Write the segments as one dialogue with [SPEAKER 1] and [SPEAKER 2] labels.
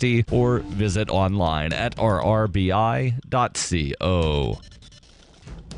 [SPEAKER 1] 60 or visit online at rrbi.co.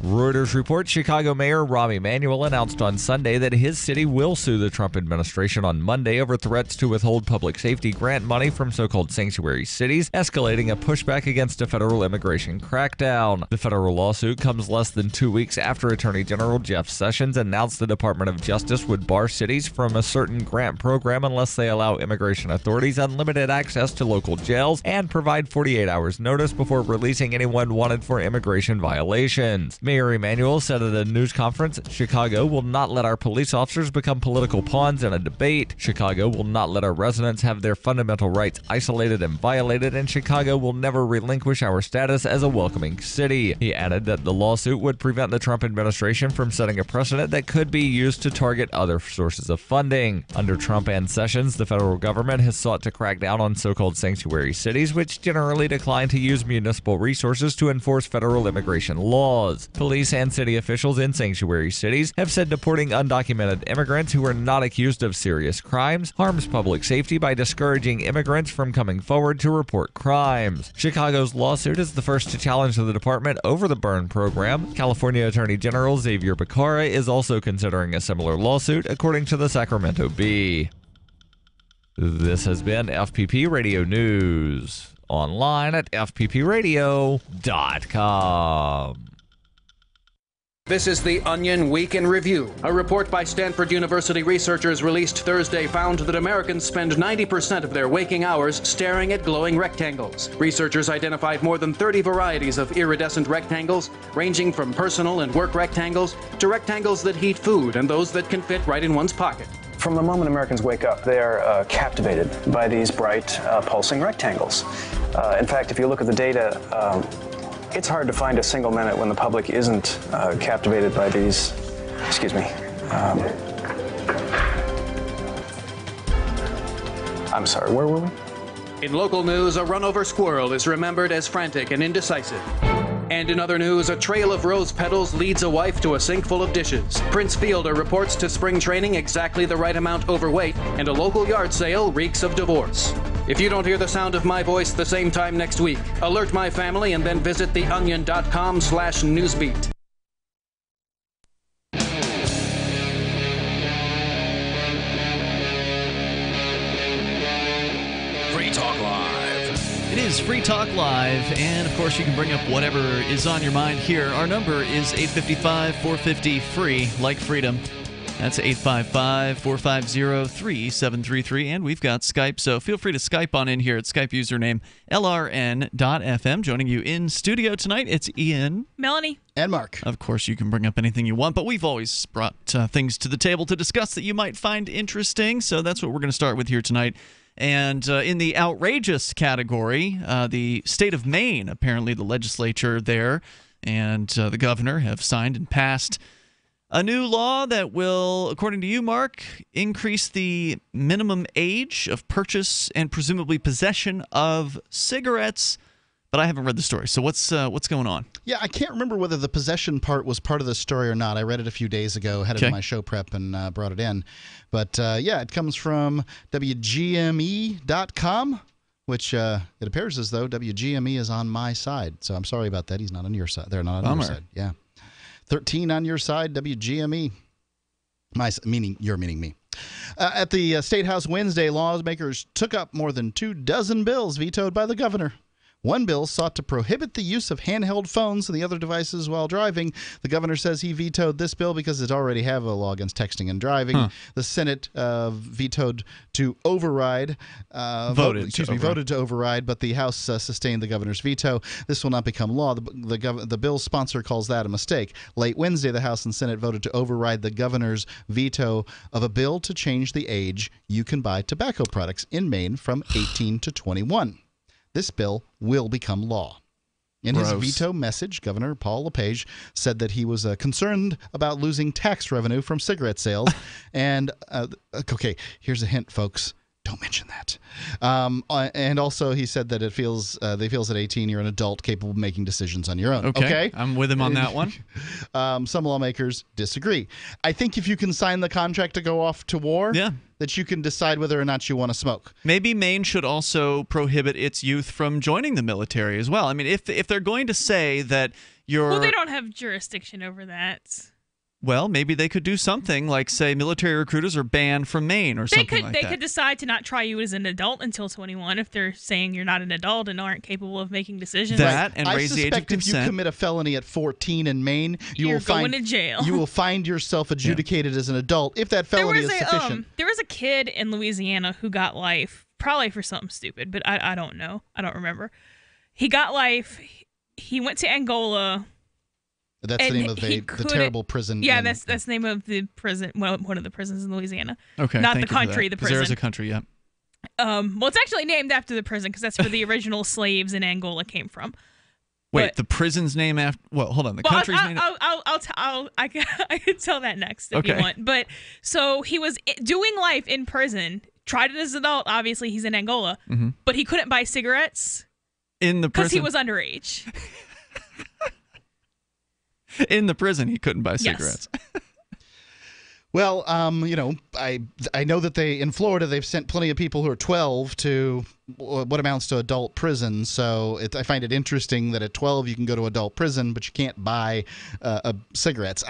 [SPEAKER 1] Reuters reports Chicago Mayor Rahm Emanuel announced on Sunday that his city will sue the Trump administration on Monday over threats to withhold public safety grant money from so-called sanctuary cities, escalating a pushback against a federal immigration crackdown. The federal lawsuit comes less than 2 weeks after Attorney General Jeff Sessions announced the Department of Justice would bar cities from a certain grant program unless they allow immigration authorities unlimited access to local jails and provide 48 hours notice before releasing anyone wanted for immigration violations. Mayor Emanuel said at a news conference, Chicago will not let our police officers become political pawns in a debate. Chicago will not let our residents have their fundamental rights isolated and violated, and Chicago will never relinquish our status as a welcoming city. He added that the lawsuit would prevent the Trump administration from setting a precedent that could be used to target other sources of funding. Under Trump and Sessions, the federal government has sought to crack down on so-called sanctuary cities, which generally decline to use municipal resources to enforce federal immigration laws. Police and city officials in sanctuary cities have said deporting undocumented immigrants who are not accused of serious crimes harms public safety by discouraging immigrants from coming forward to report crimes. Chicago's lawsuit is the first to challenge the department over the burn program. California Attorney General Xavier Becerra is also considering a similar lawsuit, according to the Sacramento Bee. This has been FPP Radio News, online at fppradio.com.
[SPEAKER 2] This is the Onion Week in Review. A report by Stanford University researchers released Thursday found that Americans spend 90% of their waking hours staring at glowing rectangles. Researchers identified more than 30 varieties of iridescent rectangles, ranging from personal and work rectangles to rectangles that heat food and those that can fit right in one's pocket.
[SPEAKER 3] From the moment Americans wake up, they are captivated by these bright, pulsing rectangles. In fact, if you look at the data, it's hard to find a single minute when the public isn't captivated by these, I'm sorry, where were we?
[SPEAKER 2] In local news, a run-over squirrel is remembered as frantic and indecisive. And in other news, a trail of rose petals leads a wife to a sink full of dishes. Prince Fielder reports to spring training exactly the right amount overweight, and a local yard sale reeks of divorce. If you don't hear the sound of my voice the same time next week, alert my family and then visit theonion.com/newsbeat.
[SPEAKER 4] Free Talk Live.
[SPEAKER 5] It is Free Talk Live, and of course you can bring up whatever is on your mind here. Our number is 855-450-FREE, like freedom. That's 855-450-3733, and we've got Skype, so feel free to Skype on in here at Skype username LRN.FM. Joining you in studio tonight, it's Ian,
[SPEAKER 6] Melanie,
[SPEAKER 5] and Mark. Of course, you can bring up anything you want, but we've always brought things to the table to discuss that you might find interesting, so that's what we're going to start with here tonight. And in the outrageous category, the state of Maine, apparently the legislature there and the governor have signed and passed a new law that will, according to you, Mark, increase the minimum age of purchase and presumably possession of cigarettes. But I haven't read the story. So what's going on?
[SPEAKER 7] Yeah, I can't remember whether the possession part was part of the story or not. I read it a few days ago, had it in my show prep, and brought it in. But yeah, it comes from WGME.com, which it appears as though WGME is on my side. So I'm sorry about that. He's not on your side. They're not on your side. Yeah. 13 on your side, WGME. Meaning me. At the State House Wednesday, lawmakers took up more than 24 bills vetoed by the governor. One bill sought to prohibit the use of handheld phones and the other devices while driving. The governor says he vetoed this bill because it already have a law against texting and driving. The Senate voted to override, voted to override, but the House sustained the governor's veto. This will not become law. The bill's sponsor calls that a mistake. Late Wednesday, the House and Senate voted to override the governor's veto of a bill to change the age you can buy tobacco products in Maine from 18 to 21. This bill will become law. In his veto message, Governor Paul LePage said that he was concerned about losing tax revenue from cigarette sales. And, okay, here's a hint, folks. Don't mention that. And also he said that they feels at 18 you're an adult capable of making decisions on your own. Okay?
[SPEAKER 5] I'm with him on that one.
[SPEAKER 7] Some lawmakers disagree. I think if you can sign the contract to go off to war, that you can decide whether or not you want to smoke.
[SPEAKER 5] Maybe Maine should also prohibit its youth from joining the military as well. I mean, if they're going to say that you're...
[SPEAKER 6] Well, they don't have jurisdiction over that.
[SPEAKER 5] Well, maybe they could do something like say military recruiters are banned from Maine or something like that.
[SPEAKER 6] They could decide to not try you as an adult until 21 if they're saying you're not an adult and aren't capable of making decisions.
[SPEAKER 5] That and raise the age of consent.
[SPEAKER 7] I suspect if you commit a felony at 14 in Maine,
[SPEAKER 6] you're going to jail.
[SPEAKER 7] You will find yourself adjudicated as an adult if that felony is sufficient.
[SPEAKER 6] There was a kid in Louisiana who got life, probably for something stupid, but I don't know. I don't remember. He got life. He went to Angola.
[SPEAKER 7] That's the name of the terrible prison.
[SPEAKER 6] Yeah, that's the name of the prison. One of the prisons in Louisiana.
[SPEAKER 5] Okay,
[SPEAKER 6] not the country. The prison.
[SPEAKER 5] There's a country, yeah.
[SPEAKER 6] Well, it's actually named after the prison because that's where the original slaves in Angola came from.
[SPEAKER 5] Wait, the prison's name after? Well, hold on. The country's name.
[SPEAKER 6] I can tell that next if you want. But so he was doing life in prison. Tried it as an adult. Obviously, he's in Angola, but he couldn't buy cigarettes
[SPEAKER 5] in the prison
[SPEAKER 6] because he was underage.
[SPEAKER 5] In the prison, he couldn't buy cigarettes.
[SPEAKER 6] Yes.
[SPEAKER 7] Well, I know that in Florida they've sent plenty of people who are 12 to what amounts to adult prison. So I find it interesting that at 12 you can go to adult prison, but you can't buy cigarettes.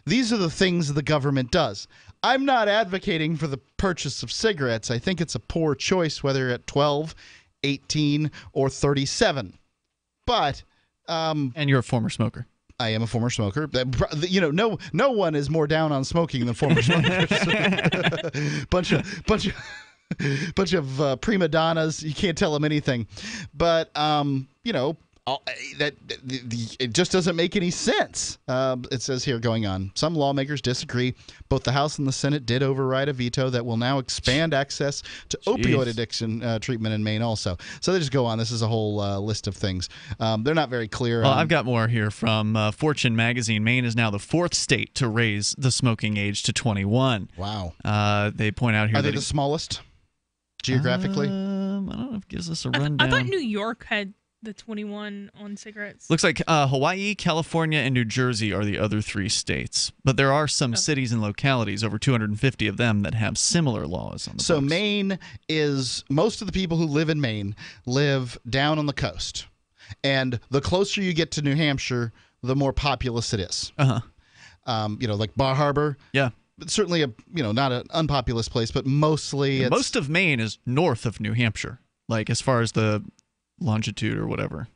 [SPEAKER 7] These are the things the government does. I'm not advocating for the purchase of cigarettes. I think it's a poor choice whether at 12, 18, or 37. But
[SPEAKER 5] and you're a former smoker.
[SPEAKER 7] I am a former smoker. No one is more down on smoking than former smokers. bunch of prima donnas. You can't tell them anything. But it just doesn't make any sense. It says here going on. Some lawmakers disagree. Both the House and the Senate did override a veto that will now expand access to opioid addiction treatment in Maine also. So they just go on. This is a whole list of things. They're not very clear.
[SPEAKER 5] Well, I've got more here from Fortune magazine. Maine is now the 4th state to raise the smoking age to 21.
[SPEAKER 7] Wow.
[SPEAKER 5] They point out here.
[SPEAKER 7] Are they the smallest geographically?
[SPEAKER 5] I don't know if it gives us a rundown.
[SPEAKER 6] I thought New York had the 21 on cigarettes.
[SPEAKER 5] Looks like Hawaii, California, and New Jersey are the other 3 states. But there are some cities and localities, over 250 of them, that have similar laws on the books.
[SPEAKER 7] Maine is – most of the people who live in Maine live down on the coast. And the closer you get to New Hampshire, the more populous it is. Like Bar Harbor.
[SPEAKER 5] Yeah.
[SPEAKER 7] It's certainly not an unpopulous place, but mostly
[SPEAKER 5] most of Maine is north of New Hampshire, like as far as the – longitude or whatever.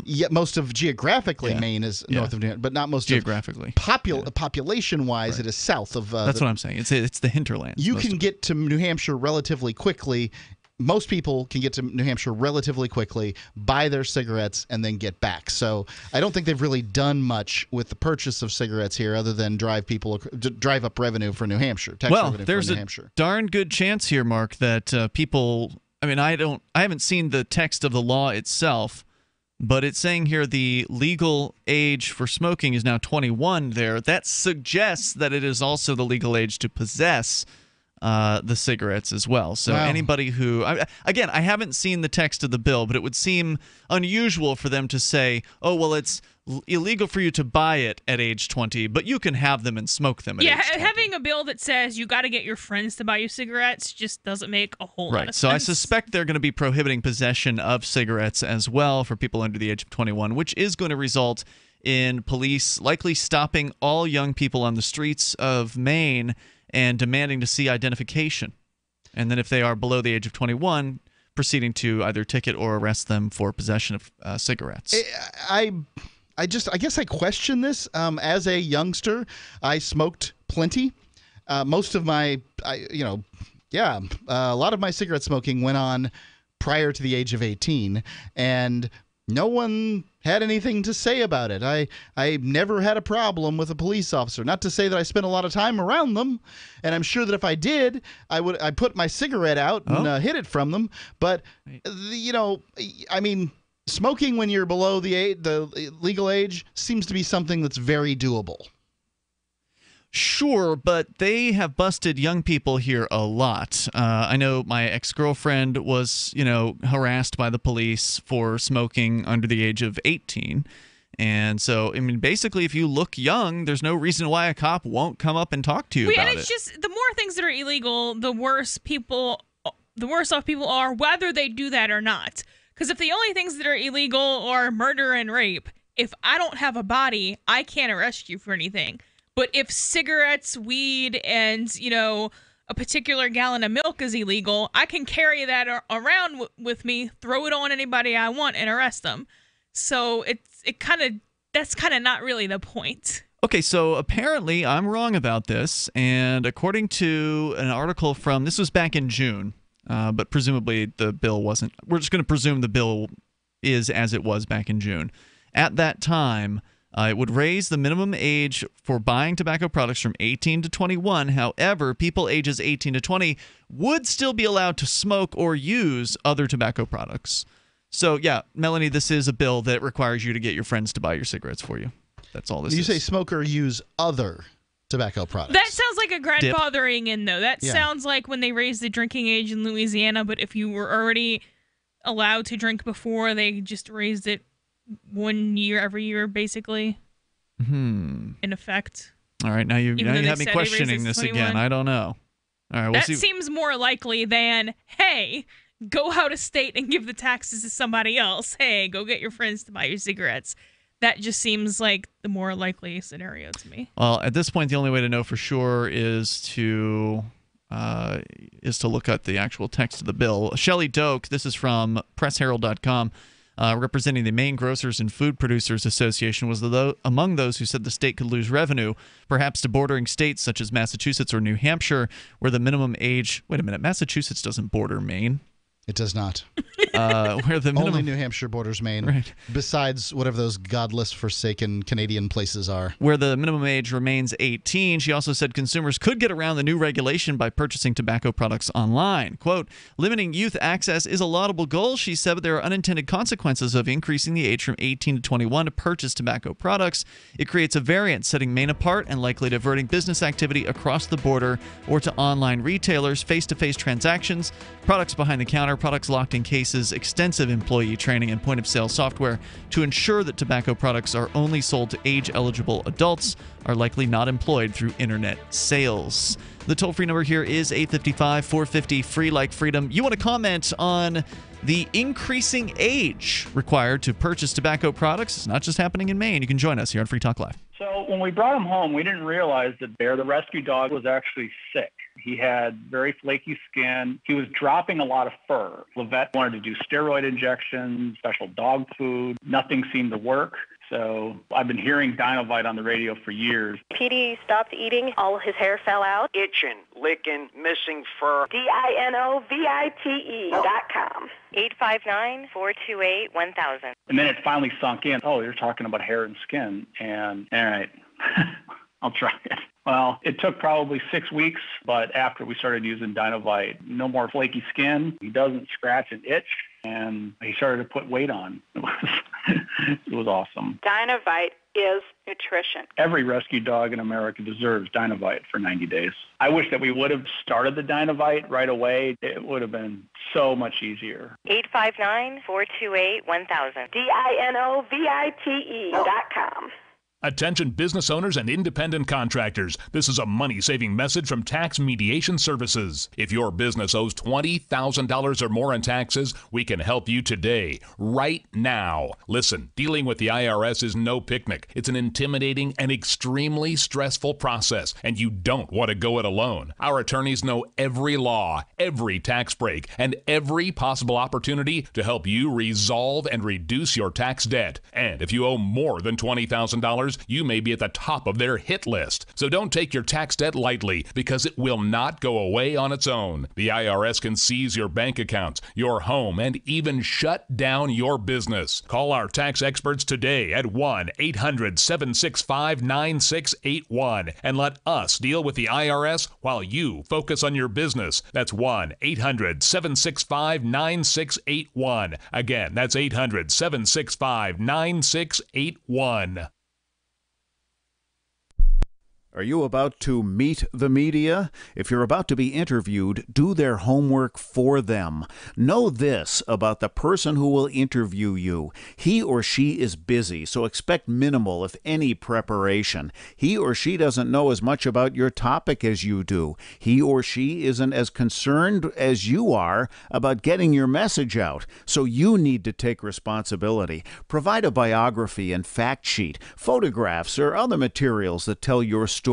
[SPEAKER 7] Yeah, most of geographically Maine is north of New Hampshire, but not most
[SPEAKER 5] geographically.
[SPEAKER 7] Population-wise, it is south of.
[SPEAKER 5] That's what I'm saying. It's the hinterlands.
[SPEAKER 7] You can get to New Hampshire relatively quickly. Most people can get to New Hampshire relatively quickly, buy their cigarettes, and then get back. So I don't think they've really done much with the purchase of cigarettes here, other than drive up revenue for New Hampshire.
[SPEAKER 5] There's a darn good chance here, Mark, that people. I mean, I haven't seen the text of the law itself, but it's saying here the legal age for smoking is now 21 there. That suggests that it is also the legal age to possess the cigarettes as well. So anybody who again, I haven't seen the text of the bill, but it would seem unusual for them to say, oh, well, it's illegal for you to buy it at age 20, but you can have them and smoke them at age 20.
[SPEAKER 6] Having a bill that says you got to get your friends to buy you cigarettes just doesn't make a whole lot of sense.
[SPEAKER 5] So I suspect they're going to be prohibiting possession of cigarettes as well for people under the age of 21, which is going to result in police likely stopping all young people on the streets of Maine and demanding to see identification. And then if they are below the age of 21, proceeding to either ticket or arrest them for possession of cigarettes.
[SPEAKER 7] I guess I question this. As a youngster, I smoked plenty. Most of my, a lot of my cigarette smoking went on prior to the age of 18, and no one had anything to say about it. I never had a problem with a police officer. Not to say that I spent a lot of time around them, and I'm sure that if I did, I'd put my cigarette out and hid it from them. But smoking when you're below the legal age seems to be something that's very doable.
[SPEAKER 5] Sure, but they have busted young people here a lot. I know my ex-girlfriend was, harassed by the police for smoking under the age of 18. And so, I mean, basically, if you look young, there's no reason why a cop won't come up and talk to you about it.
[SPEAKER 6] And it's just the more things that are illegal, the worse off people are, whether they do that or not. Because if the only things that are illegal are murder and rape, if I don't have a body, I can't arrest you for anything. But if cigarettes, weed, and, a particular gallon of milk is illegal, I can carry that around with me, throw it on anybody I want, and arrest them. So that's kind of not really the point.
[SPEAKER 5] Okay, so apparently I'm wrong about this, and according to an article this was back in June, but presumably the bill wasn't. We're just going to presume the bill is as it was back in June. At that time, it would raise the minimum age for buying tobacco products from 18 to 21. However, people ages 18 to 20 would still be allowed to smoke or use other tobacco products. So, yeah, Melanie, this is a bill that requires you to get your friends to buy your cigarettes for you. That's all this is.
[SPEAKER 7] You say smoke or use other tobacco products.
[SPEAKER 6] That sounds like a grandfathering in, though. That sounds like when they raised the drinking age in Louisiana, but if you were already allowed to drink before, they just raised it 1 year every year, basically. In effect.
[SPEAKER 5] All right, now you have me questioning this again. I don't know. All right,
[SPEAKER 6] that seems more likely than, hey, go out of state and give the taxes to somebody else. Hey, go get your friends to buy your cigarettes. That just seems like the more likely scenario to me.
[SPEAKER 5] Well, at this point, the only way to know for sure is to look at the actual text of the bill. Shelley Doak, this is from PressHerald.com, representing the Maine Grocers and Food Producers Association, was among those who said the state could lose revenue, perhaps to bordering states such as Massachusetts or New Hampshire, where the minimum age... Wait a minute, Massachusetts doesn't border Maine.
[SPEAKER 7] It does not.
[SPEAKER 5] Where the minimum,
[SPEAKER 7] only New Hampshire borders Maine,
[SPEAKER 5] right,
[SPEAKER 7] besides whatever those godless, forsaken Canadian places are.
[SPEAKER 5] Where the minimum age remains 18. She also said consumers could get around the new regulation by purchasing tobacco products online. Quote, limiting youth access is a laudable goal, she said, but there are unintended consequences of increasing the age from 18 to 21 to purchase tobacco products. It creates a variance, setting Maine apart and likely diverting business activity across the border or to online retailers, face-to-face transactions, products behind the counter, products locked in cases, extensive employee training, and point-of-sale software to ensure that tobacco products are only sold to age-eligible adults are likely not employed through internet sales. The toll-free number here is 855-450-FREE like freedom. You want to comment on the increasing age required to purchase tobacco products? It's not just happening in Maine. You can join us here on Free Talk Live.
[SPEAKER 8] So when we brought him home, we didn't realize that Bear, the rescue dog, was actually sick. He had very flaky skin. He was dropping a lot of fur. The vet wanted to do steroid injections, special dog food. Nothing seemed to work. So I've been hearing Dinovite on the radio for years.
[SPEAKER 9] Petey stopped eating. All his hair fell out.
[SPEAKER 10] Itching, licking, missing fur.
[SPEAKER 9] DINOVITE.com. 859-428-1000.
[SPEAKER 8] And then it finally sunk in. Oh, you're talking about hair and skin. And all right, I'll try it. Well, it took probably 6 weeks, but after we started using Dinovite, no more flaky skin. He doesn't scratch and itch, and he started to put weight on. It was awesome.
[SPEAKER 9] Dinovite is nutrition.
[SPEAKER 8] Every rescue dog in America deserves Dinovite for 90 days. I wish that we would have started the Dinovite right away. It would have been so much easier.
[SPEAKER 9] 859-428-1000. DINOVITE.com.
[SPEAKER 4] Attention business owners and independent contractors. This is a money-saving message from Tax Mediation Services. If your business owes $20,000 or more in taxes, we can help you today, right now. Listen, dealing with the IRS is no picnic. It's an intimidating and extremely stressful process, and you don't want to go it alone. Our attorneys know every law, every tax break, and every possible opportunity to help you resolve and reduce your tax debt. And if you owe more than $20,000, you may be at the top of their hit list. So don't take your tax debt lightly, because it will not go away on its own. The IRS can seize your bank accounts, your home, and even shut down your business. Call our tax experts today at 1-800-765-9681 and let us deal with the IRS while you focus on your business. That's 1-800-765-9681. Again, that's 800-765-9681.
[SPEAKER 11] Are you about to meet the media? If you're about to be interviewed, do their homework for them. Know this about the person who will interview you. He or she is busy, so expect minimal, if any, preparation. He or she doesn't know as much about your topic as you do. He or she isn't as concerned as you are about getting your message out, so you need to take responsibility. Provide a biography and fact sheet, photographs, or other materials that tell your story.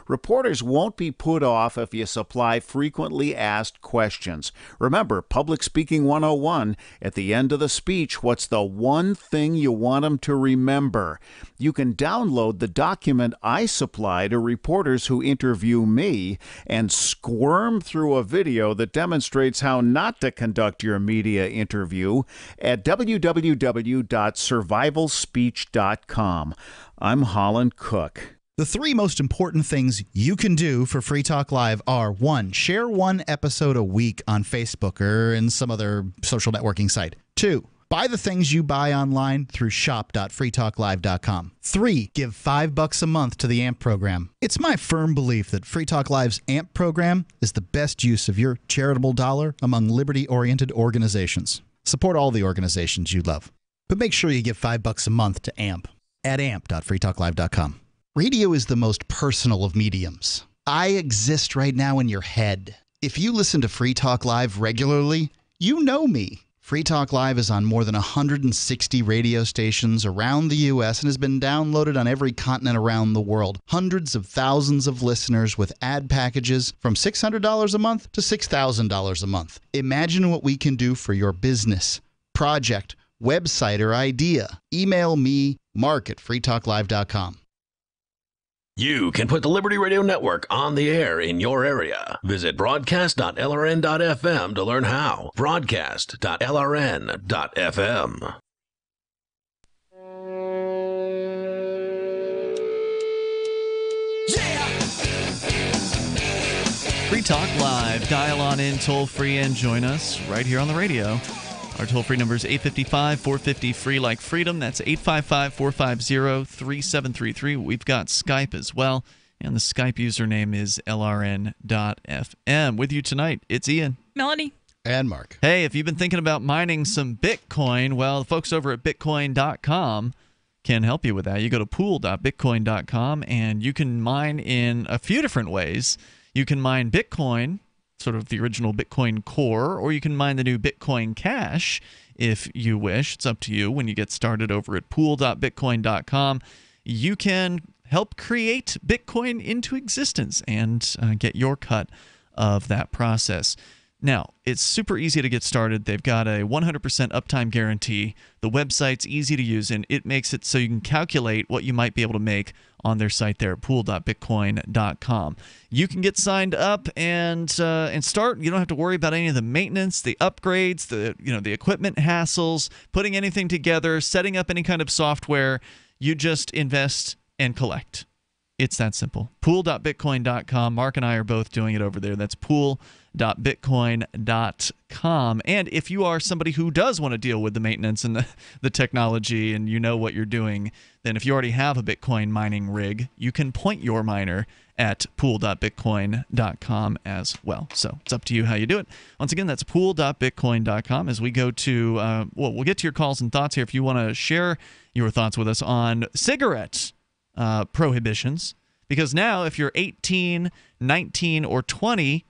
[SPEAKER 11] Reporters won't be put off if you supply frequently asked questions. Remember, Public Speaking 101, at the end of the speech, what's the one thing you want them to remember? You can download the document I supply to reporters who interview me and squirm through a video that demonstrates how not to conduct your media interview at www.survivalspeech.com. I'm Holland Cook.
[SPEAKER 7] The three most important things you can do for Free Talk Live are: 1, share one episode a week on Facebook or in some other social networking site. 2, buy the things you buy online through shop.freetalklive.com. 3, give $5 a month to the AMP program. It's my firm belief that Free Talk Live's AMP program is the best use of your charitable dollar among liberty-oriented organizations. Support all the organizations you love, but make sure you give $5 a month to AMP at amp.freetalklive.com. Radio is the most personal of mediums. I exist right now in your head. If you listen to Free Talk Live regularly, you know me. Free Talk Live is on more than 160 radio stations around the U.S. and has been downloaded on every continent around the world. Hundreds of thousands of listeners with ad packages from $600 a month to $6,000 a month. Imagine what we can do for your business, project, website, or idea. Email me, mark@freetalklive.com.
[SPEAKER 12] You can put the Liberty Radio Network on the air in your area. Visit broadcast.lrn.fm to learn how. Broadcast.lrn.fm.
[SPEAKER 5] Free Talk Live. Dial on in toll free and join us right here on the radio. Our toll-free number is 855-450-FREE like freedom. That's 855-450-3733. We've got Skype as well, and the Skype username is lrn.fm. With you tonight, it's Ian.
[SPEAKER 6] Melanie.
[SPEAKER 7] And Mark.
[SPEAKER 5] Hey, if you've been thinking about mining some Bitcoin, well, the folks over at Bitcoin.com can help you with that. You go to pool.bitcoin.com, and you can mine in a few different ways. You can mine Bitcoin, sort of the original Bitcoin Core, or you can mine the new Bitcoin Cash if you wish. It's up to you. When you get started over at pool.bitcoin.com, you can help create Bitcoin into existence and get your cut of that process. Now, it's super easy to get started. They've got a 100% uptime guarantee. The website's easy to use, and it makes it so you can calculate what you might be able to make on their site there, pool.bitcoin.com. You can get signed up and start. You don't have to worry about any of the maintenance, the upgrades, the equipment hassles, putting anything together, setting up any kind of software. You just invest and collect. It's that simple. Pool.bitcoin.com. Mark and I are both doing it over there. That's pool.bitcoin.com. And if you are somebody who does want to deal with the maintenance and the technology and you know what you're doing, then if you already have a Bitcoin mining rig, you can point your miner at pool.bitcoin.com as well. So it's up to you how you do it. Once again, that's pool.bitcoin.com. As we go to, we'll get to your calls and thoughts here if you want to share your thoughts with us on cigarettes. Prohibitions, because now if you're 18, 19, or 20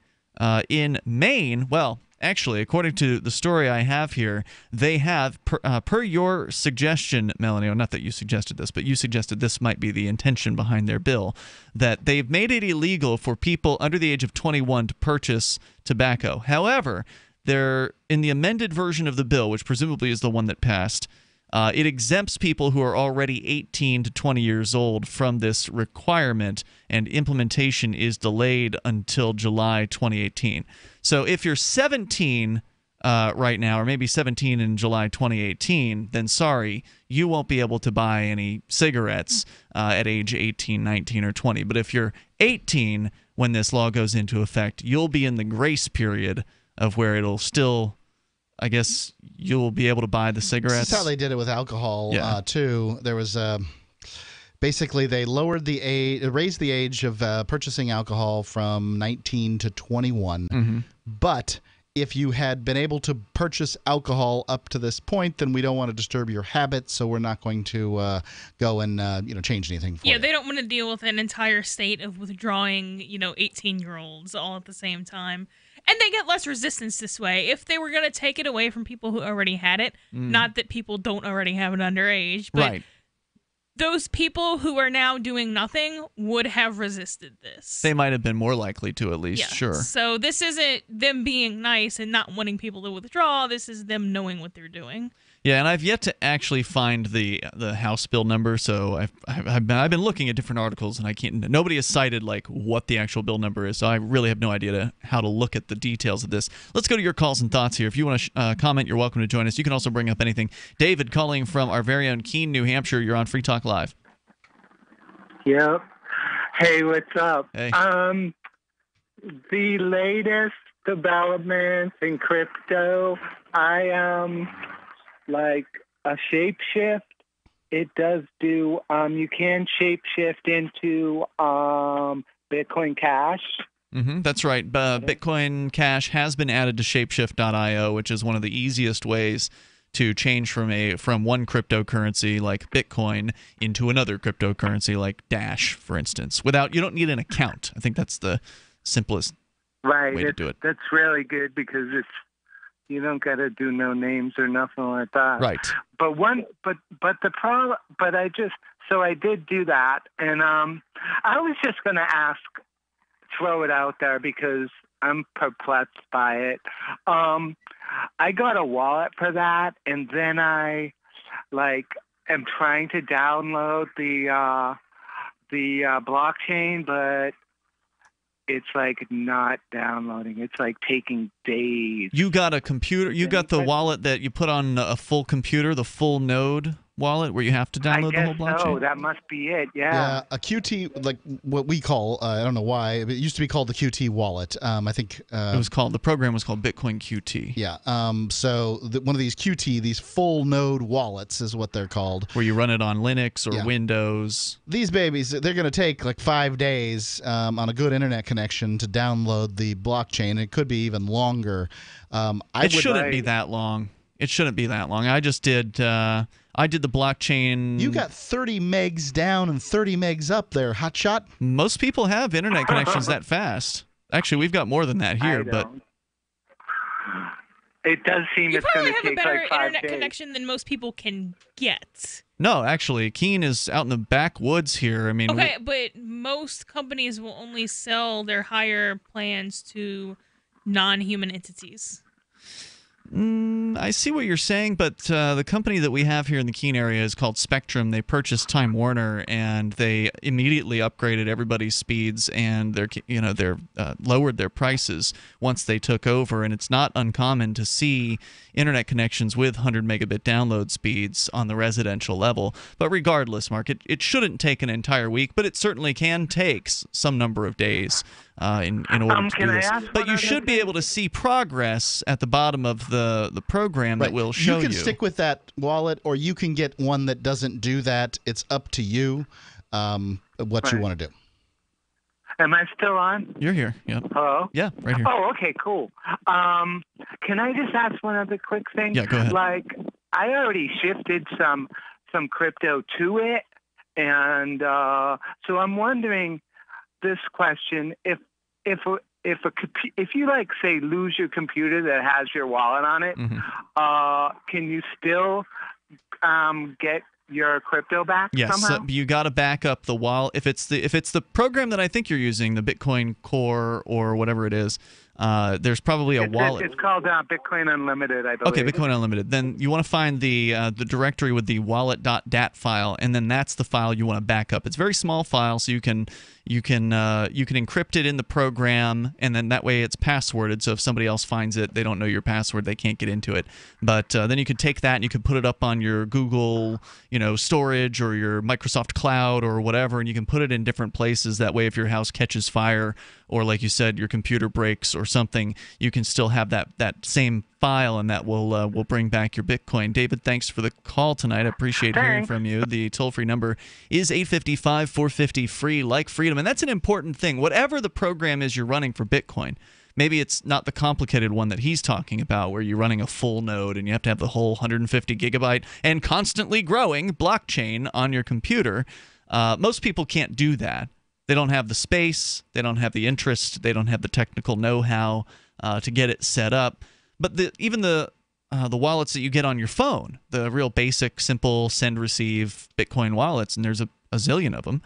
[SPEAKER 5] in Maine, well, actually, according to the story I have here, they have, per your suggestion, Melanie, not that you suggested this, but you suggested this might be the intention behind their bill, that they've made it illegal for people under the age of 21 to purchase tobacco. However, they're in the amended version of the bill, which presumably is the one that passed, it exempts people who are already 18 to 20 years old from this requirement, and implementation is delayed until July 2018. So if you're 17 right now, or maybe 17 in July 2018, then sorry, you won't be able to buy any cigarettes at age 18, 19, or 20. But if you're 18 when this law goes into effect, you'll be in the grace period of where it'll still... I guess you'll be able to buy the cigarettes.
[SPEAKER 7] This is how they did it with alcohol, too. There was Basically, they raised the age of purchasing alcohol from 19 to 21. But if you had been able to purchase alcohol up to this point, then we don't want to disturb your habits, so we're not going to go and change anything for you.
[SPEAKER 6] Yeah, they don't want to deal with an entire state of withdrawing 18-year-olds all at the same time. And they get less resistance this way. If they were going to take it away from people who already had it, not that people don't already have it underage, but
[SPEAKER 5] Right.
[SPEAKER 6] those people who are now doing nothing would have resisted this.
[SPEAKER 5] They might have been more likely to, at least.
[SPEAKER 6] Yeah.
[SPEAKER 5] Sure.
[SPEAKER 6] So this isn't them being nice and not wanting people to withdraw. This is them knowing what they're doing.
[SPEAKER 5] Yeah, and I've yet to actually find the House bill number. So I've been looking at different articles, and I can't. Nobody has cited like what the actual bill number is. So I really have no idea how to look at the details of this. Let's go to your calls and thoughts here. If you want to comment, you're welcome to join us. You can also bring up anything. David, calling from our very own Keene, New Hampshire. You're on Free Talk Live.
[SPEAKER 13] Yep. Hey, what's up?
[SPEAKER 5] Hey.
[SPEAKER 13] The latest developments in crypto, like a shapeshift. It does do, you can shapeshift into Bitcoin Cash.
[SPEAKER 5] That's right. Bitcoin Cash has been added to Shapeshift.io, which is one of the easiest ways to change from one cryptocurrency like Bitcoin into another cryptocurrency like Dash, for instance. You don't need an account. I think that's the simplest way to do it.
[SPEAKER 13] That's really good because you don't got to do no names or nothing like that.
[SPEAKER 5] Right.
[SPEAKER 13] But the problem. But I did do that, and I was just going to throw it out there because I'm perplexed by it. I got a wallet for that, and then I am trying to download the blockchain, but it's not downloading. It's taking days.
[SPEAKER 5] You got a computer. You got the wallet that you put on a full computer, the full node wallet, where you have to download the whole blockchain.
[SPEAKER 13] Oh, that must be it. Yeah.
[SPEAKER 7] Yeah, a QT, like what we call, I don't know why, it used to be called the QT wallet. I think
[SPEAKER 5] the program was called Bitcoin QT.
[SPEAKER 7] Yeah. So one of these QT, these full node wallets is what they're called.
[SPEAKER 5] Where you run it on Linux or Windows.
[SPEAKER 7] These babies, they're going to take 5 days on a good internet connection to download the blockchain. It could be even longer.
[SPEAKER 5] It shouldn't be that long. It shouldn't be that long. I just did. I did the blockchain.
[SPEAKER 7] You got 30 megs down and 30 megs up there, hotshot.
[SPEAKER 5] Most people have internet connections that fast. Actually, we've got more than that here, but
[SPEAKER 13] it does seem it's going to take
[SPEAKER 6] You probably have a better
[SPEAKER 13] 5
[SPEAKER 6] internet
[SPEAKER 13] days.
[SPEAKER 6] connection than most people can get.
[SPEAKER 5] No, actually, Keene is out in the backwoods here. I mean,
[SPEAKER 6] Okay, but most companies will only sell their higher plans to non-human entities.
[SPEAKER 5] I see what you're saying, but the company that we have here in the Keene area is called Spectrum. They purchased Time Warner, and they immediately upgraded everybody's speeds, and they're lowered their prices once they took over. And it's not uncommon to see internet connections with 100 megabit download speeds on the residential level. But regardless, Mark, it shouldn't take an entire week, but it certainly can take some number of days in order to do this. But you should be able to see progress at the bottom of the program that will show you.
[SPEAKER 7] You can stick with that wallet, or you can get one that doesn't do that. It's up to you what you want to do.
[SPEAKER 13] Am I still on?
[SPEAKER 5] You're here. Yep.
[SPEAKER 13] Hello?
[SPEAKER 5] Yeah, right here.
[SPEAKER 13] Oh, okay, cool. Can I just ask one other quick thing?
[SPEAKER 5] Yeah, go ahead.
[SPEAKER 13] I already shifted some crypto to it, and so I'm wondering this question: if you say lose your computer that has your wallet on it, can you still get your crypto back
[SPEAKER 5] yes,
[SPEAKER 13] somehow?
[SPEAKER 5] you got to back up the wallet. If it's the program that I think you're using, the Bitcoin Core or whatever it is, there's probably a wallet.
[SPEAKER 13] It's called Bitcoin Unlimited, I believe.
[SPEAKER 5] Okay, Bitcoin Unlimited. Then you want to find the directory with the wallet.dat file, and then that's the file you want to back up. It's a very small file, so you can encrypt it in the program, and then that way it's passworded. So if somebody else finds it, they don't know your password, they can't get into it. But then you could take that and you could put it up on your Google, storage or your Microsoft Cloud or whatever, and you can put it in different places. That way, if your house catches fire or like you said, your computer breaks or something, you can still have that same file, and that will bring back your Bitcoin. David, thanks for the call tonight. I appreciate hearing from you. The toll-free number is 855-450-FREE, like freedom. And that's an important thing. Whatever the program is you're running for Bitcoin, maybe it's not the complicated one that he's talking about where you're running a full node and you have to have the whole 150 gigabyte and constantly growing blockchain on your computer. Most people can't do that. They don't have the space, they don't have the interest, they don't have the technical know-how to get it set up. But even the wallets that you get on your phone, the real basic, simple send-receive Bitcoin wallets, and there's a zillion of them,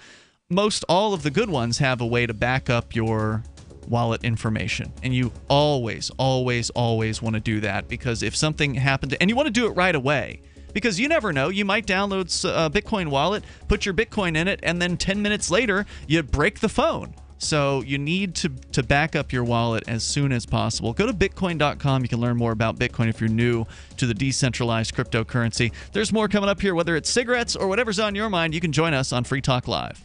[SPEAKER 5] most all of the good ones have a way to back up your wallet information. And you always, always, always want to do that, because if something happened, and you want to do it right away, because you never know, you might download a Bitcoin wallet, put your Bitcoin in it, and then 10 minutes later, you break the phone. So you need to back up your wallet as soon as possible. Go to Bitcoin.com. You can learn more about Bitcoin if you're new to the decentralized cryptocurrency. There's more coming up here, whether it's cigarettes or whatever's on your mind. You can join us on Free Talk Live.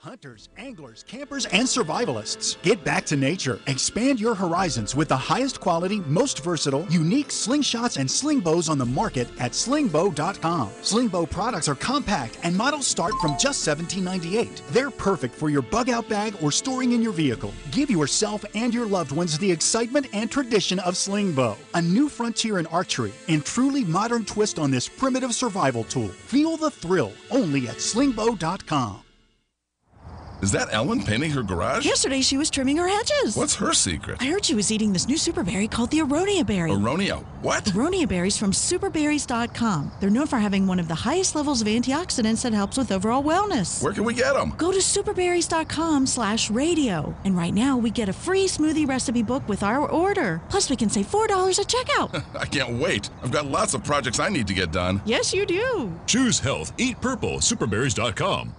[SPEAKER 14] Hunters, anglers, campers, and survivalists. Get back to nature. Expand your horizons with the highest quality, most versatile, unique slingshots and sling bows on the market at slingbow.com. Sling bow products are compact and models start from just $17.98. They're perfect for your bug out bag or storing in your vehicle. Give yourself and your loved ones the excitement and tradition of sling bow, a new frontier in archery and truly modern twist on this primitive survival tool. Feel the thrill only at slingbow.com.
[SPEAKER 15] Is that Ellen painting her garage?
[SPEAKER 16] Yesterday she was trimming her hedges.
[SPEAKER 15] What's her secret?
[SPEAKER 16] I heard she was eating this new super berry called the aronia berry.
[SPEAKER 15] Aronia what?
[SPEAKER 16] Aronia berries from superberries.com. They're known for having one of the highest levels of antioxidants that helps with overall wellness.
[SPEAKER 15] Where can we get them?
[SPEAKER 16] Go to superberries.com/radio. And right now we get a free smoothie recipe book with our order. Plus we can save $4 at checkout.
[SPEAKER 15] I can't wait. I've got lots of projects I need to get done.
[SPEAKER 16] Yes, you do.
[SPEAKER 17] Choose health. Eat purple. Superberries.com.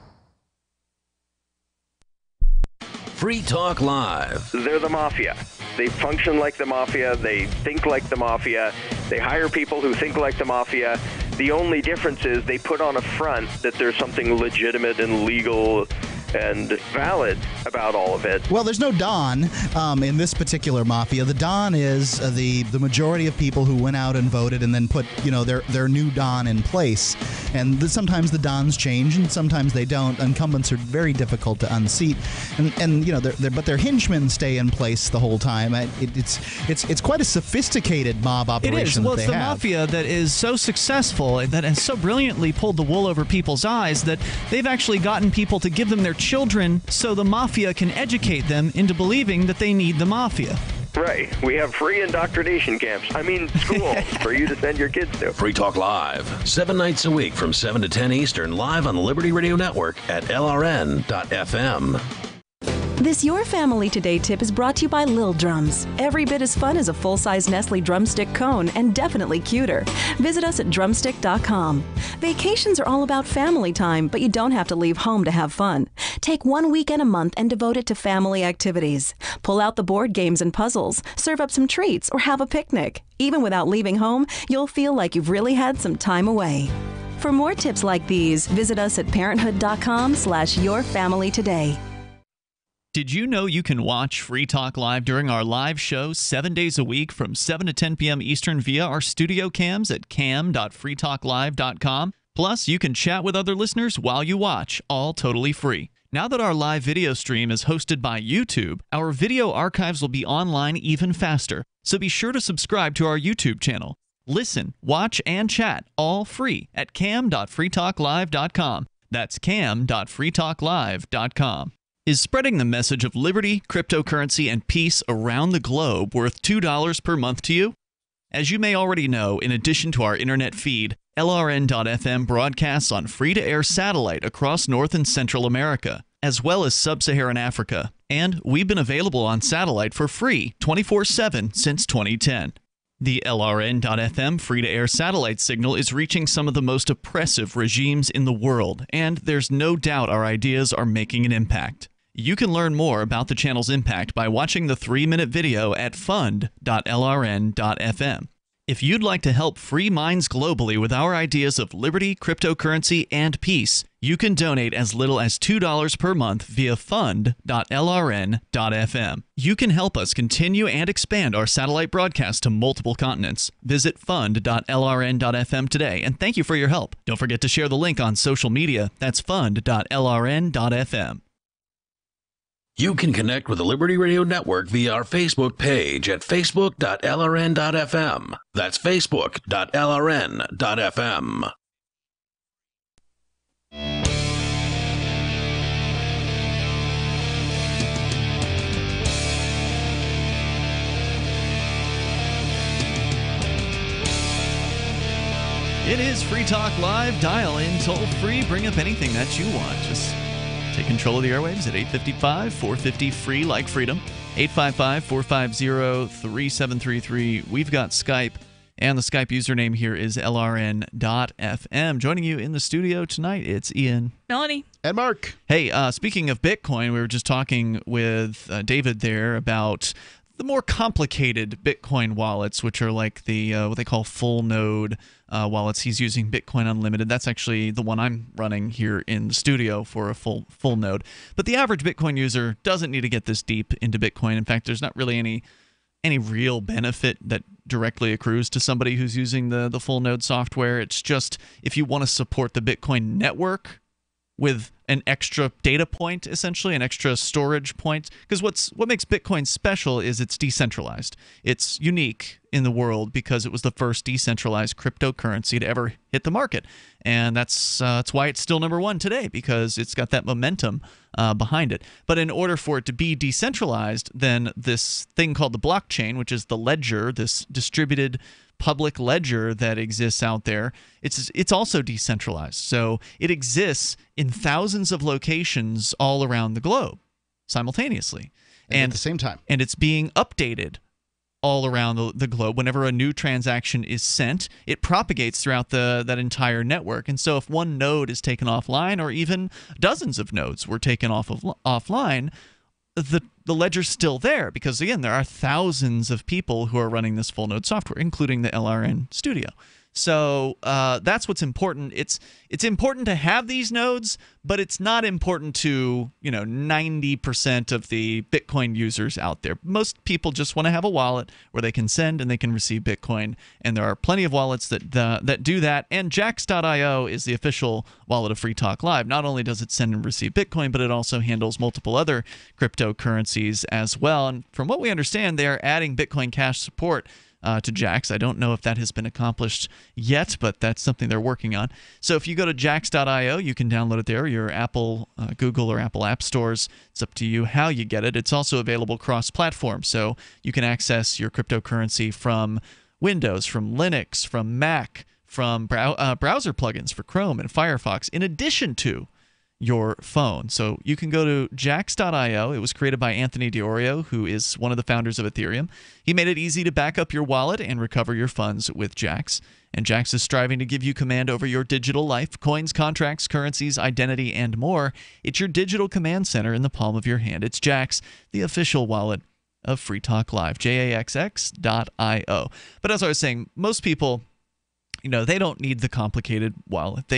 [SPEAKER 12] Free Talk Live.
[SPEAKER 10] They're the mafia. They function like the mafia. They think like the mafia. They hire people who think like the mafia. The only difference is they put on a front that there's something legitimate and legal and valid about all of it.
[SPEAKER 7] Well, there's no Don in this particular mafia. The Don is the majority of people who went out and voted and then put their new Don in place. And sometimes the Dons change and sometimes they don't. Incumbents are very difficult to unseat, and but their henchmen stay in place the whole time. It's quite a sophisticated mob operation.
[SPEAKER 5] It is. Well, it's the mafia that is so successful, that has so brilliantly pulled the wool over people's eyes, that they've actually gotten people to give them their children so the mafia can educate them into believing that they need the mafia.
[SPEAKER 10] Right. We have free indoctrination camps. Schools for you to send your kids to.
[SPEAKER 12] Free Talk Live, 7 nights a week from 7 to 10 Eastern, live on the Liberty Radio Network at LRN.FM.
[SPEAKER 18] This Your Family Today tip is brought to you by Lil Drums. Every bit as fun as a full-size Nestle drumstick cone, and definitely cuter. Visit us at drumstick.com. Vacations are all about family time, but you don't have to leave home to have fun. Take 1 weekend a month and devote it to family activities. Pull out the board games and puzzles, serve up some treats, or have a picnic. Even without leaving home, you'll feel like you've really had some time away. For more tips like these, visit us at parenthood.com/yourfamilytoday.
[SPEAKER 5] Did you know you can watch Free Talk Live during our live show 7 days a week from 7 to 10 p.m. Eastern via our studio cams at cam.freetalklive.com? Plus, you can chat with other listeners while you watch, all totally free. Now that our live video stream is hosted by YouTube, our video archives will be online even faster, so be sure to subscribe to our YouTube channel. Listen, watch, and chat all free at cam.freetalklive.com. That's cam.freetalklive.com. Is spreading the message of liberty, cryptocurrency, and peace around the globe worth $2 per month to you? As you may already know, in addition to our internet feed, LRN.FM broadcasts on free-to-air satellite across North and Central America, as well as Sub-Saharan Africa. And we've been available on satellite for free 24/7 since 2010. The LRN.FM free-to-air satellite signal is reaching some of the most oppressive regimes in the world, and there's no doubt our ideas are making an impact. You can learn more about the channel's impact by watching the 3-minute video at fund.lrn.fm. If you'd like to help free minds globally with our ideas of liberty, cryptocurrency, and peace, you can donate as little as $2 per month via fund.lrn.fm. You can help us continue and expand our satellite broadcast to multiple continents. Visit fund.lrn.fm today, and thank you for your help. Don't forget to share the link on social media. That's fund.lrn.fm.
[SPEAKER 12] You can connect with the Liberty Radio Network via our Facebook page at facebook.lrn.fm. That's facebook.lrn.fm.
[SPEAKER 5] It is Free Talk Live. Dial in toll free. Bring up anything that you want. Just take control of the airwaves at 855-450-FREE like freedom. 855-450-3733. We've got Skype, and the Skype username here is LRN.FM. Joining you in the studio tonight, it's Ian,
[SPEAKER 6] Melanie,
[SPEAKER 7] and Mark.
[SPEAKER 5] Hey, speaking of Bitcoin, we were just talking with David there about the more complicated Bitcoin wallets, which are like the what they call full node wallets. He's using Bitcoin Unlimited. That's actually the one I'm running here in the studio for a full node. But the average Bitcoin user doesn't need to get this deep into Bitcoin. In fact, there's not really any real benefit that directly accrues to somebody who's using the full node software. It's just if you want to support the Bitcoin network with an extra data point, essentially, an extra storage point. Because what makes Bitcoin special is it's decentralized. It's unique in the world because it was the first decentralized cryptocurrency to ever hit the market. And that's why it's still number one today, because it's got that momentum behind it. But in order for it to be decentralized, then this thing called the blockchain, which is the ledger, this distributed public ledger that exists out there, it's also decentralized. So it exists in thousands of locations all around the globe simultaneously.
[SPEAKER 7] And at the same time.
[SPEAKER 5] And it's being updated all around the globe. Whenever a new transaction is sent, it propagates throughout that entire network. And so if one node is taken offline, or even dozens of nodes were taken offline, the ledger's still there, because again, there are thousands of people who are running this full node software, including the LRN studio. So that's what's important. It's important to have these nodes, but it's not important to 90% of the Bitcoin users out there. Most people just want to have a wallet where they can send and they can receive Bitcoin, and there are plenty of wallets that do that. And Jaxx.io is the official wallet of Free Talk Live. Not only does it send and receive Bitcoin, but it also handles multiple other cryptocurrencies as well. And from what we understand, they are adding Bitcoin Cash support to Jaxx. I don't know if that has been accomplished yet, but that's something they're working on. So if you go to Jaxx.io, you can download it there, your Apple, Google, or Apple app stores. It's up to you how you get it. It's also available cross-platform, so you can access your cryptocurrency from Windows, from Linux, from Mac, from browser plugins for Chrome and Firefox, in addition to your phone. So you can go to Jaxx.io. It was created by Anthony D'Orio, who is one of the founders of Ethereum. He made it easy to back up your wallet and recover your funds with Jaxx. And Jaxx is striving to give you command over your digital life, coins, contracts, currencies, identity, and more. It's your digital command center in the palm of your hand. It's Jaxx, the official wallet of Free Talk Live, Jaxx.io. But as I was saying, most people, they don't need the complicated wallet.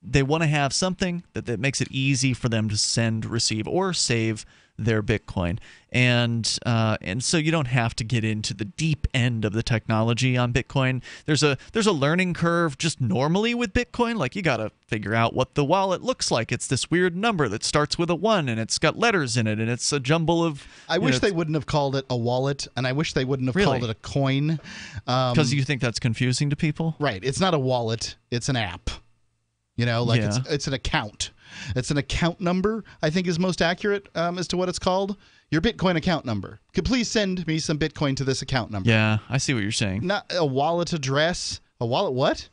[SPEAKER 5] They want to have something that makes it easy for them to send, receive, or save their Bitcoin. And so you don't have to get into the deep end of the technology on Bitcoin. There's a learning curve just normally with Bitcoin. Like, you got to figure out what the wallet looks like. It's this weird number that starts with a 1, and it's got letters in it, and it's a jumble of...
[SPEAKER 7] I wish they wouldn't have called it a wallet, and I wish they wouldn't have called it a coin.
[SPEAKER 5] Because you think that's confusing to people?
[SPEAKER 7] Right. It's not a wallet. It's an app. It's an account. It's an account number, I think, is most accurate as to what it's called. Your Bitcoin account number. Could please send me some Bitcoin to this account number.
[SPEAKER 5] Yeah, I see what you're saying.
[SPEAKER 7] Not a wallet address. A wallet what?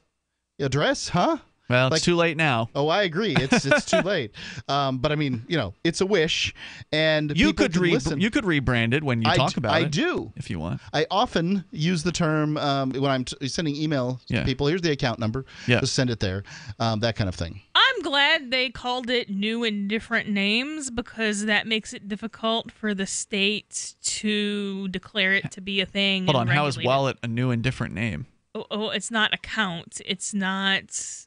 [SPEAKER 7] Address? Huh?
[SPEAKER 5] Well, it's too late now.
[SPEAKER 7] Oh, I agree. It's too late. But I mean, it's a wish, and
[SPEAKER 5] You
[SPEAKER 7] people
[SPEAKER 5] could
[SPEAKER 7] can listen.
[SPEAKER 5] you could rebrand it when you talk about it.
[SPEAKER 7] I do
[SPEAKER 5] if you want.
[SPEAKER 7] I often use the term when I'm sending email to people. Here's the account number.
[SPEAKER 5] Yeah.
[SPEAKER 7] Just send it there. That kind of thing.
[SPEAKER 6] I'm glad they called it new and different names because that makes it difficult for the state to declare it to be a thing.
[SPEAKER 5] Hold on.
[SPEAKER 6] and
[SPEAKER 5] How is
[SPEAKER 6] regulate it.
[SPEAKER 5] wallet a new and different name?
[SPEAKER 6] Oh, it's not account. It's not.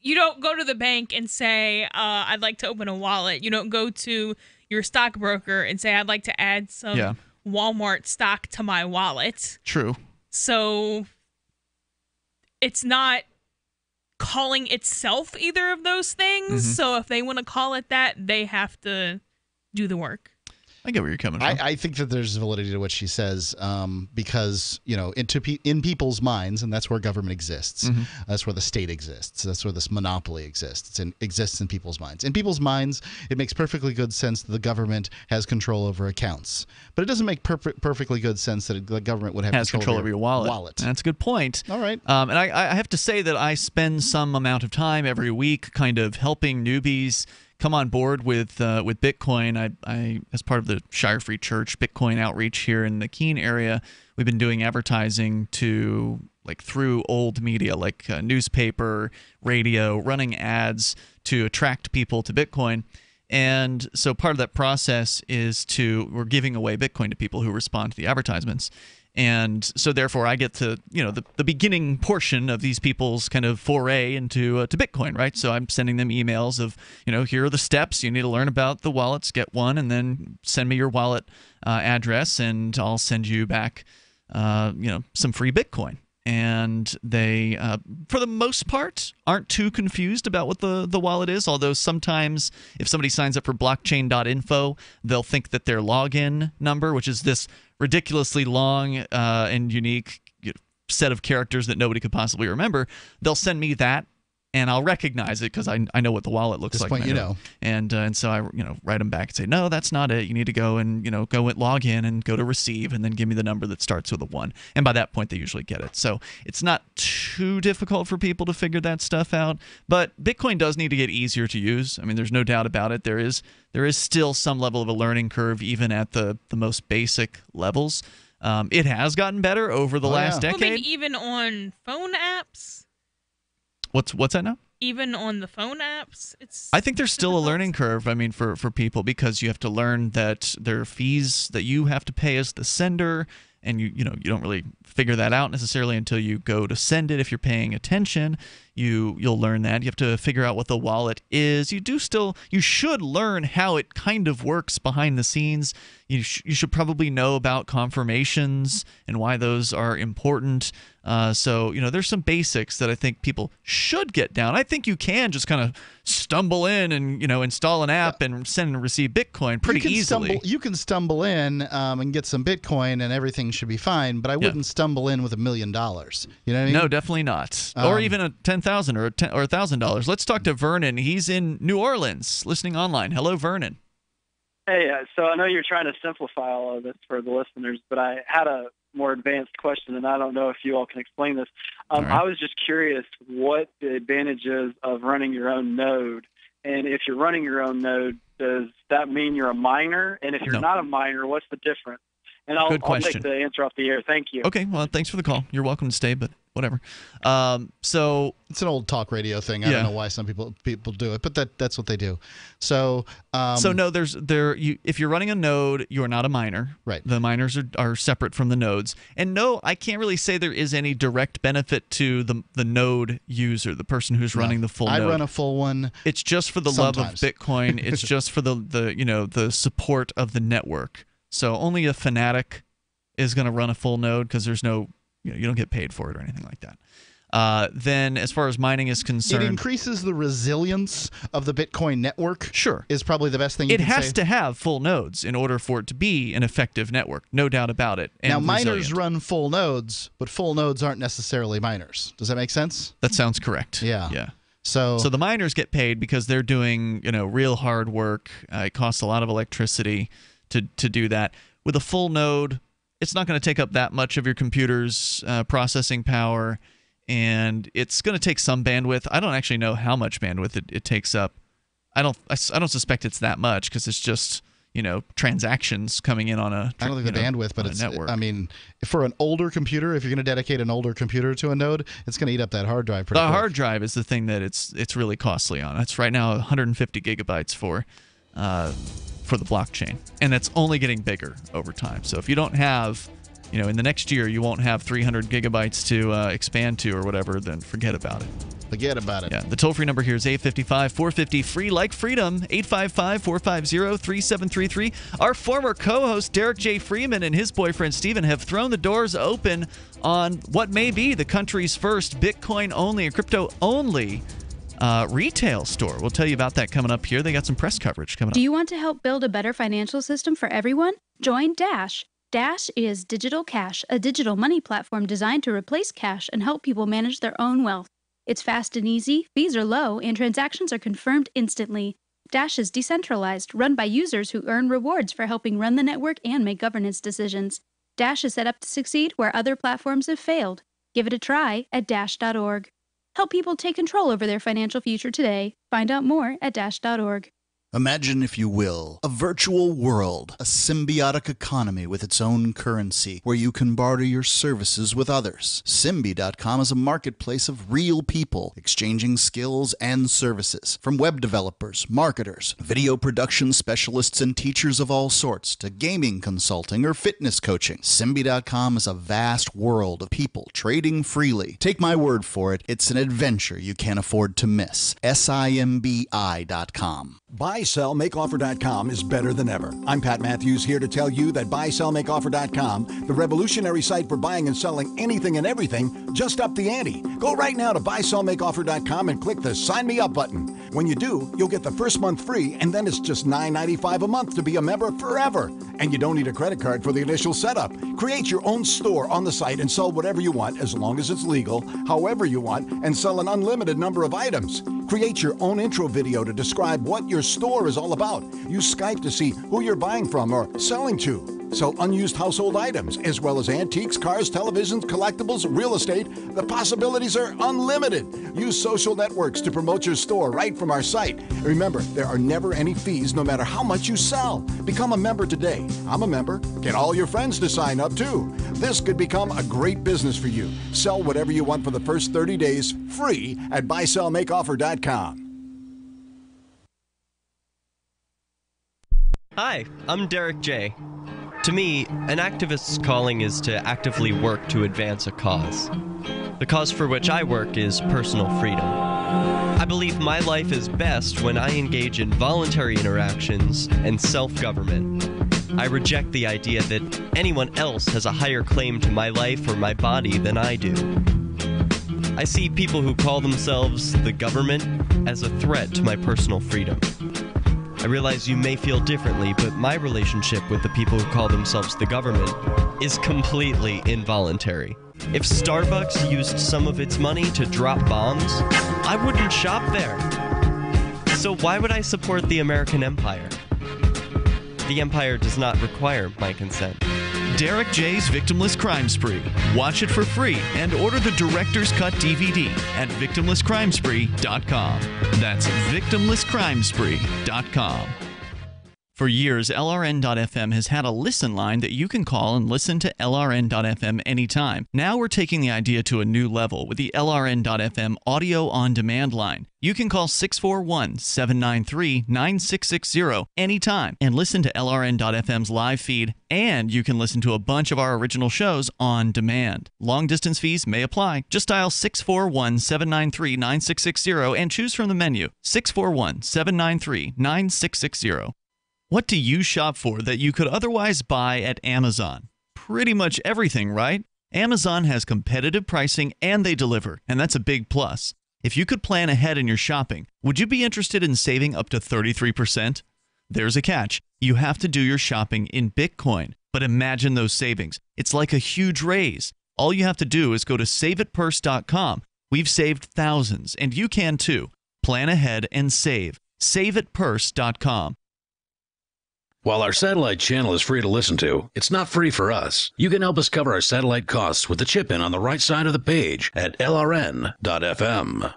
[SPEAKER 6] You don't go to the bank and say, I'd like to open a wallet. You don't go to your stockbroker and say, I'd like to add some Walmart stock to my wallet.
[SPEAKER 5] True.
[SPEAKER 6] So it's not calling itself either of those things.
[SPEAKER 5] Mm-hmm.
[SPEAKER 6] So if they want to call it that, they have to do the work.
[SPEAKER 5] I get where you're coming from.
[SPEAKER 7] I think that there's validity to what she says because, in people's minds, and that's where government exists.
[SPEAKER 5] Mm-hmm.
[SPEAKER 7] That's where the state exists. That's where this monopoly exists. It exists in people's minds. In people's minds, it makes perfectly good sense that the government has control over accounts. But it doesn't make perfectly good sense that the government would have
[SPEAKER 5] control over your wallet. That's a good point.
[SPEAKER 7] All right.
[SPEAKER 5] And I have to say that I spend some amount of time every week kind of helping newbies come on board with Bitcoin. I as part of the Shire Free Church Bitcoin outreach here in the Keene area, we've been doing advertising through old media like newspaper, radio, running ads to attract people to Bitcoin. And so part of that process is we're giving away Bitcoin to people who respond to the advertisements. And so therefore I get to, the beginning portion of these people's kind of foray into to Bitcoin, right? So I'm sending them emails of, here are the steps. You need to learn about the wallets, get one, and then send me your wallet address, and I'll send you back, some free Bitcoin. And they, for the most part, aren't too confused about what the wallet is, although sometimes if somebody signs up for blockchain.info, they'll think that their login number, which is this ridiculously long and unique set of characters that nobody could possibly remember, they'll send me that, and I'll recognize it because I know what the wallet looks like.
[SPEAKER 7] At this point,
[SPEAKER 5] And so I write them back and say, no, that's not it. You need to go and log in and go to receive, and then give me the number that starts with a 1. And by that point, they usually get it. So it's not too difficult for people to figure that stuff out. But Bitcoin does need to get easier to use. I mean, there's no doubt about it. There is still some level of a learning curve, even at the most basic levels. It has gotten better over the last decade.
[SPEAKER 6] Well, I mean, even on phone apps.
[SPEAKER 5] What's that now?
[SPEAKER 6] Even on the phone apps,
[SPEAKER 5] I think there's still a learning curve. I mean, for people, because you have to learn that there are fees that you have to pay as the sender, and you don't really figure that out necessarily until you go to send it. If you're paying attention, you'll learn that. You have to figure out what the wallet is. You should learn how it kind of works behind the scenes. You should probably know about confirmations and why those are important. So there's some basics that I think people should get down. I think you can just kind of stumble in and install an app and send and receive Bitcoin pretty easily.
[SPEAKER 7] You can stumble in and get some Bitcoin, and everything should be fine. But I wouldn't stumble in with $1 million. You know what I mean?
[SPEAKER 5] No, definitely not. Or even a $10,000 or $1,000. Let's talk to Vernon. He's in New Orleans, listening online. Hello, Vernon.
[SPEAKER 19] Hey, so I know you're trying to simplify all of this for the listeners, but I had a more advanced question, and I don't know if you all can explain this.
[SPEAKER 5] Right.
[SPEAKER 19] I was just curious what the advantage is of running your own node, and if you're running your own node, does that mean you're a miner? And if you're not a miner, what's the difference? And I'll take the answer off the air. Thank you.
[SPEAKER 5] Okay, well, thanks for the call. You're welcome to stay, but whatever. So
[SPEAKER 7] it's an old talk radio thing. I don't know why some people do it, but that's what they do. So
[SPEAKER 5] no, if you're running a node, you are not a miner.
[SPEAKER 7] Right.
[SPEAKER 5] The miners are separate from the nodes. And no, I can't really say there is any direct benefit to the node user, the person who's running the full node.
[SPEAKER 7] I run a full one.
[SPEAKER 5] It's just for the love of Bitcoin. It's just for the support of the network. So only a fanatic is going to run a full node because there's no, you don't get paid for it or anything like that. Then as far as mining is concerned,
[SPEAKER 7] it increases the resilience of the Bitcoin network.
[SPEAKER 5] Sure.
[SPEAKER 7] Is probably the best thing you can say.
[SPEAKER 5] It has to have full nodes in order for it to be an effective network. No doubt about it. And
[SPEAKER 7] now, miners run full nodes, but full nodes aren't necessarily miners. Does that make sense?
[SPEAKER 5] That sounds correct.
[SPEAKER 7] Yeah.
[SPEAKER 5] Yeah.
[SPEAKER 7] So
[SPEAKER 5] the miners get paid because they're doing, real hard work. It costs a lot of electricity to do that. With a full node, it's not going to take up that much of your computer's processing power, and it's going to take some bandwidth. I don't actually know how much bandwidth it takes up. I don't suspect it's that much because it's just transactions coming in on a.
[SPEAKER 7] I don't think the bandwidth, but it's
[SPEAKER 5] network.
[SPEAKER 7] I mean, for an older computer, if you're going to dedicate an older computer to a node, it's going to eat up that hard drive pretty quick.
[SPEAKER 5] The hard drive is the thing that it's really costly on. It's right now 150 gigabytes for the blockchain, and that's only getting bigger over time. So if you don't have, in the next year you won't have 300 gigabytes to expand to or whatever, then forget about it.
[SPEAKER 7] Forget about it.
[SPEAKER 5] Yeah, the toll-free number here is 855-450-FREE, like freedom, 855-450-3733. Our former co-host Derek J. Freeman and his boyfriend Steven have thrown the doors open on what may be the country's first Bitcoin-only and crypto-only retail store. We'll tell you about that coming up here. They got some press coverage coming up.
[SPEAKER 20] Do you want to help build a better financial system for everyone? Join Dash. Dash is Digital Cash, a digital money platform designed to replace cash and help people manage their own wealth. It's fast and easy, fees are low, and transactions are confirmed instantly. Dash is decentralized, run by users who earn rewards for helping run the network and make governance decisions. Dash is set up to succeed where other platforms have failed. Give it a try at Dash.org. Help people take control over their financial future today. Find out more at Dash.org.
[SPEAKER 7] Imagine, if you will, a virtual world, a symbiotic economy with its own currency, where you can barter your services with others. Symbi.com is a marketplace of real people exchanging skills and services, from web developers, marketers, video production specialists, and teachers of all sorts, to gaming consulting or fitness coaching. Symbi.com is a vast world of people trading freely. Take my word for it, it's an adventure you can't afford to miss. Simbi.com.
[SPEAKER 21] BuySellMakeOffer.com is better than ever. I'm Pat Matthews, here to tell you that BuySellMakeOffer.com, the revolutionary site for buying and selling anything and everything, just upped the ante. Go right now to BuySellMakeOffer.com and click the Sign Me Up button. When you do, you'll get the first month free, and then it's just $9.95 a month to be a member forever. And you don't need a credit card for the initial setup. Create your own store on the site and sell whatever you want, as long as it's legal, however you want, and sell an unlimited number of items. Create your own intro video to describe what your store is all about. Use Skype to see who you're buying from or selling to. Sell unused household items, as well as antiques, cars, televisions, collectibles, real estate. The possibilities are unlimited. Use social networks to promote your store right from our site. Remember, there are never any fees, no matter how much you sell. Become a member today. I'm a member. Get all your friends to sign up, too. This could become a great business for you. Sell whatever you want for the first 30 days, free at BuySellMakeOffer.com.
[SPEAKER 22] Hi, I'm Derek J. To me, an activist's calling is to actively work to advance a cause. The cause for which I work is personal freedom. I believe my life is best when I engage in voluntary interactions and self-government. I reject the idea that anyone else has a higher claim to my life or my body than I do. I see people who call themselves the government as a threat to my personal freedom. I realize you may feel differently, but my relationship with the people who call themselves the government is completely involuntary. If Starbucks used some of its money to drop bombs, I wouldn't shop there. So why would I support the American empire? The empire does not require my consent.
[SPEAKER 5] Derek J's Victimless Crime Spree. Watch it for free and order the Director's Cut DVD at victimlesscrimespree.com. That's victimlesscrimespree.com. For years, LRN.FM has had a listen line that you can call and listen to LRN.FM anytime. Now we're taking the idea to a new level with the LRN.FM audio on demand line. You can call 641-793-9660 anytime and listen to LRN.FM's live feed, and you can listen to a bunch of our original shows on demand. Long distance fees may apply. Just dial 641-793-9660 and choose from the menu 641-793-9660. What do you shop for that you could otherwise buy at Amazon? Pretty much everything, right? Amazon has competitive pricing and they deliver, and that's a big plus. If you could plan ahead in your shopping, would you be interested in saving up to 33%? There's a catch. You have to do your shopping in Bitcoin. But imagine those savings. It's like a huge raise. All you have to do is go to SaveItPurse.com. We've saved thousands, and you can too. Plan ahead and save. SaveItPurse.com.
[SPEAKER 12] While our satellite channel is free to listen to, it's not free for us. You can help us cover our satellite costs with the chip-in on the right side of the page at lrn.fm.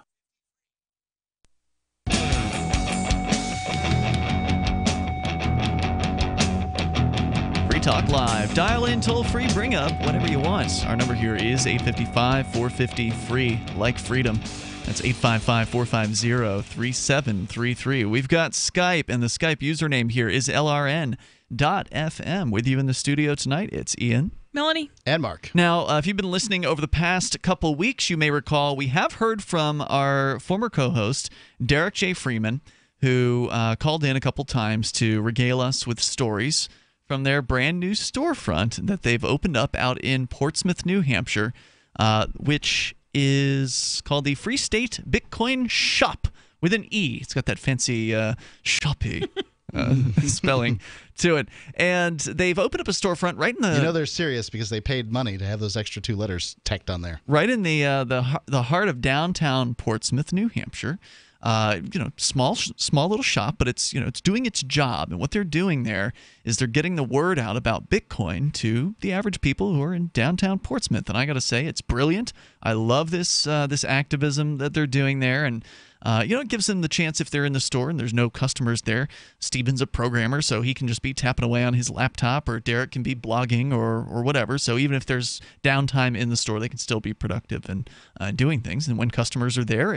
[SPEAKER 5] Free Talk Live. Dial in toll-free, bring up whatever you want. Our number here is 855-450-FREE, like freedom. That's 855-450-3733. We've got Skype, and the Skype username here is LRN.FM. With you in the studio tonight, it's Ian.
[SPEAKER 6] Melanie.
[SPEAKER 7] And Mark.
[SPEAKER 5] Now, if you've been listening over the past couple weeks, you may recall we have heard from our former co-host, Derek J. Freeman, who called in a couple times to regale us with stories from their brand new storefront that they've opened up out in Portsmouth, New Hampshire, which is called the Free State Bitcoin Shop with an E. It's got that fancy shoppy spelling to it. And they've opened up a storefront right in the...
[SPEAKER 7] You know they're serious because they paid money to have those extra 2 letters tacked on there.
[SPEAKER 5] Right in the heart of downtown Portsmouth, New Hampshire. Small little shop, but it's doing its job. And what they're doing there is they're getting the word out about Bitcoin to the average people who are in downtown Portsmouth. And I got to say, it's brilliant. I love this activism that they're doing there. And it gives them the chance if they're in the store and there's no customers there. Steven's a programmer, so he can just be tapping away on his laptop, or Derek can be blogging or whatever. So even if there's downtime in the store, they can still be productive and doing things. And when customers are there,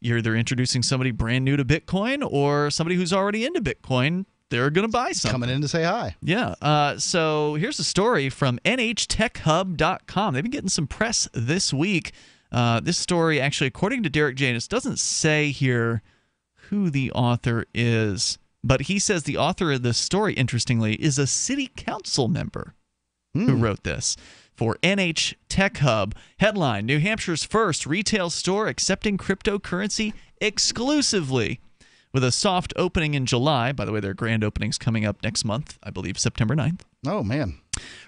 [SPEAKER 5] you're either introducing somebody brand new to Bitcoin or somebody who's already into Bitcoin. They're going to buy something.
[SPEAKER 7] Coming in to say hi.
[SPEAKER 5] Yeah. So here's a story from NHTechHub.com. They've been getting some press this week. This story, actually, according to Derek Janus, doesn't say here who the author is, but he says the author of this story, interestingly, is a city council member who wrote this. For NH Tech Hub, headline, New Hampshire's first retail store accepting cryptocurrency exclusively. With a soft opening in July. By the way, their grand opening's coming up next month, I believe September 9th.
[SPEAKER 7] Oh, man.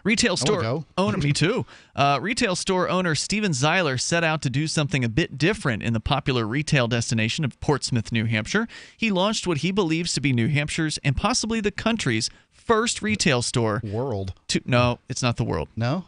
[SPEAKER 5] Retail store owner, me too. Retail store owner Steven Zeiler set out to do something a bit different in the popular retail destination of Portsmouth, New Hampshire. He launched what he believes to be New Hampshire's and possibly the country's first retail store. No, it's not the world.
[SPEAKER 7] No?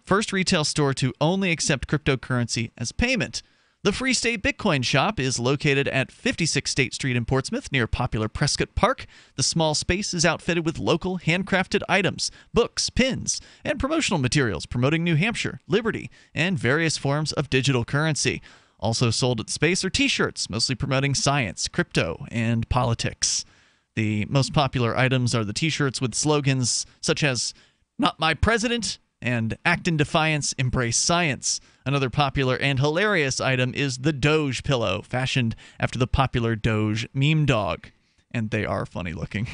[SPEAKER 5] First retail store to only accept cryptocurrency as payment. The Free State Bitcoin Shop is located at 56 State Street in Portsmouth, near popular Prescott Park. The small space is outfitted with local handcrafted items, books, pins, and promotional materials promoting New Hampshire, liberty, and various forms of digital currency. Also sold at the space are T-shirts, mostly promoting science, crypto, and politics. The most popular items are the T-shirts with slogans such as, "Not my president," and "Act in Defiance, Embrace Science." Another popular and hilarious item is the Doge pillow, fashioned after the popular Doge meme dog. And they are funny looking.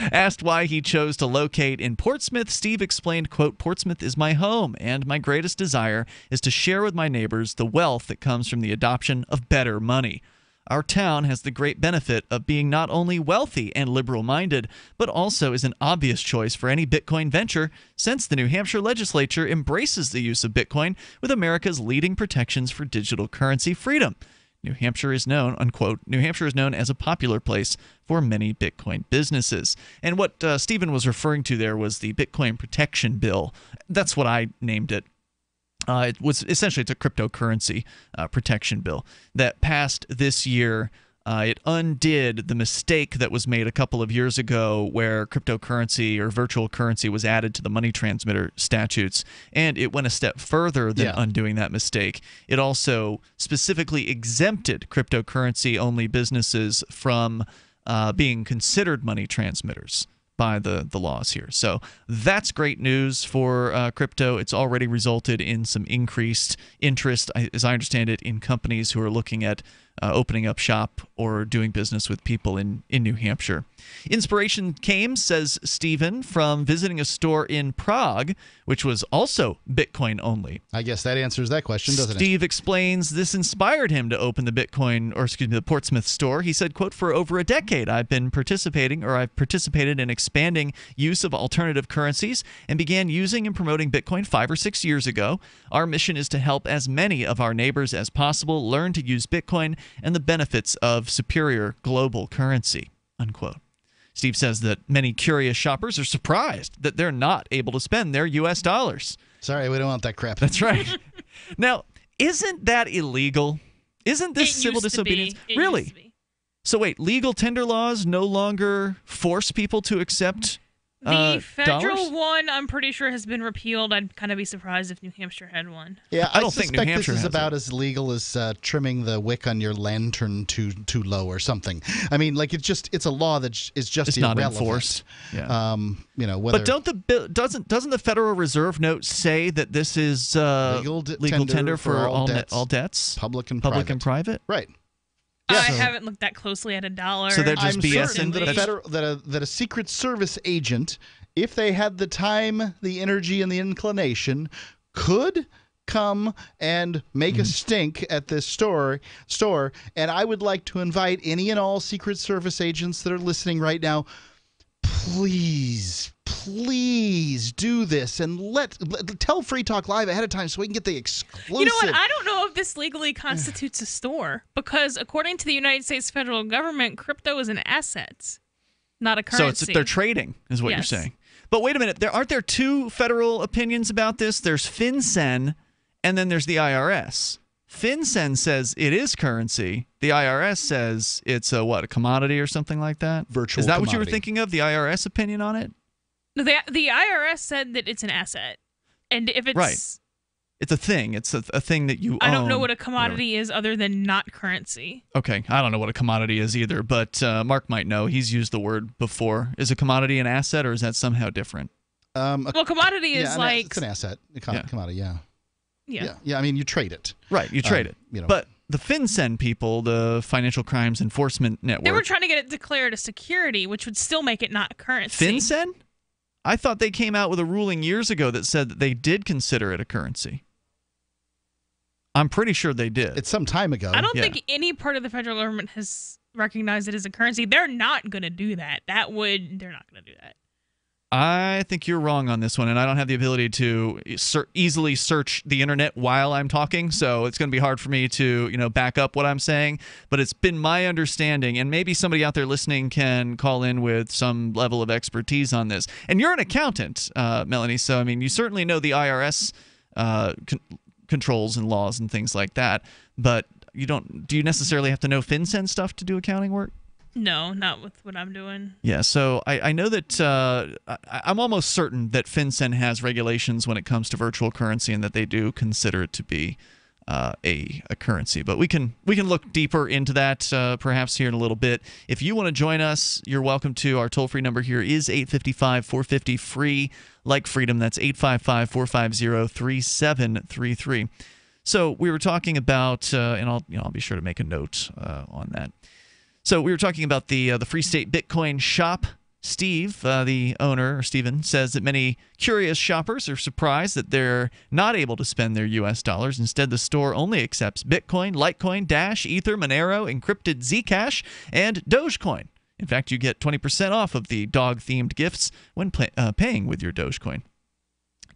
[SPEAKER 5] Asked why he chose to locate in Portsmouth, Steve explained, quote, "Portsmouth is my home, and my greatest desire is to share with my neighbors the wealth that comes from the adoption of better money. Our town has the great benefit of being not only wealthy and liberal-minded, but also is an obvious choice for any Bitcoin venture, since the New Hampshire legislature embraces the use of Bitcoin with America's leading protections for digital currency freedom. New Hampshire is known, unquote, New Hampshire is known as a popular place for many Bitcoin businesses." And what Stephen was referring to there was the Bitcoin Protection Bill. That's what I named it. It was essentially, it's a cryptocurrency protection bill that passed this year. It undid the mistake that was made a couple of years ago where cryptocurrency or virtual currency was added to the money transmitter statutes, and it went a step further than undoing that mistake. It also specifically exempted cryptocurrency-only businesses from being considered money transmitters by the laws here. So that's great news for crypto. It's already resulted in some increased interest, as I understand it, in companies who are looking at opening up shop or doing business with people in New Hampshire. Inspiration came, says Stephen, from visiting a store in Prague, which was also Bitcoin only.
[SPEAKER 7] I guess that answers that question, doesn't it?
[SPEAKER 5] Steve explains this inspired him to open the Portsmouth store. He said, quote, "For over a decade, I've participated in expanding use of alternative currencies and began using and promoting Bitcoin 5 or 6 years ago. Our mission is to help as many of our neighbors as possible learn to use Bitcoin and the benefits of superior global currency," unquote. Steve says that many curious shoppers are surprised that they're not able to spend their U.S. dollars.
[SPEAKER 7] Sorry, we don't want that crap.
[SPEAKER 5] That's right. Now, isn't that illegal? Isn't this civil disobedience? Really? So wait, legal tender laws no longer force people to accept
[SPEAKER 6] the federal
[SPEAKER 5] dollars?
[SPEAKER 6] one, I'm pretty sure, has been repealed. I'd kind of be surprised if New Hampshire had one.
[SPEAKER 7] Yeah,
[SPEAKER 5] I don't think New Hampshire
[SPEAKER 7] this is
[SPEAKER 5] has
[SPEAKER 7] about as legal as trimming the wick on your lantern too low or something. I mean, like it's a law that is just
[SPEAKER 5] It's
[SPEAKER 7] irrelevant.
[SPEAKER 5] not enforced. Yeah.
[SPEAKER 7] Whether
[SPEAKER 5] But doesn't the Federal Reserve note say that this is legal tender for all debts,
[SPEAKER 7] public and
[SPEAKER 5] private?
[SPEAKER 7] Right.
[SPEAKER 6] I haven't looked that closely at a dollar.
[SPEAKER 5] So they're just
[SPEAKER 7] I'm certain that a Secret Service agent, if they had the time, the energy, and the inclination, could come and make a stink at this store. And I would like to invite any and all Secret Service agents that are listening right now, please do this and tell Free Talk Live ahead of time so we can get the exclusive.
[SPEAKER 6] You know what? I don't know if this legally constitutes a store because according to the United States federal government, crypto is an asset, not a currency.
[SPEAKER 5] So they're trading is what you're saying. But wait a minute. Aren't there two federal opinions about this? There's FinCEN and then there's the IRS. FinCEN says it is currency. The IRS says it's a commodity or something like that?
[SPEAKER 7] Virtual
[SPEAKER 5] Is that
[SPEAKER 7] commodity.
[SPEAKER 5] what you were thinking of, the IRS opinion on it?
[SPEAKER 6] No, the IRS said that it's an asset. And if it's...
[SPEAKER 5] Right. It's a thing. It's a thing that you own.
[SPEAKER 6] I don't know what a commodity is other than not currency.
[SPEAKER 5] Okay. I don't know what a commodity is either, but Mark might know. He's used the word before. Is a commodity an asset or is that somehow different?
[SPEAKER 6] Well, commodity is like...
[SPEAKER 7] It's an asset. Commodity, yeah.
[SPEAKER 6] Yeah.
[SPEAKER 7] I mean, you trade it.
[SPEAKER 5] Right, you trade it. But the FinCEN people, the Financial Crimes Enforcement Network...
[SPEAKER 6] They were trying to get it declared a security, which would still make it not currency.
[SPEAKER 5] FinCEN? I thought they came out with a ruling years ago that said that they did consider it a currency. I'm pretty sure they did.
[SPEAKER 7] It's some time ago.
[SPEAKER 6] I don't think any part of the federal government has recognized it as a currency. They're not going to do that. They're not going to do that.
[SPEAKER 5] I think you're wrong on this one, and I don't have the ability to easily search the internet while I'm talking, so it's going to be hard for me to, back up what I'm saying. But it's been my understanding, and maybe somebody out there listening can call in with some level of expertise on this. And you're an accountant, Melanie, so I mean, you certainly know the IRS controls and laws and things like that. But you don't. Do you necessarily have to know FinCEN stuff to do accounting work?
[SPEAKER 6] No, not with what I'm doing.
[SPEAKER 5] Yeah, so I know that I'm almost certain that FinCEN has regulations when it comes to virtual currency and that they do consider it to be a currency. But we can look deeper into that perhaps here in a little bit. If you want to join us, you're welcome to. Our toll-free number here is 855-450-FREE, like freedom. That's 855-450-3733. So we were talking about, and I'll be sure to make a note on that. So we were talking about the Free State Bitcoin shop. Steve, the owner, or Steven, says that many curious shoppers are surprised that they're not able to spend their U.S. dollars. Instead, the store only accepts Bitcoin, Litecoin, Dash, Ether, Monero, encrypted Zcash, and Dogecoin. In fact, you get 20% off of the dog-themed gifts when paying with your Dogecoin.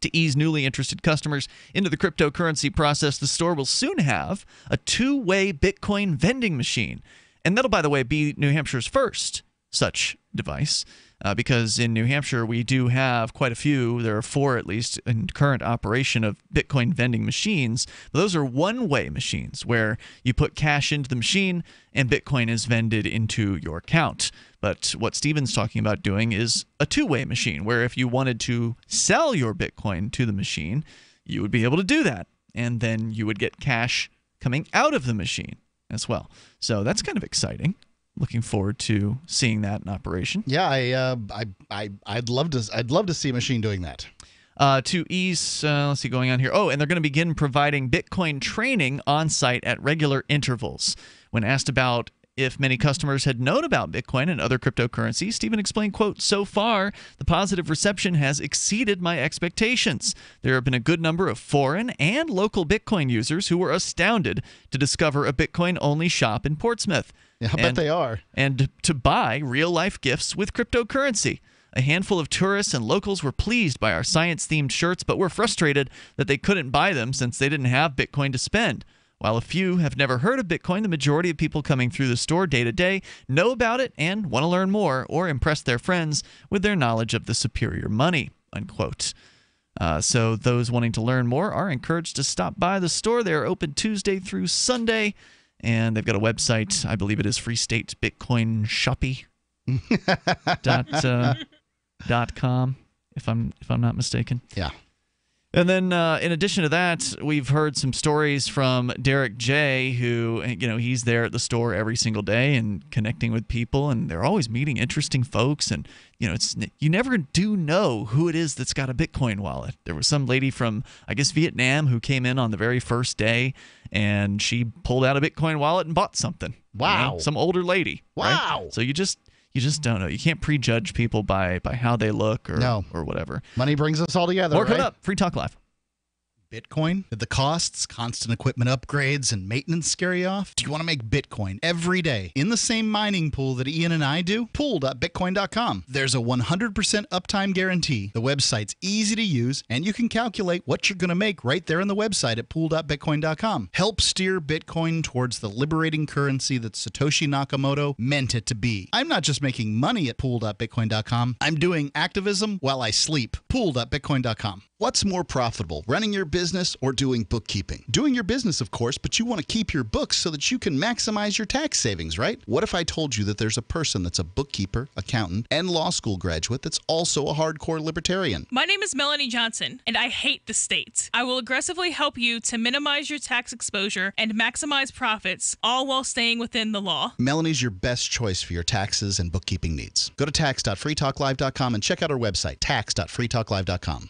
[SPEAKER 5] To ease newly interested customers into the cryptocurrency process, the store will soon have a two-way Bitcoin vending machine. And that'll, by the way, be New Hampshire's first such device, because in New Hampshire we do have quite a few. There are 4 at least in current operation of Bitcoin vending machines. But those are one-way machines where you put cash into the machine and Bitcoin is vended into your account. But what Steven's talking about doing is a two-way machine where if you wanted to sell your Bitcoin to the machine, you would be able to do that. And then you would get cash coming out of the machine as well. So that's kind of exciting. Looking forward to seeing that in operation.
[SPEAKER 7] Yeah, I'd love to see a machine doing that.
[SPEAKER 5] To ease, let's see, going on here. Oh, and they're going to begin providing Bitcoin training on site at regular intervals. When asked about if many customers had known about Bitcoin and other cryptocurrencies, Stephen explained, quote, "So far, the positive reception has exceeded my expectations. There have been a good number of foreign and local Bitcoin users who were astounded to discover a Bitcoin-only shop in Portsmouth.
[SPEAKER 7] Yeah, I bet they are.
[SPEAKER 5] And to buy real-life gifts with cryptocurrency. A handful of tourists and locals were pleased by our science-themed shirts, but were frustrated that they couldn't buy them since they didn't have Bitcoin to spend. While a few have never heard of Bitcoin, the majority of people coming through the store day to day know about it and want to learn more or impress their friends with their knowledge of the superior money, unquote. So those wanting to learn more are encouraged to stop by the store. They're open Tuesday through Sunday, and they've got a website. I believe it is Free State Bitcoin Shoppy. .com, if I'm not mistaken.
[SPEAKER 7] Yeah.
[SPEAKER 5] And then in addition to that, we've heard some stories from Derek J, who, he's there at the store every single day and connecting with people, and they're always meeting interesting folks. And, you never do know who it is that's got a Bitcoin wallet. There was some lady from, I guess, Vietnam who came in on the very first day, and she pulled out a Bitcoin wallet and bought something.
[SPEAKER 7] Wow.
[SPEAKER 5] Some older lady.
[SPEAKER 7] Wow.
[SPEAKER 5] Right? So you just don't know. You can't prejudge people by how they look or whatever.
[SPEAKER 7] Money brings us all together,
[SPEAKER 5] More
[SPEAKER 7] right?
[SPEAKER 5] coming up. Free Talk Live.
[SPEAKER 7] Bitcoin? Did the costs, constant equipment upgrades, and maintenance scare you off? Do you want to make Bitcoin every day in the same mining pool that Ian and I do? Pool.bitcoin.com. There's a 100% uptime guarantee. The website's easy to use, and you can calculate what you're going to make right there on the website at pool.bitcoin.com. Help steer Bitcoin towards the liberating currency that Satoshi Nakamoto meant it to be. I'm not just making money at pool.bitcoin.com. I'm doing activism while I sleep. Pool.bitcoin.com. What's more profitable, running your business or doing bookkeeping? Doing your business, of course, but you want to keep your books so that you can maximize your tax savings, right? What if I told you that there's a person that's a bookkeeper, accountant, and law school graduate that's also a hardcore libertarian?
[SPEAKER 6] My name is Melanie Johnson, and I hate the state. I will aggressively help you to minimize your tax exposure and maximize profits, all while staying within the law.
[SPEAKER 7] Melanie's your best choice for your taxes and bookkeeping needs. Go to tax.freetalklive.com and check out our website, tax.freetalklive.com.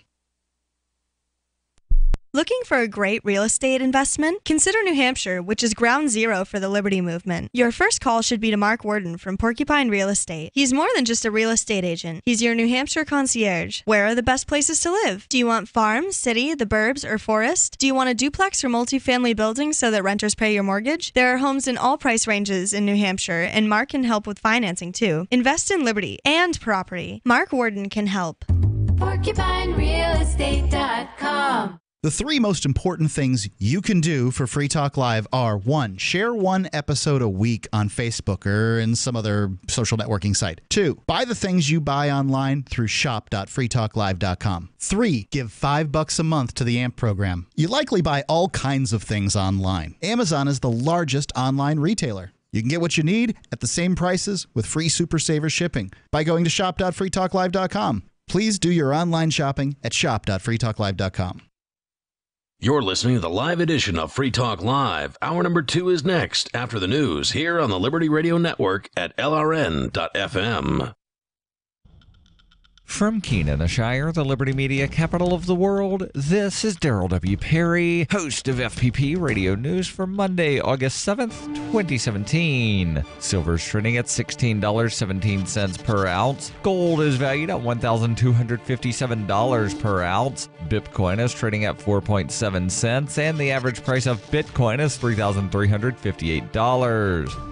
[SPEAKER 1] Looking for a great real estate investment? Consider New Hampshire, which is ground zero for the Liberty Movement. Your first call should be to Mark Worden from Porcupine Real Estate. He's more than just a real estate agent. He's your New Hampshire concierge. Where are the best places to live? Do you want farm, city, the burbs, or forest? Do you want a duplex or multifamily building so that renters pay your mortgage? There are homes in all price ranges in New Hampshire, and Mark can help with financing too. Invest in liberty and property. Mark Worden can help.
[SPEAKER 3] PorcupineRealEstate.com.
[SPEAKER 7] The three most important things you can do for Free Talk Live are: 1, share one episode a week on Facebook or in some other social networking site. 2, buy the things you buy online through shop.freetalklive.com. 3, give $5 a month to the AMP program. You likely buy all kinds of things online. Amazon is the largest online retailer. You can get what you need at the same prices with free Super Saver shipping by going to shop.freetalklive.com. Please do your online shopping at shop.freetalklive.com.
[SPEAKER 12] You're listening to the live edition of Free Talk Live. Hour number 2 is next after the news here on the Liberty Radio Network at LRN.FM.
[SPEAKER 23] From Keenan-Shire, the Liberty Media capital of the world, this is Daryl W. Perry, host of FPP Radio News for Monday, August 7th, 2017. Silver's trading at $16.17 per ounce. Gold is valued at $1,257 per ounce. Bitcoin is trading at 4.7 cents, and the average price of Bitcoin is $3,358.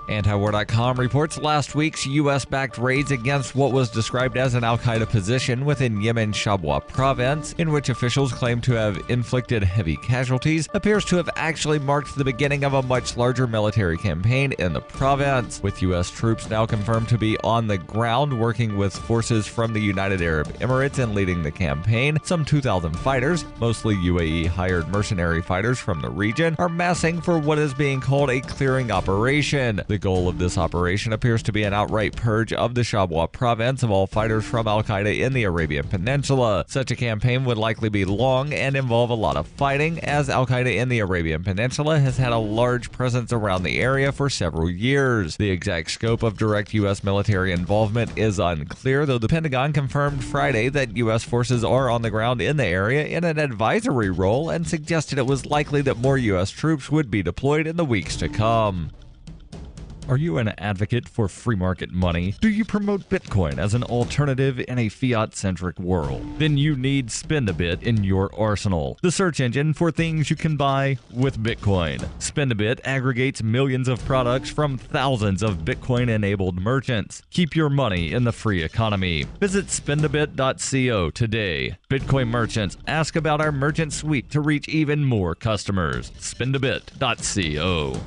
[SPEAKER 23] Antiwar.com reports last week's U.S.-backed raids against what was described as an al-Qaeda position within Yemen's Shabwa province, in which officials claim to have inflicted heavy casualties, appears to have actually marked the beginning of a much larger military campaign in the province, with U.S. troops now confirmed to be on the ground working with forces from the United Arab Emirates and leading the campaign. Some 2,000 fighters, mostly UAE-hired mercenary fighters from the region, are massing for what is being called a clearing operation. The goal of this operation appears to be an outright purge of the Shabwa province of all fighters from al-Qaeda in the Arabian Peninsula. Such a campaign would likely be long and involve a lot of fighting, as al-Qaeda in the Arabian Peninsula has had a large presence around the area for several years. The exact scope of direct U.S. military involvement is unclear, though the Pentagon confirmed Friday that U.S. forces are on the ground in the area in an advisory role and suggested it was likely that more U.S. troops would be deployed in the weeks to come. Are you an advocate for free market money? Do you promote Bitcoin as an alternative in a fiat-centric world? Then you need Spendabit in your arsenal, the search engine for things you can buy with Bitcoin. Spendabit aggregates millions of products from thousands of Bitcoin-enabled merchants. Keep your money in the free economy. Visit spendabit.co today. Bitcoin merchants, ask about our merchant suite to reach even more customers. Spendabit.co.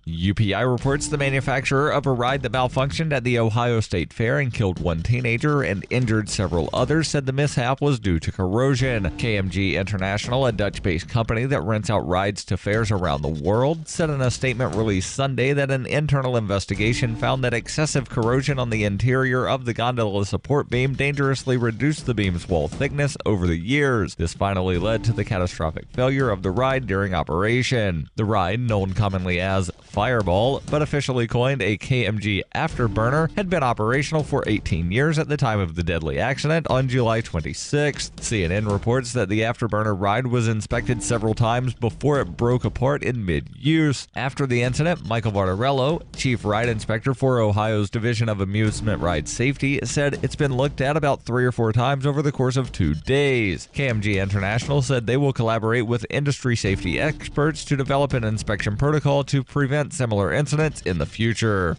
[SPEAKER 23] UPI reports the manufacturer of a ride that malfunctioned at the Ohio State Fair and killed one teenager and injured several others said the mishap was due to corrosion. KMG International, a Dutch-based company that rents out rides to fairs around the world, said in a statement released Sunday that an internal investigation found that excessive corrosion on the interior of the gondola support beam dangerously reduced the beam's wall thickness over the years. This finally led to the catastrophic failure of the ride during operation. The ride, known commonly as Fireball, but officially coined a KMG Afterburner, had been operational for 18 years at the time of the deadly accident on July 26th. CNN reports that the Afterburner ride was inspected several times before it broke apart in mid-use. After the incident, Michael Vardarello, chief ride inspector for Ohio's Division of Amusement Ride Safety, said it's been looked at about 3 or 4 times over the course of 2 days. KMG International said they will collaborate with industry safety experts to develop an inspection protocol to prevent similar incidents in the future.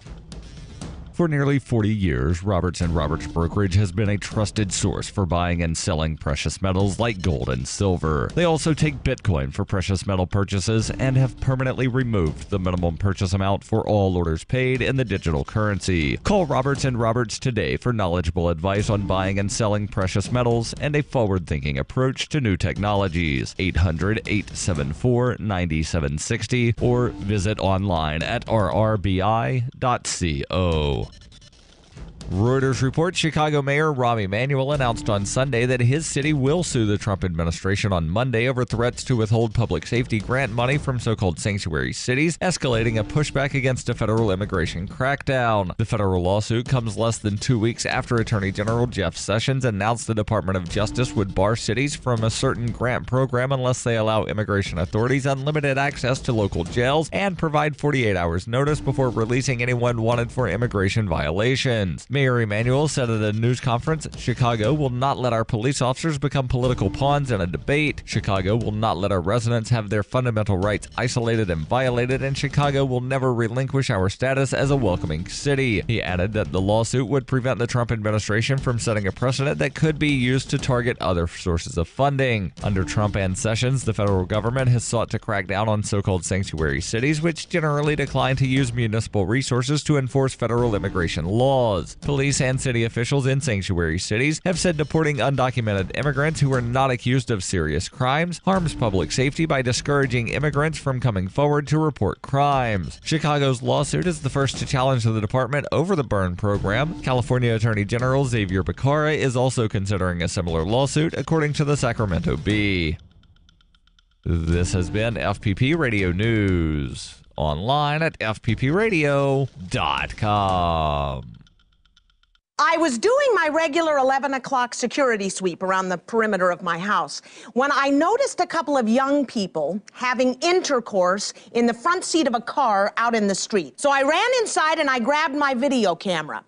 [SPEAKER 23] For nearly 40 years, Roberts & Roberts Brokerage has been a trusted source for buying and selling precious metals like gold and silver. They also take Bitcoin for precious metal purchases and have permanently removed the minimum purchase amount for all orders paid in the digital currency. Call Roberts & Roberts today for knowledgeable advice on buying and selling precious metals and a forward-thinking approach to new technologies. 800-874-9760 or visit online at rrbi.co. Reuters reports Chicago Mayor Rahm Emanuel announced on Sunday that his city will sue the Trump administration on Monday over threats to withhold public safety grant money from so-called sanctuary cities, escalating a pushback against a federal immigration crackdown. The federal lawsuit comes less than 2 weeks after Attorney General Jeff Sessions announced the Department of Justice would bar cities from a certain grant program unless they allow immigration authorities unlimited access to local jails and provide 48 hours notice before releasing anyone wanted for immigration violations. Mayor Emanuel said at a news conference, Chicago will not let our police officers become political pawns in a debate. Chicago will not let our residents have their fundamental rights isolated and violated, and Chicago will never relinquish our status as a welcoming city. He added that the lawsuit would prevent the Trump administration from setting a precedent that could be used to target other sources of funding. Under Trump and Sessions, the federal government has sought to crack down on so-called sanctuary cities, which generally decline to use municipal resources to enforce federal immigration laws. Police and city officials in sanctuary cities have said deporting undocumented immigrants who are not accused of serious crimes harms public safety by discouraging immigrants from coming forward to report crimes. Chicago's lawsuit is the first to challenge the department over the Byrne program. California Attorney General Xavier Becerra is also considering a similar lawsuit, according to the Sacramento Bee. This has been FPP Radio News. Online at fppradio.com.
[SPEAKER 2] I was doing my regular 11 o'clock security sweep around the perimeter of my house when I noticed a couple of young people having intercourse in the front seat of a car out in the street. So I ran inside and I grabbed my video camera.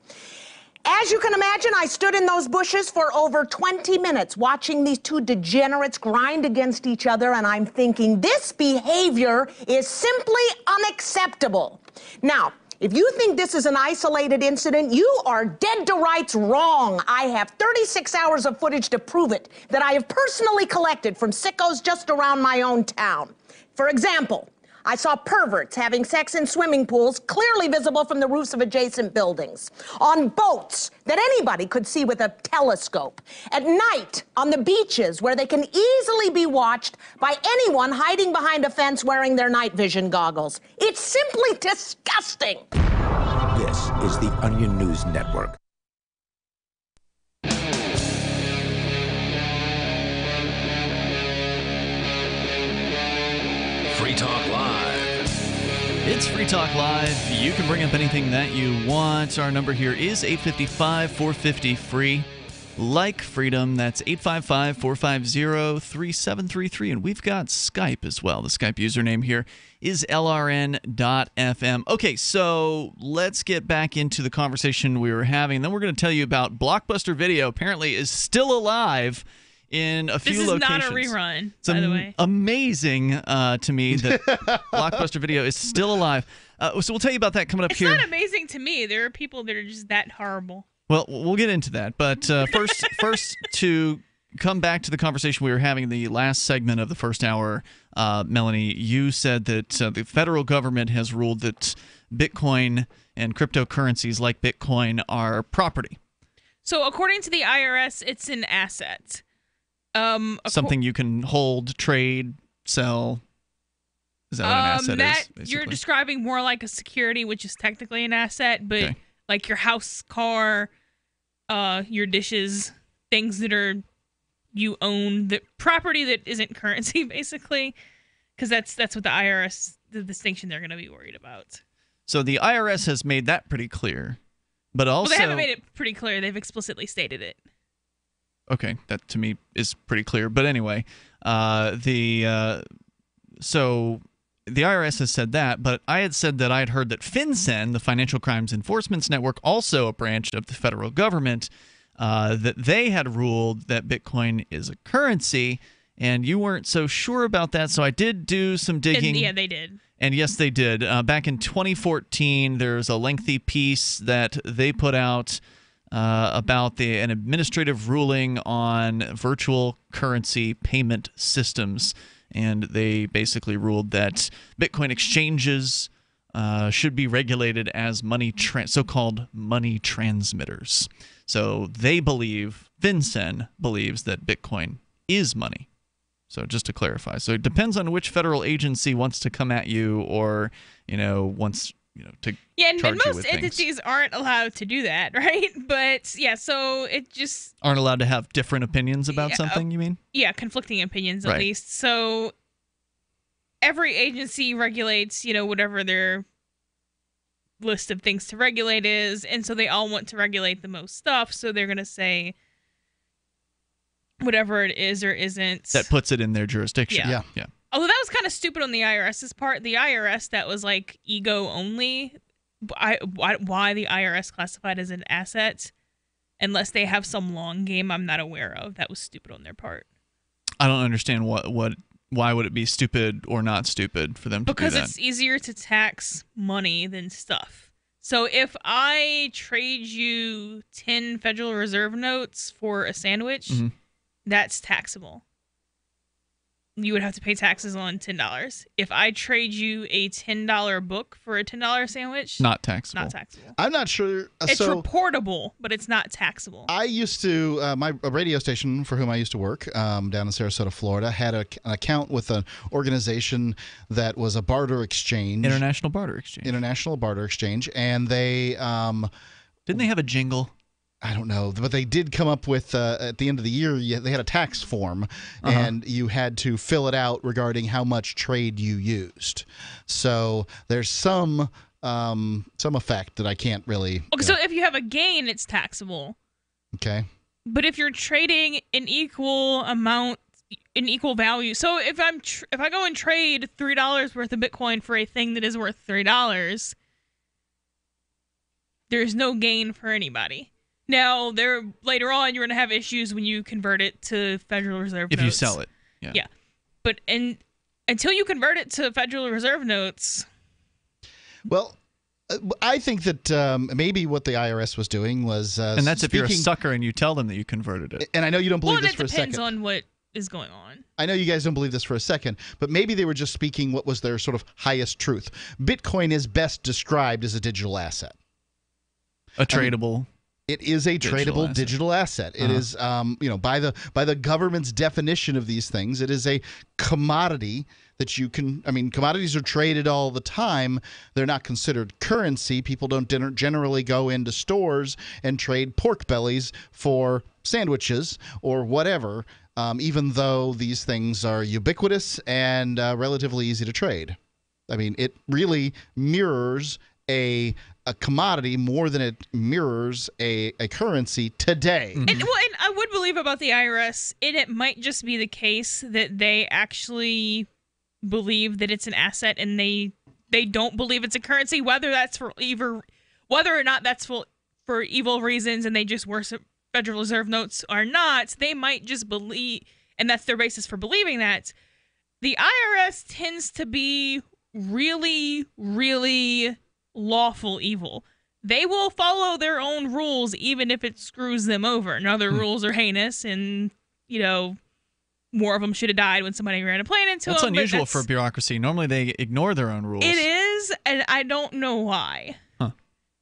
[SPEAKER 2] As you can imagine, I stood in those bushes for over 20 minutes watching these two degenerates grind against each other, and I'm thinking, this behavior is simply unacceptable. Now, if you think this is an isolated incident, you are dead to rights wrong. I have 36 hours of footage to prove it that I have personally collected from sickos just around my own town. For example, I saw perverts having sex in swimming pools clearly visible from the roofs of adjacent buildings, on boats that anybody could see with a telescope, at night on the beaches where they can easily be watched by anyone hiding behind a fence wearing their night vision goggles. It's simply disgusting.
[SPEAKER 3] This is the Onion News Network.
[SPEAKER 12] Free Talk Live.
[SPEAKER 5] It's Free Talk Live. You can bring up anything that you want. Our number here is 855-450-FREE. like freedom. That's 855-450-3733. And we've got Skype as well. The Skype username here is LRN.FM. Okay, so let's get back into the conversation we were having. Then we're going to tell you about Blockbuster Video apparently is still alive in a few locations.
[SPEAKER 6] This is not a rerun, by the way.
[SPEAKER 5] Amazing to me that Blockbuster Video is still alive. So we'll tell you about that coming up here.
[SPEAKER 6] It's not amazing to me. There are people that are just that horrible.
[SPEAKER 5] Well, we'll get into that. But first to come back to the conversation we were having in the last segment of the first hour, Melanie, you said that the federal government has ruled that Bitcoin and cryptocurrencies like Bitcoin are property.
[SPEAKER 6] So according to the IRS, it's an asset.
[SPEAKER 5] Something you can hold, trade, sell. Is that what an asset is? Basically?
[SPEAKER 6] You're describing more like a security, which is technically an asset, but like your house, car, your dishes, things that are you own, the property that isn't currency, basically, because that's what the IRS, the distinction they're going to be worried about.
[SPEAKER 5] So the IRS has made that pretty clear, but also
[SPEAKER 6] they haven't made it pretty clear. They've explicitly stated it.
[SPEAKER 5] Okay, that to me is pretty clear. But anyway, so the IRS has said that, but I had said that I had heard that FinCEN, the Financial Crimes Enforcement Network, also a branch of the federal government, that they had ruled that Bitcoin is a currency, and you weren't so sure about that, so I did do some digging.
[SPEAKER 6] Yeah, they did.
[SPEAKER 5] And yes, they did. Back in 2014, there's a lengthy piece that they put out about an administrative ruling on virtual currency payment systems. And they basically ruled that Bitcoin exchanges should be regulated as so-called money transmitters. So they believe, FinCEN believes, that Bitcoin is money. So just to clarify. So it depends on which federal agency wants to come at you or, wants to
[SPEAKER 6] and
[SPEAKER 5] charge you with
[SPEAKER 6] most entities aren't allowed to do that, right? But yeah, so it just
[SPEAKER 5] aren't allowed to have different opinions about something, you mean?
[SPEAKER 6] Yeah, conflicting opinions at least. So every agency regulates, whatever their list of things to regulate is, and so they all want to regulate the most stuff, so they're going to say whatever it is or isn't.
[SPEAKER 5] That puts it in their jurisdiction.
[SPEAKER 6] Yeah. Although that was kind of stupid on the IRS's part. The IRS, that was like ego only. Why the IRS classified as an asset, unless they have some long game I'm not aware of. That was stupid on their part.
[SPEAKER 5] I don't understand why would it be stupid or not stupid for them to do that?
[SPEAKER 6] Because it's easier to tax money than stuff. So if I trade you 10 Federal Reserve notes for a sandwich, that's taxable. You would have to pay taxes on $10. If I trade you a $10 book for a $10 sandwich,
[SPEAKER 5] not taxable.
[SPEAKER 7] I'm not sure.
[SPEAKER 6] It's reportable, but it's not taxable.
[SPEAKER 7] I used to, a radio station for whom I used to work down in Sarasota, Florida, had an account with an organization that was a barter exchange.
[SPEAKER 5] International Barter Exchange.
[SPEAKER 7] And they...
[SPEAKER 5] didn't they have a jingle?
[SPEAKER 7] I don't know, but they did come up with, at the end of the year, they had a tax form, and you had to fill it out regarding how much trade you used. So there's some effect that I can't really...
[SPEAKER 6] Okay, so if you have a gain, it's taxable.
[SPEAKER 7] Okay.
[SPEAKER 6] But if you're trading an equal amount, an equal value... So if I go and trade $3 worth of Bitcoin for a thing that is worth $3, there's no gain for anybody. Now, later on, you're going to have issues when you convert it to Federal Reserve notes.
[SPEAKER 5] If you sell it.
[SPEAKER 6] Yeah. But until you convert it to Federal Reserve notes...
[SPEAKER 7] Well, I think that maybe what the IRS was doing was...
[SPEAKER 5] and that's if you're a sucker and you tell them that you converted it.
[SPEAKER 7] And I know you don't believe this for a second.
[SPEAKER 6] Well, it depends on what is going on.
[SPEAKER 7] I know you guys don't believe this for a second, but maybe they were just speaking what was their sort of highest truth. Bitcoin is best described as a digital asset.
[SPEAKER 5] A tradable...
[SPEAKER 7] It is a tradable digital asset. It is, by the government's definition of these things, it is a commodity that you can. I mean, commodities are traded all the time. They're not considered currency. People don't generally go into stores and trade pork bellies for sandwiches or whatever. Even though these things are ubiquitous and relatively easy to trade. I mean, it really mirrors a commodity more than it mirrors a currency today.
[SPEAKER 6] And I would believe about the IRS, it might just be the case that they actually believe that it's an asset and they don't believe it's a currency, whether or not that's for evil reasons and they just worship Federal Reserve notes or not. They might just believe, and that's their basis for believing that. The IRS tends to be really, really lawful evil. They will follow their own rules even if it screws them over. Now, their rules are heinous and, more of them should have died when somebody ran a plane into them.
[SPEAKER 5] That's unusual for bureaucracy. Normally they ignore their own rules.
[SPEAKER 6] It is, and I don't know why. Huh.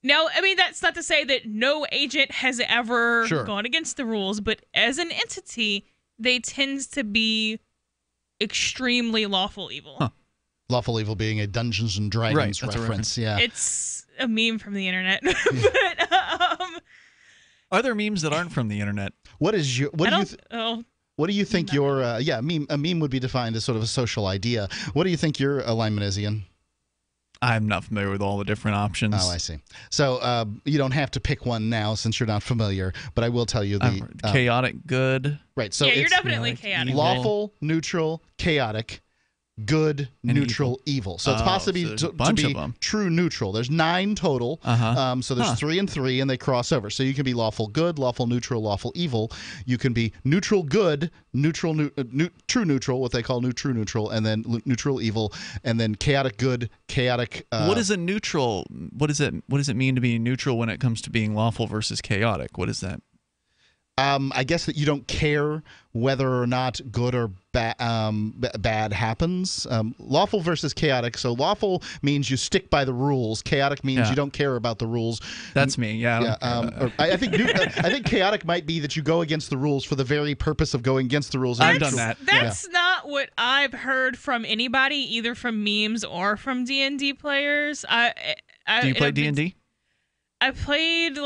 [SPEAKER 6] Now, I mean, that's not to say that no agent has ever gone against the rules, but as an entity, they tend to be extremely lawful evil.
[SPEAKER 7] Huh. Lawful evil being a Dungeons and Dragons reference. Yeah,
[SPEAKER 6] it's a meme from the internet.
[SPEAKER 5] Are there memes that aren't from the internet?
[SPEAKER 7] What do you think your a meme would be defined as sort of a social idea. What do you think your alignment is, Ian?
[SPEAKER 5] I'm not familiar with all the different options.
[SPEAKER 7] Oh, I see. So you don't have to pick one now since you're not familiar, but I will tell you the
[SPEAKER 5] chaotic good.
[SPEAKER 7] Right. So
[SPEAKER 6] you're definitely chaotic.
[SPEAKER 7] Lawful, neutral, chaotic, good, and neutral, evil. So it's possible to be true neutral. There's 9 total. So there's 3 and 3, and they cross over. So you can be lawful good, lawful neutral, lawful evil. You can be neutral good, neutral, true neutral, what they call true neutral, and then neutral evil, and then chaotic good, chaotic.
[SPEAKER 5] What is a neutral? What does it mean to be neutral when it comes to being lawful versus chaotic? What is that?
[SPEAKER 7] I guess that you don't care whether or not good or bad happens. Lawful versus chaotic. So lawful means you stick by the rules. Chaotic means you don't care about the rules.
[SPEAKER 5] That's me. Yeah.
[SPEAKER 7] I think chaotic might be that you go against the rules for the very purpose of going against the rules.
[SPEAKER 5] I've done that.
[SPEAKER 6] That's not what I've heard from anybody, either from memes or from D&D players.
[SPEAKER 5] Do you play D&D?
[SPEAKER 6] I played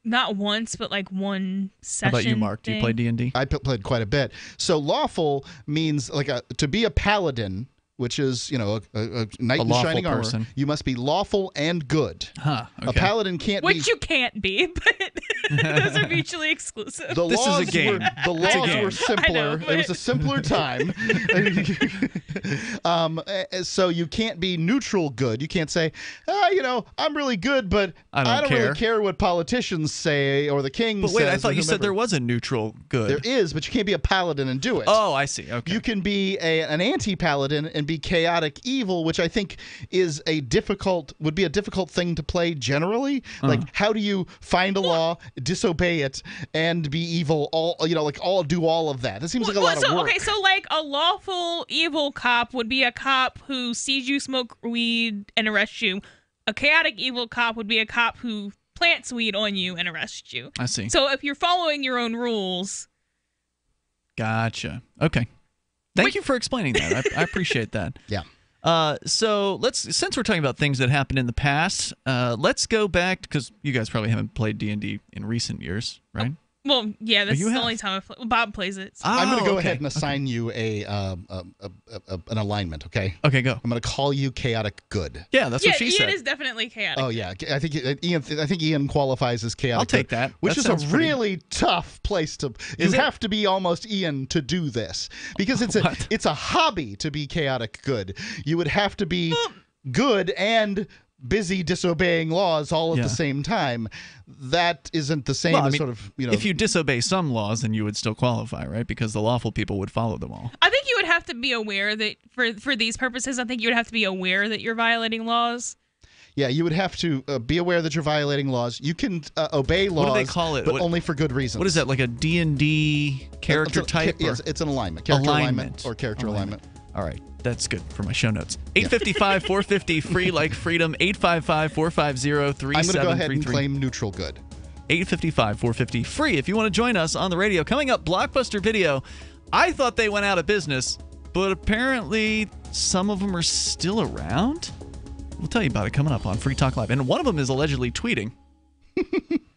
[SPEAKER 6] not once, but one session.
[SPEAKER 5] How about you, Mark? Do you play D&D?
[SPEAKER 7] I played quite a bit. So lawful means to be a paladin, which is a knight in shining armor.
[SPEAKER 5] Person.
[SPEAKER 7] You must be lawful and good.
[SPEAKER 5] Okay.
[SPEAKER 7] A paladin can't be.
[SPEAKER 6] Which you can't be, but those are mutually exclusive.
[SPEAKER 5] This is a game.
[SPEAKER 7] The laws were simpler. It was a simpler time. So you can't be neutral good. You can't say, I'm really good, but I don't really care what politicians say or the king says.
[SPEAKER 5] But wait, I thought you said there was a neutral good.
[SPEAKER 7] There is, but you can't be a paladin and do it.
[SPEAKER 5] Oh, I see. Okay.
[SPEAKER 7] You can be an anti-paladin and be chaotic evil, which I think would be a difficult thing to play generally. Like, how do you find a law, disobey it, and be evil? Do all of that. It seems like a lot of work.
[SPEAKER 6] Okay, so a lawful evil cop would be a cop who sees you smoke weed and arrests you. A chaotic evil cop would be a cop who plants weed on you and arrests you.
[SPEAKER 5] I see.
[SPEAKER 6] So if you're following your own rules.
[SPEAKER 5] Gotcha. Okay. Thank you for explaining that. I appreciate that.
[SPEAKER 7] Yeah.
[SPEAKER 5] So since we're talking about things that happened in the past, let's go back because you guys probably haven't played D&D in recent years, right?
[SPEAKER 6] Well, yeah, this is the only time I've played. Bob plays it. So.
[SPEAKER 7] I'm going to go ahead and assign you an alignment, okay?
[SPEAKER 5] Okay, go.
[SPEAKER 7] I'm going to call you chaotic good.
[SPEAKER 5] Yeah, that's what she said.
[SPEAKER 6] Ian is definitely chaotic.
[SPEAKER 7] Oh, yeah. I think Ian qualifies as chaotic.
[SPEAKER 5] I'll take that.
[SPEAKER 7] Which is a really tough place to... You have to be almost Ian to do this. Because it's a hobby to be chaotic good. You would have to be good and busy disobeying laws all at the same time. That isn't the same as sort of,
[SPEAKER 5] If you disobey some laws, then you would still qualify, right? Because the lawful people would follow them all.
[SPEAKER 6] I think you would have to be aware that, for these purposes, I think you would have to be aware that you're violating laws.
[SPEAKER 7] Yeah, you would have to be aware that you're violating laws. You can obey laws,
[SPEAKER 5] what do they call it?
[SPEAKER 7] But only for good reasons.
[SPEAKER 5] What is that, like a D&D character type?
[SPEAKER 7] Yes, it's an alignment. Character alignment or character alignment.
[SPEAKER 5] All right. That's good for my show notes. 855-450 free like freedom. 855-450-3733.
[SPEAKER 7] I'm going to go ahead and claim neutral good.
[SPEAKER 5] 855-450 free if you want to join us on the radio. Coming up, Blockbuster Video. I thought they went out of business, but apparently some of them are still around. We'll tell you about it coming up on Free Talk Live. And one of them is allegedly tweeting.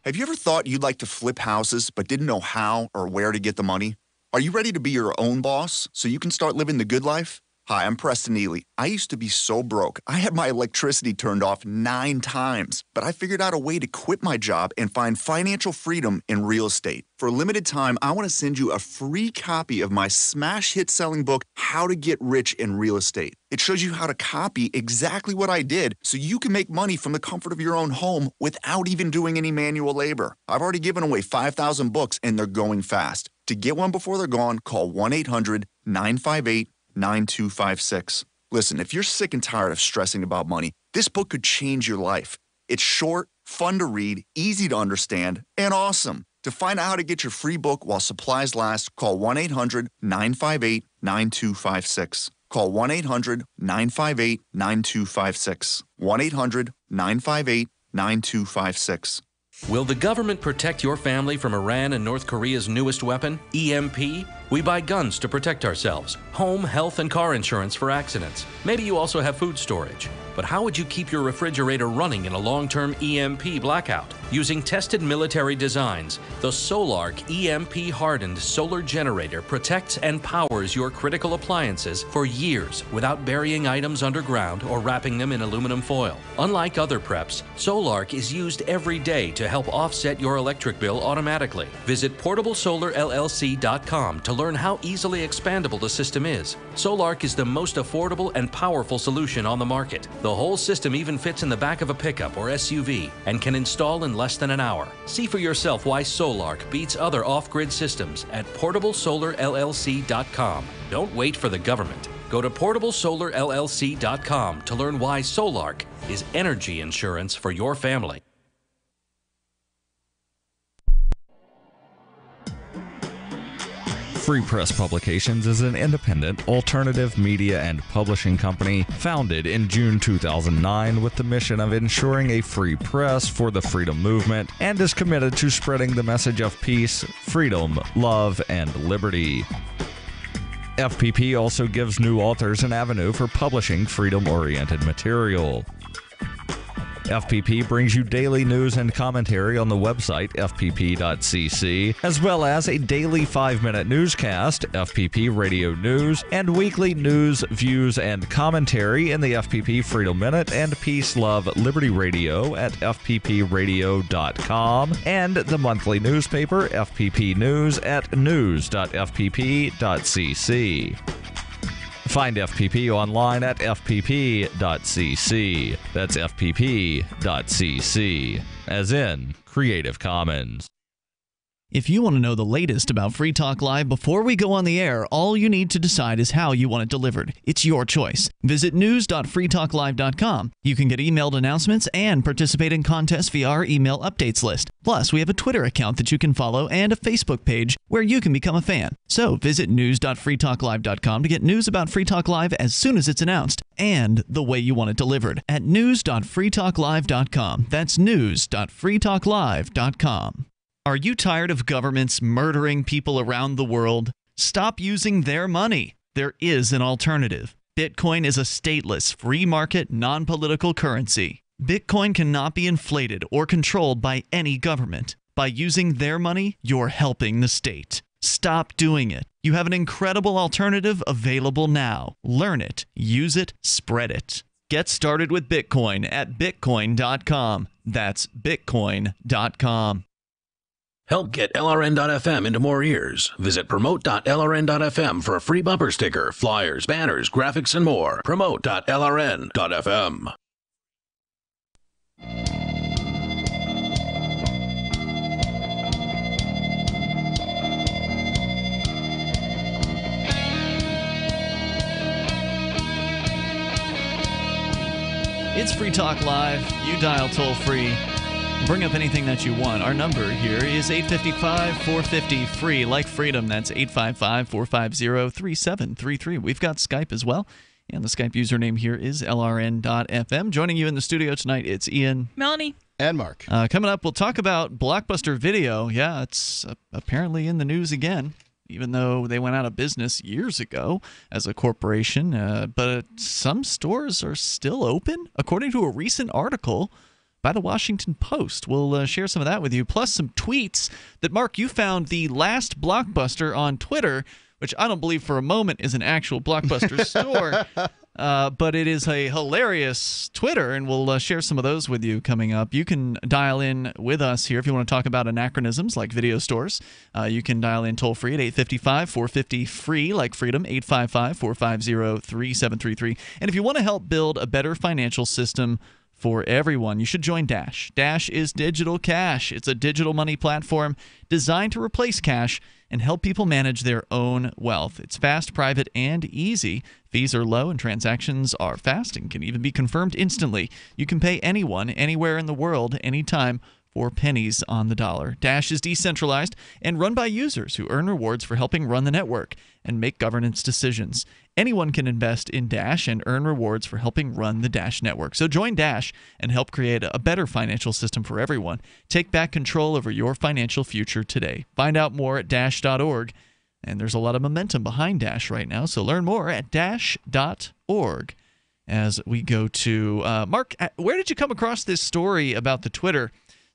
[SPEAKER 4] Have you ever thought you'd like to flip houses but didn't know how or where to get the money? Are you ready to be your own boss so you can start living the good life? Hi, I'm Preston Neely. I used to be so broke. I had my electricity turned off 9 times, but I figured out a way to quit my job and find financial freedom in real estate. For a limited time, I want to send you a free copy of my smash hit selling book, How to Get Rich in Real Estate. It shows you how to copy exactly what I did so you can make money from the comfort of your own home without even doing any manual labor. I've already given away 5,000 books and they're going fast. To get one before they're gone, call 1-800-958-9256. Listen, if you're sick and tired of stressing about money, this book could change your life. It's short, fun to read, easy to understand, and awesome. To find out how to get your free book while supplies last, call 1-800-958-9256. Call 1-800-958-9256. 1-800-958-9256.
[SPEAKER 8] Will the government protect your family from Iran and North Korea's newest weapon, EMP? We buy guns to protect ourselves, home, health, and car insurance for accidents. Maybe you also have food storage. But how would you keep your refrigerator running in a long-term EMP blackout? Using tested military designs, the Solark EMP-hardened solar generator protects and powers your critical appliances for years without burying items underground or wrapping them in aluminum foil. Unlike other preps, Solark is used every day to help offset your electric bill automatically. Visit PortableSolarLLC.com to learn how easily expandable the system is. Solark is the most affordable and powerful solution on the market. The whole system even fits in the back of a pickup or SUV and can install in less than an hour. See for yourself why Solark beats other off-grid systems at PortableSolarLLC.com. Don't wait for the government. Go to PortableSolarLLC.com to learn why Solark is energy insurance for your family.
[SPEAKER 23] Free Press Publications is an independent, alternative media and publishing company founded in June 2009 with the mission of ensuring a free press for the freedom movement and is committed to spreading the message of peace, freedom, love, and liberty. FPP also gives new authors an avenue for publishing freedom-oriented material. FPP brings you daily news and commentary on the website fpp.cc, as well as a daily 5-minute newscast, FPP Radio News, and weekly news, views, and commentary in the FPP Freedom Minute and Peace, Love, Liberty Radio at fppradio.com, and the monthly newspaper FPP News at news.fpp.cc. Find FPP online at fpp.cc. That's fpp.cc, as in Creative Commons.
[SPEAKER 5] If you want to know the latest about Free Talk Live before we go on the air, all you need to decide is how you want it delivered. It's your choice. Visit news.freetalklive.com. You can get emailed announcements and participate in contests via our email updates list. Plus, we have a Twitter account that you can follow and a Facebook page where you can become a fan. So visit news.freetalklive.com to get news about Free Talk Live as soon as it's announced and the way you want it delivered at news.freetalklive.com. That's news.freetalklive.com. Are you tired of governments murdering people around the world? Stop using their money. There is an alternative. Bitcoin is a stateless, free market, non-political currency. Bitcoin cannot be inflated or controlled by any government. By using their money, you're helping the state. Stop doing it. You have an incredible alternative available now. Learn it, use it, spread it. Get started with Bitcoin at bitcoin.com. That's bitcoin.com.
[SPEAKER 12] Help get LRN.FM into more ears. Visit promote.lrn.fm for a free bumper sticker, flyers, banners, graphics, and more. Promote.lrn.fm.
[SPEAKER 5] It's Free Talk Live. You dial toll free. Bring up anything that you want. Our number here is 855-450-FREE, like freedom. That's 855-450-3733. We've got Skype as well, and the Skype username here is LRN.FM. Joining you in the studio tonight, it's Ian,
[SPEAKER 6] Melanie,
[SPEAKER 7] and Mark.
[SPEAKER 5] Coming up, we'll talk about Blockbuster Video. Yeah, it's apparently in the news again, even though they went out of business years ago as a corporation. But some stores are still open, according to a recent article by the Washington Post. We'll share some of that with you, plus some tweets that, Mark, you found the last Blockbuster on Twitter which I don't believe for a moment is an actual Blockbuster store. But it is a hilarious Twitter, and we'll share some of those with you coming up. You can dial in with us here if you want to talk about anachronisms like video stores. You can dial in toll-free at 855-450-FREE, like freedom, 855-450-3733. And if you want to help build a better financial system for everyone, you should join Dash. Dash is digital cash. It's a digital money platform designed to replace cash and help people manage their own wealth. It's fast, private, and easy. Fees are low and transactions are fast and can even be confirmed instantly. You can pay anyone, anywhere in the world, anytime, for pennies on the dollar. Dash is decentralized and run by users who earn rewards for helping run the network and make governance decisions. Anyone can invest in Dash and earn rewards for helping run the Dash network. So join Dash and help create a better financial system for everyone. Take back control over your financial future today. Find out more at dash.org. And there's a lot of momentum behind Dash right now, so learn more at dash.org. As we go to Mark, where did you come across this story about the Twitter,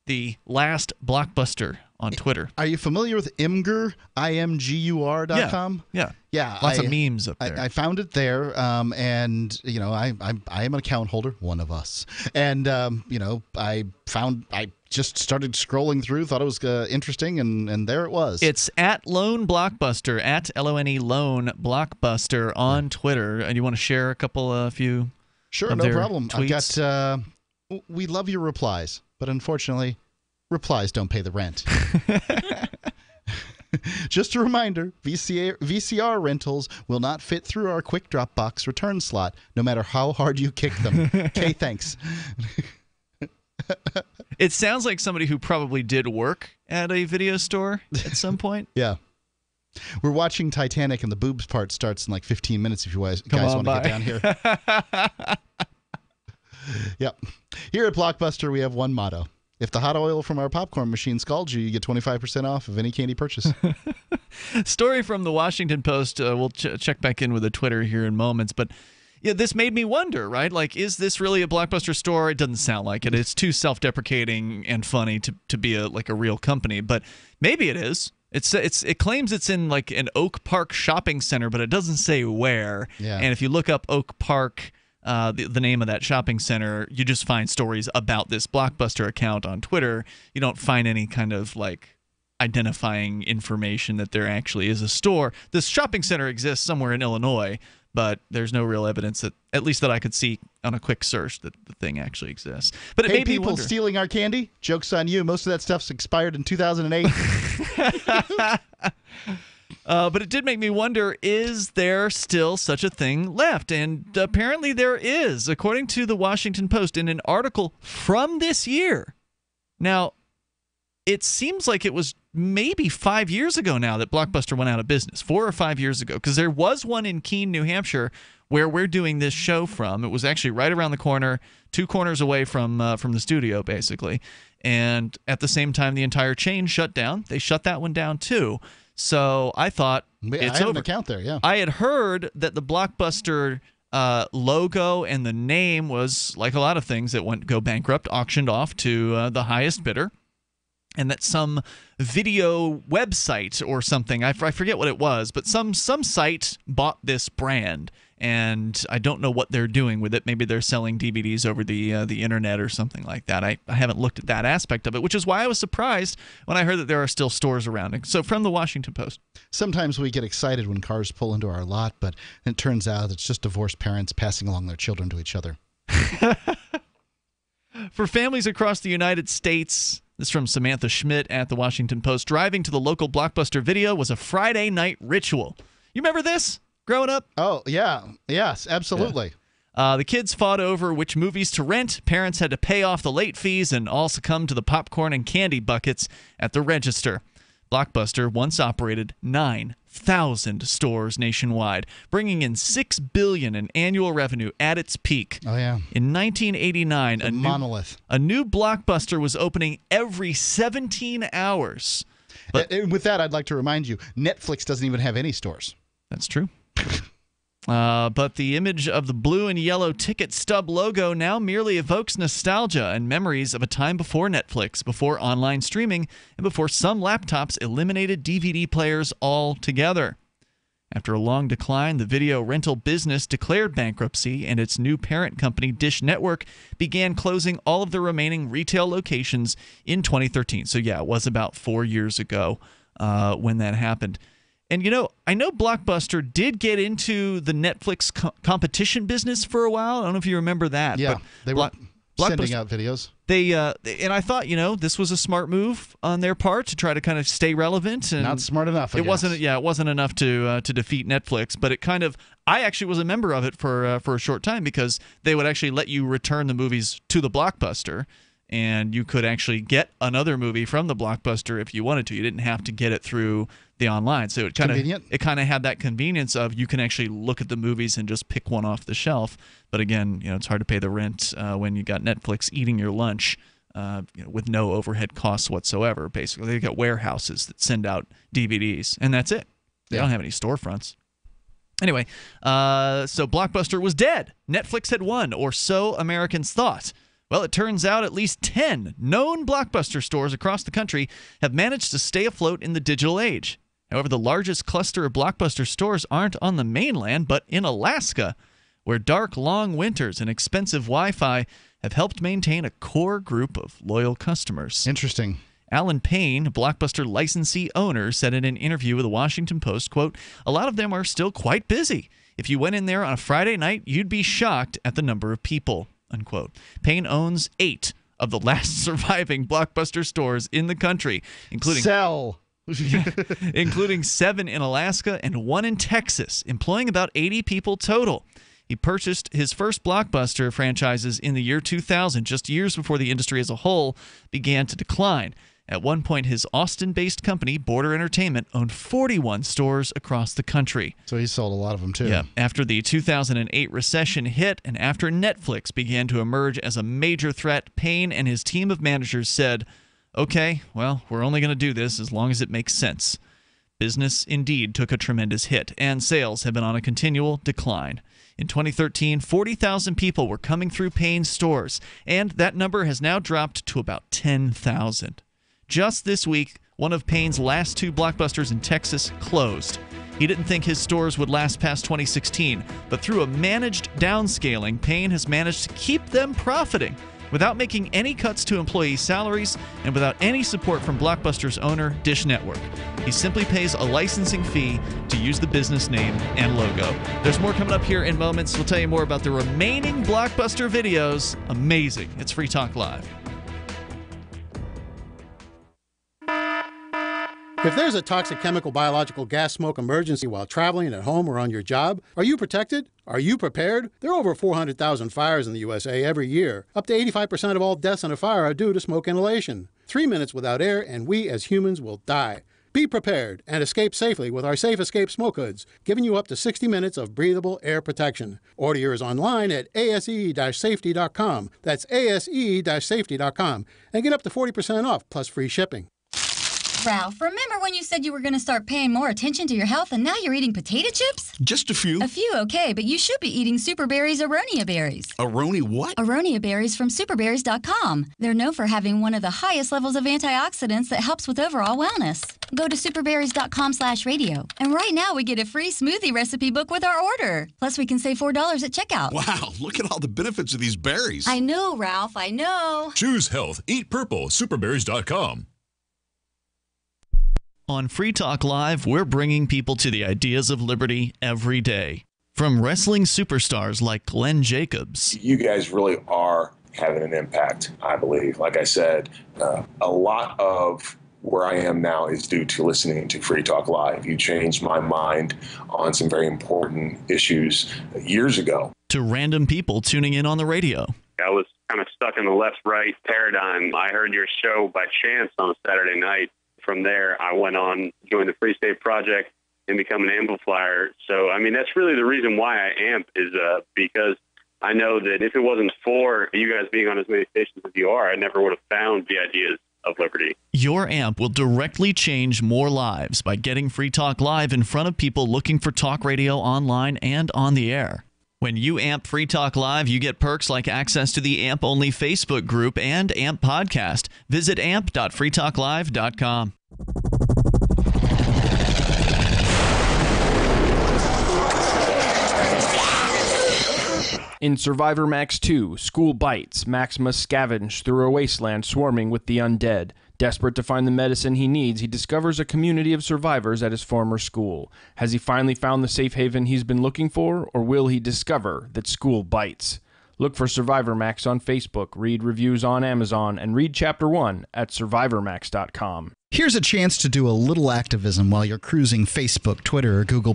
[SPEAKER 5] the last Blockbuster on Twitter?
[SPEAKER 7] Are you familiar with Imgur, imgur.com?
[SPEAKER 5] Yeah.
[SPEAKER 7] Lots
[SPEAKER 5] of memes up there.
[SPEAKER 7] I found it there, and you know, I am an account holder, one of us, and you know, I just started scrolling through, thought it was interesting, and there it was.
[SPEAKER 5] It's at Lone Blockbuster, at LONE Lone Blockbuster on Twitter. And you want to share a few?
[SPEAKER 7] Sure, no problem.
[SPEAKER 5] Tweets?
[SPEAKER 7] I've got. We love your replies, but unfortunately, replies don't pay the rent. Just a reminder, VCR rentals will not fit through our quick drop box return slot, no matter how hard you kick them. Okay, thanks.
[SPEAKER 5] It sounds like somebody who probably did work at a video store at some point.
[SPEAKER 7] Yeah. We're watching Titanic, and the boobs part starts in like 15 minutes if you guys want to get down here. Yep. Here at Blockbuster, we have one motto. If the hot oil from our popcorn machine scalds you, you get 25% off of any candy purchase.
[SPEAKER 5] Story from the Washington Post. We'll check back in with the Twitter here in moments. But yeah, this made me wonder, right? Like, is this really a Blockbuster store? It doesn't sound like it. It's too self-deprecating and funny to be a real company. But maybe it is. It claims it's in like an Oak Park shopping center, but it doesn't say where.
[SPEAKER 7] Yeah.
[SPEAKER 5] And if you look up Oak Park, the name of that shopping center, you just find stories about this Blockbuster account on Twitter. You don't find any kind of like identifying information that there actually is a store. This shopping center exists somewhere in Illinois, but there's no real evidence that, at least that I could see on a quick search, that the thing actually exists. But it made me wonder.
[SPEAKER 7] Stealing our candy? Joke's on you. Most of that stuff's expired in 2008.
[SPEAKER 5] But it did make me wonder, is there still such a thing left? And apparently there is, according to the Washington Post, in an article from this year. Now, it seems like it was maybe 5 years ago now that Blockbuster went out of business, 4 or 5 years ago, because there was one in Keene, New Hampshire, where we're doing this show from. It was actually right around the corner, 2 corners away from the studio, basically. And at the same time, the entire chain shut down. They shut that one down, too. So I thought, it's
[SPEAKER 7] I have
[SPEAKER 5] over.
[SPEAKER 7] an account there, yeah.
[SPEAKER 5] I had heard that the Blockbuster logo and the name was, like a lot of things that go bankrupt, auctioned off to the highest bidder. And that some video website or something, I forget what it was, but some site bought this brand, and I don't know what they're doing with it. Maybe they're selling DVDs over the internet or something like that. I haven't looked at that aspect of it, which is why I was surprised when I heard that there are still stores around. So from the Washington Post.
[SPEAKER 7] Sometimes we get excited when cars pull into our lot, but it turns out it's just divorced parents passing along their children to each other.
[SPEAKER 5] For families across the United States, this is from Samantha Schmidt at the Washington Post. Driving to the local Blockbuster Video was a Friday night ritual. You remember this growing up?
[SPEAKER 7] Oh, yeah. Yes, absolutely.
[SPEAKER 5] Yeah. The kids fought over which movies to rent. Parents had to pay off the late fees and all succumbed to the popcorn and candy buckets at the register. Blockbuster once operated 9,000 stores nationwide, bringing in $6 billion in annual revenue at its peak.
[SPEAKER 7] Oh, yeah.
[SPEAKER 5] In 1989,
[SPEAKER 7] a monolith.
[SPEAKER 5] A new Blockbuster was opening every 17 hours.
[SPEAKER 7] But with that, I'd like to remind you, Netflix doesn't even have any stores.
[SPEAKER 5] That's true. But the image of the blue and yellow ticket stub logo now merely evokes nostalgia and memories of a time before Netflix, before online streaming, and before some laptops eliminated DVD players altogether. After a long decline, the video rental business declared bankruptcy, and its new parent company, Dish Network, began closing all of the remaining retail locations in 2013. So, yeah, it was about 4 years ago when that happened. And, I know Blockbuster did get into the Netflix competition business for a while. I don't know if you remember that.
[SPEAKER 7] Yeah,
[SPEAKER 5] but
[SPEAKER 7] they were sending out videos.
[SPEAKER 5] And I thought, this was a smart move on their part to try to kind of stay relevant. And
[SPEAKER 7] not smart enough, I guess.
[SPEAKER 5] It wasn't enough to defeat Netflix, but it kind of. I actually was a member of it for a short time because they would actually let you return the movies to the Blockbuster, and you could actually get another movie from the Blockbuster if you wanted to. You didn't have to get it through the online. So it kind of had that convenience of you can actually look at the movies and just pick one off the shelf. But again, it's hard to pay the rent when you got Netflix eating your lunch with no overhead costs whatsoever. Basically, they got warehouses that send out DVDs, and that's it. They don't have any storefronts. Anyway, so Blockbuster was dead. Netflix had won, or so Americans thought. Well, it turns out at least 10 known Blockbuster stores across the country have managed to stay afloat in the digital age. However, the largest cluster of Blockbuster stores aren't on the mainland, but in Alaska, where dark, long winters and expensive Wi-Fi have helped maintain a core group of loyal customers.
[SPEAKER 7] Interesting.
[SPEAKER 5] Alan Payne, Blockbuster licensee owner, said in an interview with the Washington Post, quote, "A lot of them are still quite busy. If you went in there on a Friday night, you'd be shocked at the number of people," unquote. Payne owns 8 of the last surviving Blockbuster stores in the country, including 7 in Alaska and 1 in Texas, employing about 80 people total. He purchased his first Blockbuster franchises in the year 2000, just years before the industry as a whole began to decline. At one point, his Austin-based company, Border Entertainment, owned 41 stores across the country.
[SPEAKER 7] So he sold a lot of them, too.
[SPEAKER 5] Yeah. After the 2008 recession hit and after Netflix began to emerge as a major threat, Payne and his team of managers said, "Okay, well, we're only going to do this as long as it makes sense." Business indeed took a tremendous hit, and sales have been on a continual decline. In 2013, 40,000 people were coming through Payne's stores, and that number has now dropped to about 10,000. Just this week, one of Payne's last 2 Blockbusters in Texas closed. He didn't think his stores would last past 2016, but through a managed downscaling, Payne has managed to keep them profiting without making any cuts to employee salaries and without any support from Blockbuster's owner, Dish Network. He simply pays a licensing fee to use the business name and logo. There's more coming up here in moments. We'll tell you more about the remaining Blockbuster videos. Amazing. It's Free Talk Live.
[SPEAKER 9] If there's a toxic chemical, biological, gas, smoke emergency while traveling at home or on your job, are you protected? Are you prepared? There are over 400,000 fires in the USA every year. Up to 85% of all deaths in a fire are due to smoke inhalation. 3 minutes without air and we as humans will die. Be prepared and escape safely with our Safe Escape Smoke Hoods, giving you up to 60 minutes of breathable air protection. Order yours online at ase-safety.com. That's ase-safety.com. And get up to 40% off plus free shipping.
[SPEAKER 11] Ralph, remember when you said you were going to start paying more attention to your health and now you're eating potato chips?
[SPEAKER 15] Just a few.
[SPEAKER 11] A few, okay, but you should be eating Super Berries Aronia berries.
[SPEAKER 15] Aronia what?
[SPEAKER 11] Aronia berries from superberries.com. They're known for having one of the highest levels of antioxidants that helps with overall wellness. Go to superberries.com/radio. And right now we get a free smoothie recipe book with our order. Plus we can save $4 at checkout.
[SPEAKER 15] Wow, look at all the benefits of these berries.
[SPEAKER 11] I know, Ralph, I know.
[SPEAKER 17] Choose health. Eat purple. Superberries.com.
[SPEAKER 5] On Free Talk Live, we're bringing people to the ideas of liberty every day. From wrestling superstars like Glenn Jacobs.
[SPEAKER 13] You guys really are having an impact, I believe. Like I said, a lot of where I am now is due to listening to Free Talk Live. You changed my mind on some very important issues years ago.
[SPEAKER 5] To random people tuning in on the radio.
[SPEAKER 24] I was kind of stuck in the left-right paradigm. I heard your show by chance on a Saturday night. From there, I went on, joined the Free State Project, and become an amplifier. So, I mean, that's really the reason why I amp is because I know that if it wasn't for you guys being on as many stations as you are, I never would have found the ideas of liberty.
[SPEAKER 5] Your amp will directly change more lives by getting Free Talk Live in front of people looking for talk radio online and on the air. When you amp Free Talk Live, you get perks like access to the AMP-only Facebook group and AMP podcast. Visit amp.freetalklive.com.
[SPEAKER 10] In Survivor Max 2, School Bites, Max must scavenge through a wasteland swarming with the undead. Desperate to find the medicine he needs, he discovers a community of survivors at his former school. Has he finally found the safe haven he's been looking for, or will he discover that school bites? Look for Survivor Max on Facebook, read reviews on Amazon, and read Chapter 1 at survivormax.com.
[SPEAKER 7] Here's a chance to do a little activism while you're cruising Facebook, Twitter, or Google+.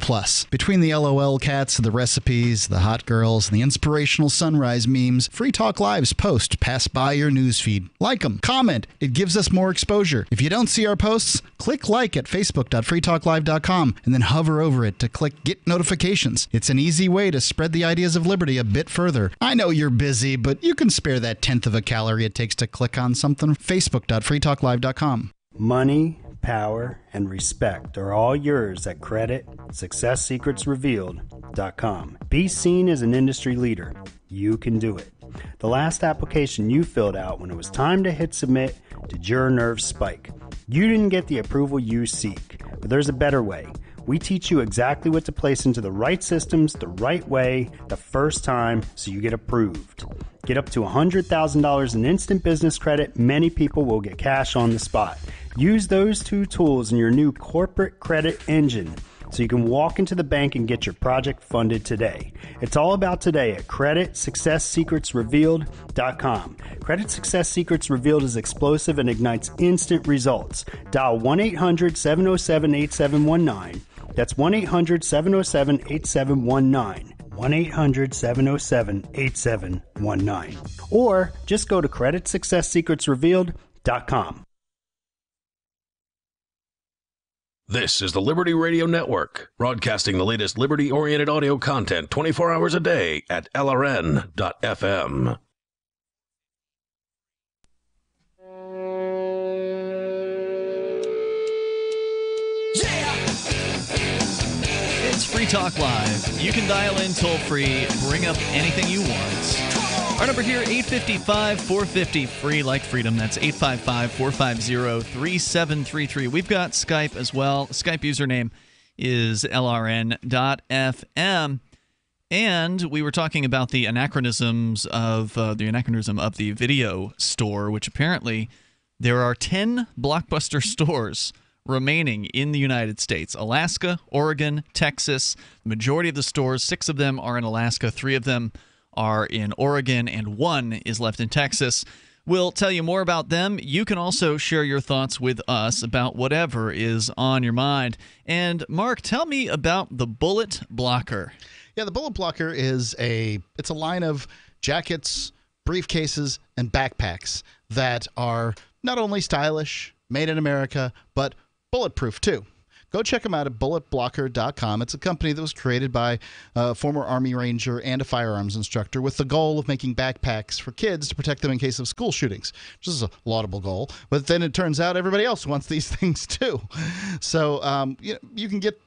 [SPEAKER 7] Between the LOL cats, the recipes, the hot girls, and the inspirational sunrise memes, Free Talk Live's posts pass by your newsfeed. Like them, comment. It gives us more exposure. If you don't see our posts, click like at facebook.freetalklive.com and then hover over it to click Get Notifications. It's an easy way to spread the ideas of liberty a bit further. I know you're busy, but you can spare that 1/10 of a calorie it takes to click on something. facebook.freetalklive.com.
[SPEAKER 14] Money, power, and respect are all yours at creditsuccesssecretsrevealed.com. Be seen as an industry leader. You can do it. The last application you filled out when it was time to hit submit did your nerves spike. You didn't get the approval you seek, but there's a better way. We teach you exactly what to place into the right systems the right way the first time so you get approved. Get up to $100,000 in instant business credit. Many people will get cash on the spot. Use those two tools in your new corporate credit engine so you can walk into the bank and get your project funded today. It's all about today at creditsuccesssecretsrevealed.com. Credit Success Secrets Revealed is explosive and ignites instant results. Dial 1-800-707-8719. That's 1-800-707-8719. 1-800-707-8719. Or just go to creditsuccesssecretsrevealed.com.
[SPEAKER 12] This is the Liberty Radio Network, broadcasting the latest liberty-oriented audio content 24 hours a day at LRN.FM.
[SPEAKER 5] It's Free Talk Live. You can dial in toll-free, bring up anything you want. Our number here, 855-450-FREE, like freedom. That's 855-450-3733. We've got Skype as well. Skype username is LRN.FM. And we were talking about the anachronism of the video store, which apparently there are 10 Blockbuster stores remaining in the United States. Alaska, Oregon, Texas. The majority of the stores, 6 of them are in Alaska, 3 of them are in Oregon, and 1 is left in Texas. We'll tell you more about them. You can also share your thoughts with us about whatever is on your mind. And Mark, tell me about the Bullet Blocker.
[SPEAKER 7] Yeah, the Bullet Blocker is it's a line of jackets, briefcases, and backpacks that are not only stylish, made in America, but bulletproof too. Go check them out at bulletblocker.com. It's a company that was created by a former Army Ranger and a firearms instructor with the goal of making backpacks for kids to protect them in case of school shootings, which is a laudable goal. But then it turns out everybody else wants these things too. So you can get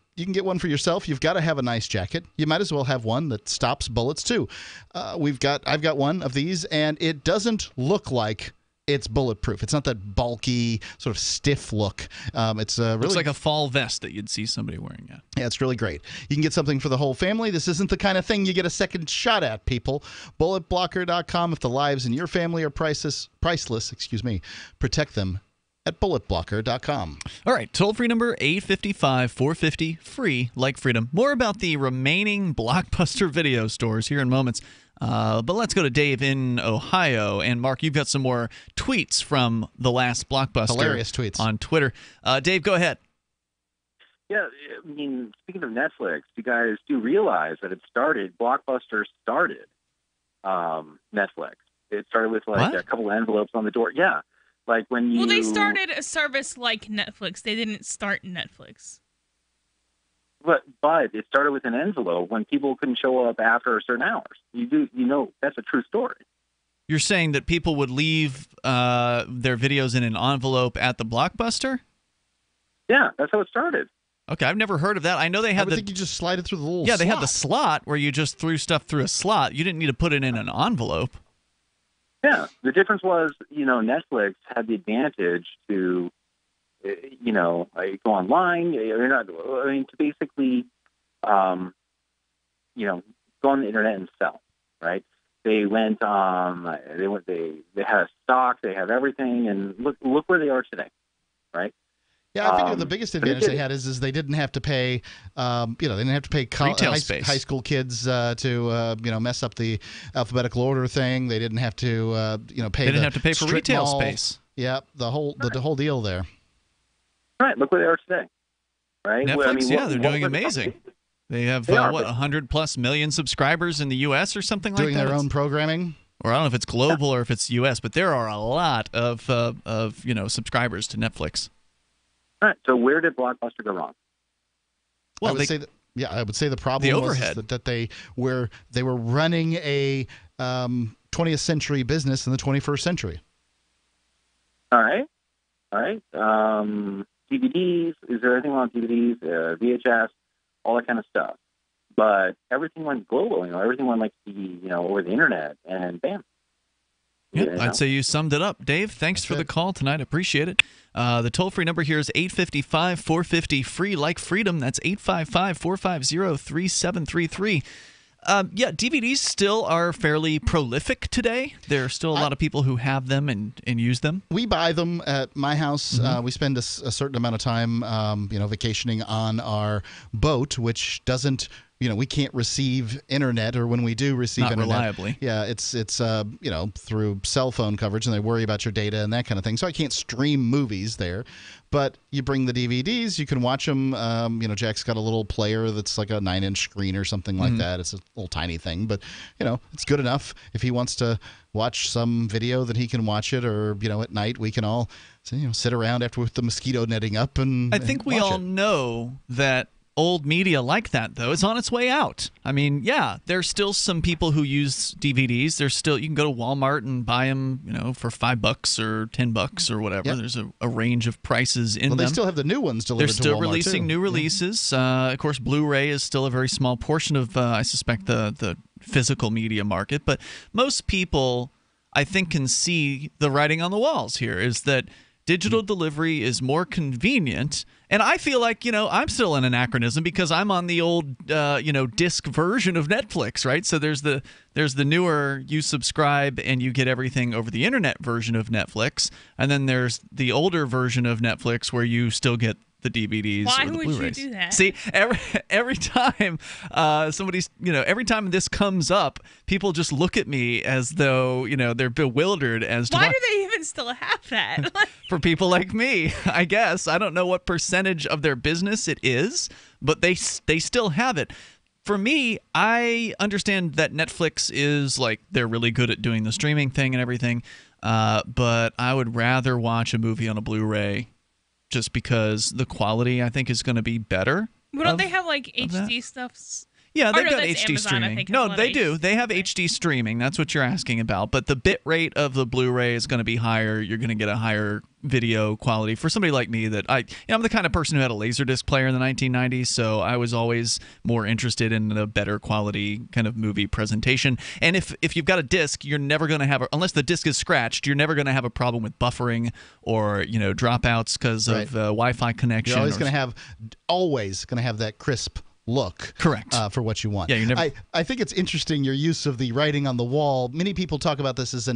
[SPEAKER 7] one for yourself. You've got to have a nice jacket. You might as well have one that stops bullets too. I've got one of these, and it doesn't look like it's bulletproof. It's not that bulky, sort of stiff look. It's really
[SPEAKER 5] looks like a fall vest that you'd see somebody wearing.
[SPEAKER 7] Yeah, it's really great. You can get something for the whole family. This isn't the kind of thing you get a second shot at, people. Bulletblocker.com. If the lives in your family are priceless, protect them at bulletblocker.com.
[SPEAKER 5] All right, toll-free number 855-450-FREE, like freedom. More about the remaining Blockbuster video stores here in moments. But let's go to Dave in Ohio. And Mark, you've got some more tweets from the last Blockbuster.
[SPEAKER 7] Hilarious tweets.
[SPEAKER 5] On Twitter. Dave, go ahead.
[SPEAKER 16] Yeah, I mean, speaking of Netflix, you guys do realize that Blockbuster started Netflix. It started with a couple envelopes on the door. Yeah. Like when you...
[SPEAKER 6] Well, they started a service like Netflix. They didn't start Netflix.
[SPEAKER 16] But it started with an envelope when people couldn't show up after certain hours. That's a true story.
[SPEAKER 5] You're saying that people would leave their videos in an envelope at the Blockbuster?
[SPEAKER 16] Yeah, that's how it started.
[SPEAKER 5] Okay, I've never heard of that. I know they had
[SPEAKER 7] I think you just slide it through the little slot.
[SPEAKER 5] Yeah, they had the slot where you just threw stuff through a slot. You didn't need to put it in an envelope.
[SPEAKER 16] Yeah, the difference was, Netflix had the advantage to go online, to basically, go on the internet and sell, right? They went. They had a stock. They have everything, and look where they are today, right?
[SPEAKER 7] Yeah, I think the biggest advantage they had is they didn't have to pay, they didn't have to pay high school kids to mess up the alphabetical order thing. They didn't have to pay.
[SPEAKER 5] They didn't have to pay for retail space.
[SPEAKER 7] Yeah, the whole deal there.
[SPEAKER 16] Right. Look where they are today. Right.
[SPEAKER 5] Netflix, they're doing amazing. They have 100+ million subscribers in the U.S. or something like that.
[SPEAKER 7] Doing their own programming.
[SPEAKER 5] Or I don't know if it's global or if it's U.S., but there are a lot of subscribers to Netflix.
[SPEAKER 16] All right. So where did Blockbuster go wrong?
[SPEAKER 7] Well, I would say the problem was that they were running a 20th century business in the 21st century.
[SPEAKER 16] All right. DVDs. Is there anything on DVDs? VHS, all that kind of stuff. But everything went global. Everything went over the internet, and bam.
[SPEAKER 5] Yep, I'd say you summed it up. Dave, thanks for the call tonight. Appreciate it. The toll-free number here is 855-450-FREE, like freedom. That's 855-450-3733. DVDs still are fairly prolific today. There are still a lot of people who have them and use them.
[SPEAKER 7] We buy them at my house. We spend a certain amount of time, vacationing on our boat, which doesn't, we can't receive internet, or when we do receive internet,
[SPEAKER 5] reliably.
[SPEAKER 7] Yeah, it's through cell phone coverage, and they worry about your data and that kind of thing. So I can't stream movies there. But you bring the DVDs, you can watch them. Jack's got a little player that's like a 9-inch screen or something like that. It's a little tiny thing, but it's good enough. If he wants to watch some video, then he can watch it. Or at night we can all sit around after with the mosquito netting up and.
[SPEAKER 5] I think we all know that old media like that, though, is on its way out. I mean, yeah, there's still some people who use DVDs. There's still, you can go to Walmart and buy them, for $5 or $10 or whatever. Yep. There's a range of prices in them.
[SPEAKER 7] They still have the new ones delivered to Walmart.
[SPEAKER 5] They're still releasing new releases. Of course, Blu-ray is still a very small portion of, I suspect, the physical media market. But most people, I think, can see the writing on the walls here is that digital delivery is more convenient. And I feel like, I'm still an anachronism because I'm on the old, disc version of Netflix, right? So there's the newer, you subscribe and you get everything over the internet version of Netflix. And then there's the older version of Netflix where you still get the DVDs or the Blu-rays.
[SPEAKER 6] Why would you do that?
[SPEAKER 5] See, every time every time this comes up, people just look at me as though, they're bewildered as to
[SPEAKER 6] why do they even still have that?
[SPEAKER 5] For people like me, I guess. I don't know what percentage of their business it is, but they still have it. For me, I understand that Netflix is they're really good at doing the streaming thing and everything, but I would rather watch a movie on a Blu-ray just because the quality, I think, is going to be better.
[SPEAKER 6] But don't they have HD stuff?
[SPEAKER 5] Yeah, they've got
[SPEAKER 6] that's
[SPEAKER 5] HD
[SPEAKER 6] Amazon,
[SPEAKER 5] streaming.
[SPEAKER 6] I think,
[SPEAKER 5] No, they do. They have HD streaming. That's what you're asking about. But the bit rate of the Blu-ray is going to be higher. You're going to get a higher video quality. For somebody like me, that I'm the kind of person who had a Laserdisc player in the 1990s, so I was always more interested in a better quality kind of movie presentation. And if you've got a disc, you're never going to have, unless the disc is scratched, you're never going to have a problem with buffering or dropouts because of Wi-Fi connection.
[SPEAKER 7] You're always going to have that crisp look.
[SPEAKER 5] Correct.
[SPEAKER 7] For what you want.
[SPEAKER 5] Yeah, you never.
[SPEAKER 7] I think it's interesting your use of the writing on the wall. Many people talk about this as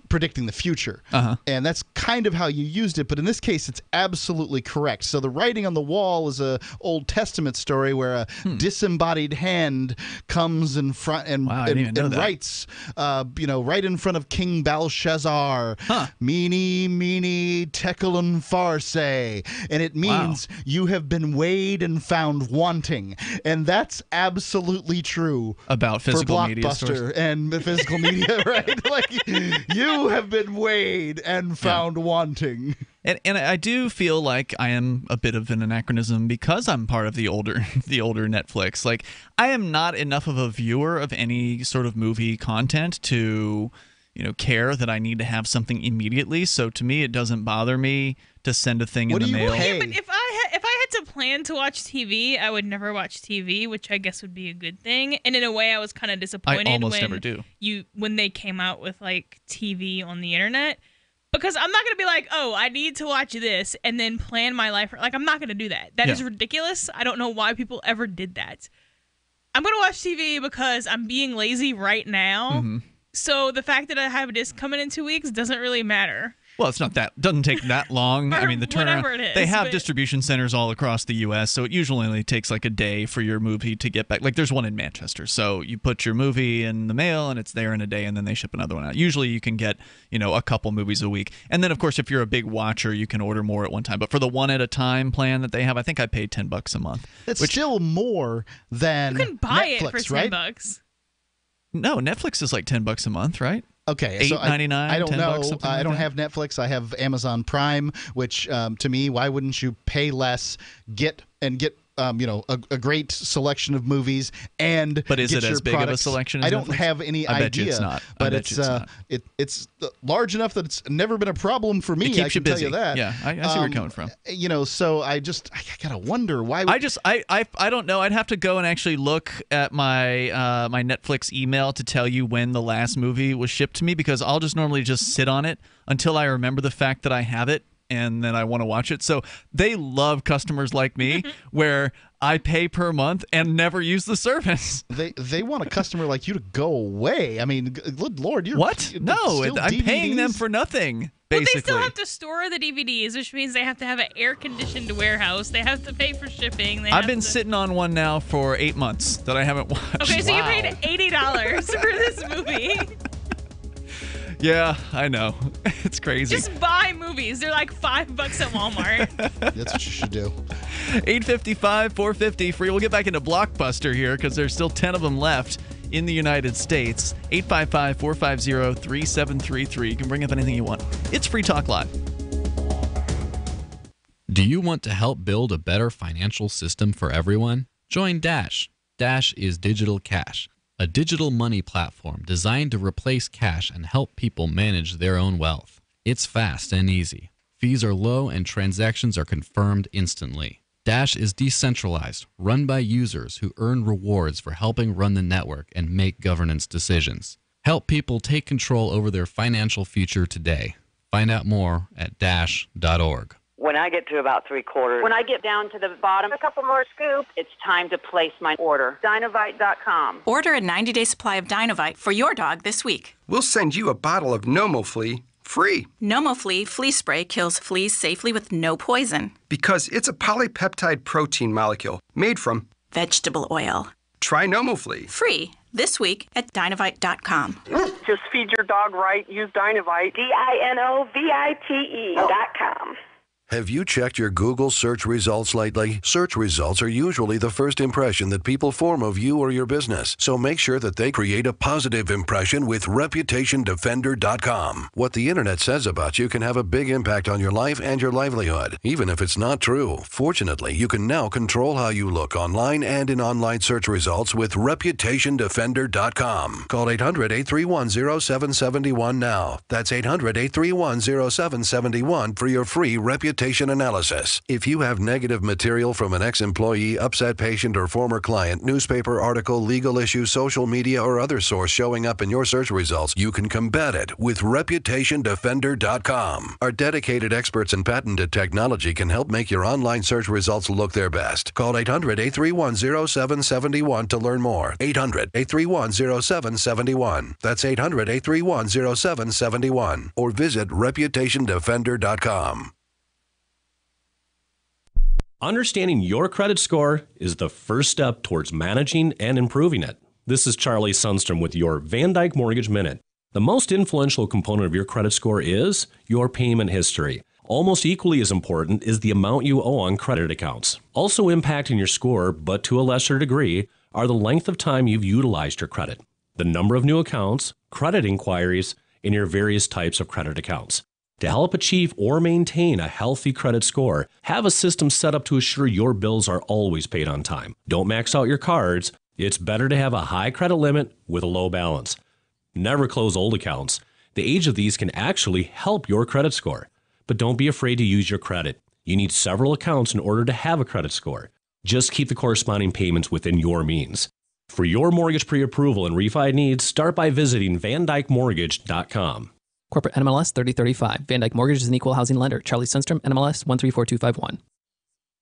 [SPEAKER 7] predicting the future, and that's kind of how you used it. But in this case, it's absolutely correct. So the writing on the wall is a Old Testament story where a disembodied hand comes in front and writes, right in front of King Belshazzar, "Mene, mene, tekel and farse," and it means you have been weighed and found wanting, and that's absolutely true
[SPEAKER 5] about physical
[SPEAKER 7] for
[SPEAKER 5] media
[SPEAKER 7] Blockbuster and physical media, right? You have been weighed and found wanting.
[SPEAKER 5] And I do feel like I am a bit of an anachronism because I'm part of the older Netflix. I am not enough of a viewer of any sort of movie content to care that I need to have something immediately. So to me, it doesn't bother me to send a thing in the mail.
[SPEAKER 6] Yeah, but if I had to plan to watch TV, I would never watch TV, which I guess would be a good thing. And in a way, I was kind of disappointed when they came out with TV on the internet, because I'm not gonna be I need to watch this and then plan my life. I'm not gonna do that. That is ridiculous. I don't know why people ever did that. I'm going to watch TV because I'm being lazy right now.
[SPEAKER 5] Mm-hmm.
[SPEAKER 6] So the fact that I have a disc coming in 2 weeks doesn't really matter.
[SPEAKER 5] Well, it's not that. Doesn't take that long. I mean, the turnaround.
[SPEAKER 6] Whatever it is,
[SPEAKER 5] they have
[SPEAKER 6] but-
[SPEAKER 5] distribution centers all across the U.S., so it usually only takes like a day for your movie to get back. Like, there's one in Manchester, so you put your movie in the mail, and it's there in a day, and then they ship another one out. Usually, you can get a couple movies a week, and then of course, if you're a big watcher, you can order more at one time. But for the one at a time plan that they have, I think I paid $10 a month.
[SPEAKER 7] It's still more than
[SPEAKER 6] You can buy
[SPEAKER 7] Netflix,
[SPEAKER 6] it for
[SPEAKER 7] right?
[SPEAKER 6] $10.
[SPEAKER 5] No, Netflix is like $10 a month, right?
[SPEAKER 7] Okay, so
[SPEAKER 5] $8.99.
[SPEAKER 7] I don't
[SPEAKER 5] $10,
[SPEAKER 7] know.
[SPEAKER 5] something
[SPEAKER 7] I
[SPEAKER 5] like
[SPEAKER 7] don't
[SPEAKER 5] that.
[SPEAKER 7] have Netflix. I have Amazon Prime, which to me, why wouldn't you pay less, get a great selection of movies, and
[SPEAKER 5] But is
[SPEAKER 7] get
[SPEAKER 5] it
[SPEAKER 7] your
[SPEAKER 5] as big of a
[SPEAKER 7] products?
[SPEAKER 5] selection as
[SPEAKER 7] I don't
[SPEAKER 5] Netflix?
[SPEAKER 7] have any
[SPEAKER 5] I
[SPEAKER 7] idea.
[SPEAKER 5] bet you it's not.
[SPEAKER 7] But it's large enough that it's never been a problem for me.
[SPEAKER 5] It keeps
[SPEAKER 7] I can
[SPEAKER 5] you busy.
[SPEAKER 7] tell you that.
[SPEAKER 5] Yeah, I see where you're coming from.
[SPEAKER 7] So I gotta wonder why.
[SPEAKER 5] I don't know. I'd have to go and actually look at my my Netflix email to tell you when the last movie was shipped to me, because I'll just normally just sit on it until I remember the fact that I have it, and then I want to watch it. So they love customers like me, where I pay per month and never use the service.
[SPEAKER 7] They want a customer like you to go away. I mean, good Lord, you're
[SPEAKER 5] what? No,
[SPEAKER 7] still
[SPEAKER 5] I'm paying them
[SPEAKER 7] DVDs?
[SPEAKER 5] for nothing.
[SPEAKER 6] Well,
[SPEAKER 5] Basically,
[SPEAKER 6] they still have to store the DVDs, which means they have to have an air-conditioned warehouse. They have to pay for shipping.
[SPEAKER 5] I've been sitting on one now for 8 months that I haven't watched.
[SPEAKER 6] Okay, so you paid $80 for this movie.
[SPEAKER 5] Yeah, I know. It's crazy.
[SPEAKER 6] Just buy movies. They're like $5 at Walmart.
[SPEAKER 7] That's what you should do.
[SPEAKER 5] 855 450 free. We'll get back into Blockbuster here because there's still 10 of them left in the United States. 855 450 3733. You can bring up anything you want. It's Free Talk Live.
[SPEAKER 18] Do you want to help build a better financial system for everyone? Join Dash. Dash is digital cash, a digital money platform designed to replace cash and help people manage their own wealth. It's fast and easy. Fees are low and transactions are confirmed instantly. Dash is decentralized, run by users who earn rewards for helping run the network and make governance decisions. Help people take control over their financial future today. Find out more at dash.org.
[SPEAKER 19] When I get to about 3/4, when I get down to the bottom, a couple more scoops, it's time to place my order. Dinovite.com.
[SPEAKER 20] Order a 90-day supply of Dinovite for your dog this week.
[SPEAKER 21] We'll send you a bottle of NomoFlea free.
[SPEAKER 20] NomoFlea flea spray kills fleas safely with no poison.
[SPEAKER 21] Because it's a polypeptide protein molecule made from
[SPEAKER 20] vegetable oil.
[SPEAKER 21] Try NomoFlea.
[SPEAKER 20] Free this week at Dinovite.com.
[SPEAKER 19] Just feed your dog right. Use Dinovite. DINOVITE.com.
[SPEAKER 25] Have you checked your Google search results lately? Search results are usually the first impression that people form of you or your business, so make sure that they create a positive impression with ReputationDefender.com. What the internet says about you can have a big impact on your life and your livelihood, even if it's not true. Fortunately, you can now control how you look online and in online search results with ReputationDefender.com. Call 800-831-0771 now. That's 800-831-0771 for your free reputation analysis. If you have negative material from an ex-employee, upset patient, or former client, newspaper article, legal issue, social media, or other source showing up in your search results, you can combat it with ReputationDefender.com. Our dedicated experts in patented technology can help make your online search results look their best. Call 800-831-0771 to learn more. 800-831-0771. That's 800-831-0771. Or visit ReputationDefender.com.
[SPEAKER 26] Understanding your credit score is the first step towards managing and improving it. This is Charlie Sundstrom with your Van Dyke Mortgage Minute. The most influential component of your credit score is your payment history. Almost equally as important is the amount you owe on credit accounts. Also impacting your score, but to a lesser degree, are the length of time you've utilized your credit, the number of new accounts, credit inquiries, and your various types of credit accounts. To help achieve or maintain a healthy credit score, have a system set up to assure your bills are always paid on time. Don't max out your cards. It's better to have a high credit limit with a low balance. Never close old accounts. The age of these can actually help your credit score. But don't be afraid to use your credit. You need several accounts in order to have a credit score. Just keep the corresponding payments within your means. For your mortgage pre-approval and refi needs, start by visiting VanDykeMortgage.com.
[SPEAKER 27] Corporate NMLS 3035. Van Dyke Mortgage is an equal housing lender. Charlie Sundstrom, NMLS 134251.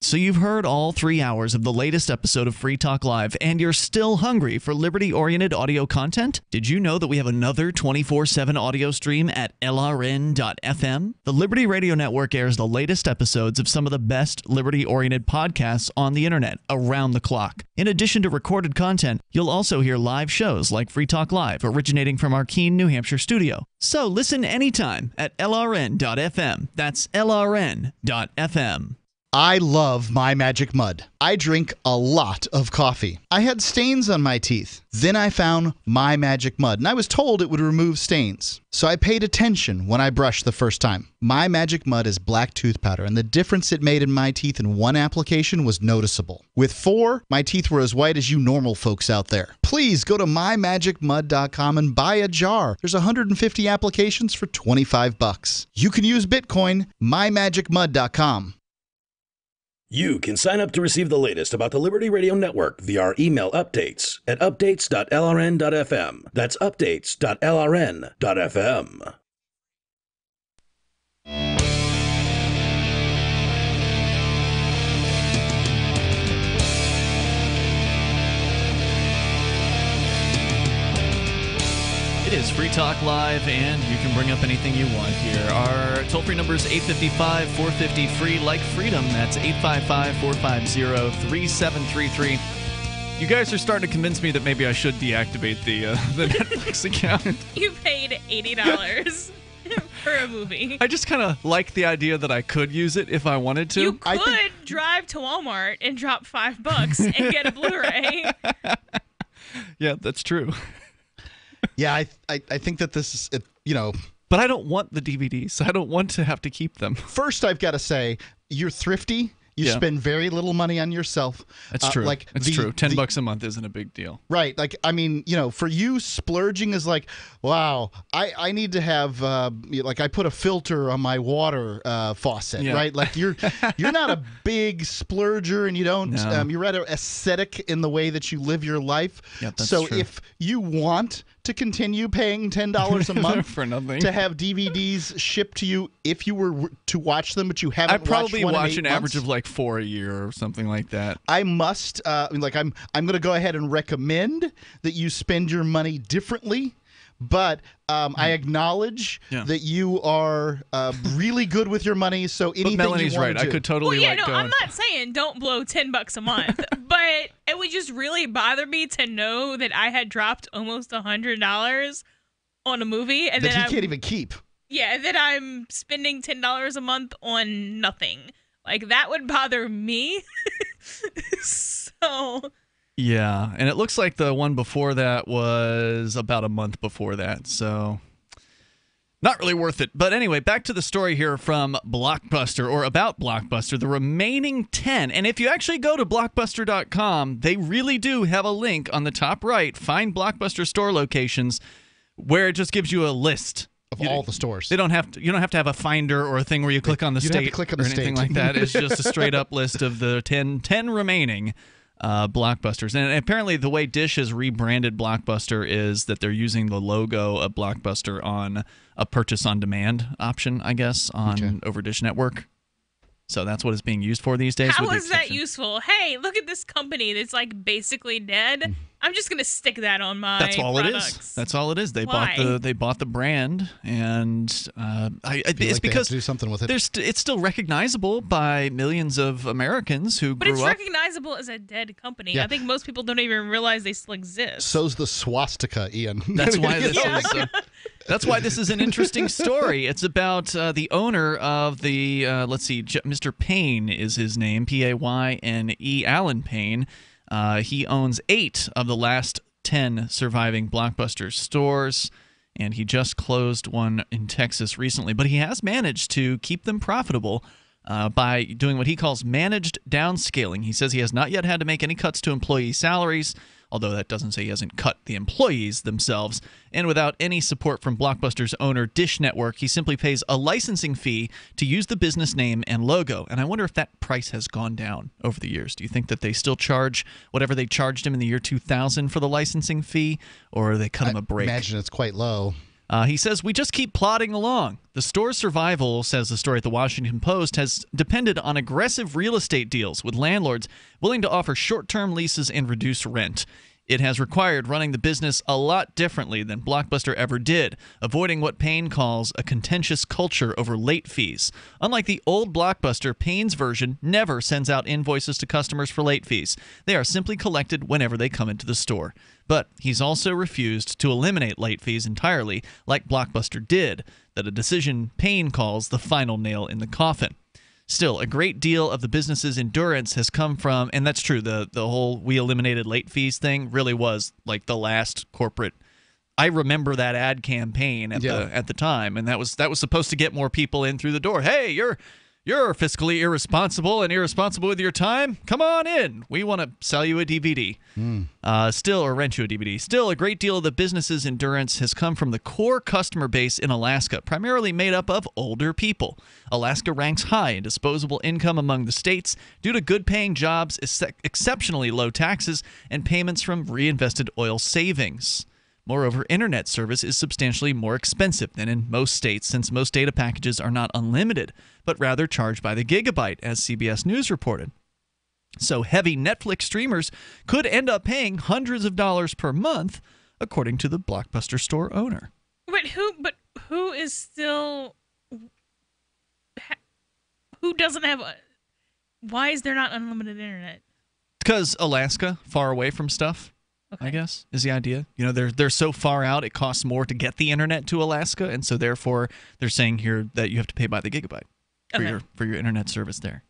[SPEAKER 5] So you've heard all 3 hours of the latest episode of Free Talk Live, and you're still hungry for liberty-oriented audio content? Did you know that we have another 24/7 audio stream at LRN.FM? The Liberty Radio Network airs the latest episodes of some of the best liberty-oriented podcasts on the internet around the clock. In addition to recorded content, you'll also hear live shows like Free Talk Live, originating from our Keene, New Hampshire studio. So listen anytime at LRN.FM. That's LRN.FM.
[SPEAKER 7] I love My Magic Mud. I drink a lot of coffee. I had stains on my teeth. Then I found My Magic Mud, and I was told it would remove stains. So I paid attention when I brushed the first time. My Magic Mud is black tooth powder, and the difference it made in my teeth in one application was noticeable. With 4, my teeth were as white as you normal folks out there. Please go to mymagicmud.com and buy a jar. There's 150 applications for $25. You can use Bitcoin, mymagicmud.com.
[SPEAKER 12] You can sign up to receive the latest about the Liberty Radio Network via our email updates at updates.lrn.fm. That's updates.lrn.fm.
[SPEAKER 5] It is Free Talk Live, and you can bring up anything you want here. Our toll-free number is 855-450-FREE, like freedom. That's 855-450-3733. You guys are starting to convince me that maybe I should deactivate the Netflix account.
[SPEAKER 6] You paid $80 for a movie.
[SPEAKER 5] I just kind of like the idea that I could use it if I wanted to.
[SPEAKER 6] You could drive to Walmart and drop $5 and get a Blu-ray.
[SPEAKER 5] Yeah, that's true.
[SPEAKER 7] Yeah, I think that this is,
[SPEAKER 5] But I don't want the DVDs. I don't want to have to keep them.
[SPEAKER 7] First, I've got to say, you're thrifty. You spend very little money on yourself.
[SPEAKER 5] That's true. It's true. $10 a month isn't a big deal.
[SPEAKER 7] Right. Like, I mean, for you, splurging is like, wow, I need to have, I put a filter on my water faucet, right? Like, you're not a big splurger, and you don't, you're rather ascetic in the way that you live your life.
[SPEAKER 5] Yeah, that's
[SPEAKER 7] so
[SPEAKER 5] true.
[SPEAKER 7] if you want to continue paying $10 a month
[SPEAKER 5] for nothing,
[SPEAKER 7] to have DVDs shipped to you if you were to watch them, but you haven't
[SPEAKER 5] I probably
[SPEAKER 7] watched one
[SPEAKER 5] watch
[SPEAKER 7] in 8
[SPEAKER 5] an average
[SPEAKER 7] months,
[SPEAKER 5] of like 4 a year or something like that.
[SPEAKER 7] I must I'm going to go ahead and recommend that you spend your money differently, but I acknowledge that you are really good with your money. So anything
[SPEAKER 5] but Melanie's
[SPEAKER 7] you want
[SPEAKER 5] right.
[SPEAKER 7] to do.
[SPEAKER 5] I could totally
[SPEAKER 6] I'm not saying don't blow $10 a month, but it would just really bother me to know that I had dropped almost $100 on a movie and
[SPEAKER 7] that
[SPEAKER 6] then
[SPEAKER 7] you can't even keep.
[SPEAKER 6] Yeah, that I'm spending $10 a month on nothing. Like, that would bother me. So.
[SPEAKER 5] Yeah, and it looks like the one before that was about a month before that, so not really worth it. But anyway, back to the story here from Blockbuster, or about Blockbuster, the remaining 10. And if you actually go to Blockbuster.com, they really do have a link on the top right, find Blockbuster store locations, where it just gives you a list
[SPEAKER 7] of all the stores.
[SPEAKER 5] You don't have to have a finder or a thing where you click on the state
[SPEAKER 7] click on
[SPEAKER 5] or
[SPEAKER 7] the
[SPEAKER 5] anything
[SPEAKER 7] state.
[SPEAKER 5] like that. It's just a straight up list of the 10 remaining Blockbusters. And apparently the way Dish has rebranded Blockbuster is that they're using the logo of Blockbuster on a purchase on demand option, I guess, on over Dish Network. So that's what it's being used for these days.
[SPEAKER 6] How is that useful? Hey, look at this company that's like basically dead. I'm just gonna stick that on my
[SPEAKER 5] That's all
[SPEAKER 6] products.
[SPEAKER 5] it is. That's all it is. They
[SPEAKER 6] Why?
[SPEAKER 5] bought the brand, and it's because
[SPEAKER 7] to do something with it.
[SPEAKER 5] It's still recognizable by millions of Americans who
[SPEAKER 6] But
[SPEAKER 5] grew
[SPEAKER 6] it's
[SPEAKER 5] up.
[SPEAKER 6] recognizable as a dead company.
[SPEAKER 7] Yeah.
[SPEAKER 6] I think most people don't even realize they still exist.
[SPEAKER 7] So's the swastika, Ian.
[SPEAKER 5] That's why this is. That's why this is an interesting story. It's about the owner of the Mr. Payne is his name, Payne, Alan Payne. He owns 8 of the last 10 surviving Blockbuster stores, and he just closed one in Texas recently. But he has managed to keep them profitable by doing what he calls managed downscaling. He says he has not yet had to make any cuts to employee salaries, although that doesn't say he hasn't cut the employees themselves. And without any support from Blockbuster's owner, Dish Network, he simply pays a licensing fee to use the business name and logo. And I wonder if that price has gone down over the years. Do you think that they still charge whatever they charged him in the year 2000 for the licensing fee, or they cut him a break?
[SPEAKER 7] I imagine it's quite low.
[SPEAKER 5] He says, we just keep plodding along. The store's survival, says the story at the Washington Post, has depended on aggressive real estate deals with landlords willing to offer short-term leases and reduce rent. It has required running the business a lot differently than Blockbuster ever did, avoiding what Payne calls a contentious culture over late fees. Unlike the old Blockbuster, Payne's version never sends out invoices to customers for late fees. They are simply collected whenever they come into the store. But he's also refused to eliminate late fees entirely, like Blockbuster did, that a decision Payne calls the final nail in the coffin. Still, a great deal of the business's endurance has come from, and that's true, the whole we eliminated late fees thing really was like the last corporate. I remember that ad campaign at the time, and that was supposed to get more people in through the door. Hey, you're fiscally irresponsible and irresponsible with your time. Come on in. We want to sell you a DVD. Or rent you a DVD. Still, a great deal of the business's endurance has come from the core customer base in Alaska, primarily made up of older people. Alaska ranks high in disposable income among the states due to good-paying jobs, exceptionally low taxes, and payments from reinvested oil savings. Moreover, internet service is substantially more expensive than in most states since most data packages are not unlimited, but rather charged by the gigabyte, as CBS News reported. So heavy Netflix streamers could end up paying hundreds of dollars per month, according to the Blockbuster store owner.
[SPEAKER 6] Who is still... Who doesn't have... Why is there not unlimited internet?
[SPEAKER 5] Because Alaska, far away from stuff. Okay. I guess, is the idea. You know, they're so far out, it costs more to get the internet to Alaska, and so therefore they're saying here that you have to pay by the gigabyte for your internet service there.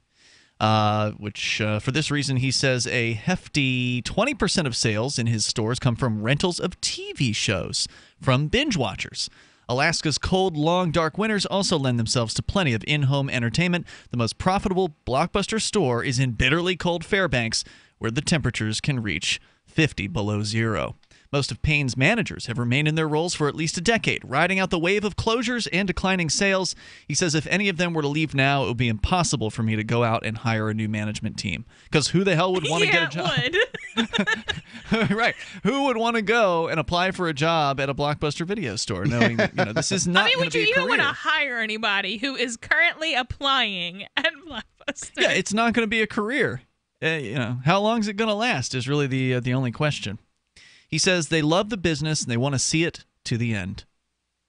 [SPEAKER 5] Which, for this reason, he says a hefty 20% of sales in his stores come from rentals of TV shows from binge watchers. Alaska's cold, long, dark winters also lend themselves to plenty of in-home entertainment. The most profitable Blockbuster store is in bitterly cold Fairbanks, where the temperatures can reach 50 below zero. Most of Payne's managers have remained in their roles for at least a decade, riding out the wave of closures and declining sales. He says if any of them were to leave now, it would be impossible for me to go out and hire a new management team. Because who the hell would want to get a job? Right. Who would want to go and apply for a job at a Blockbuster video store, knowing this is not going to be a career?
[SPEAKER 6] Would you even want to hire anybody who is currently applying at Blockbuster?
[SPEAKER 5] Yeah, it's not going to be a career. How long is it going to last is really the only question. He says they love the business and they want to see it to the end.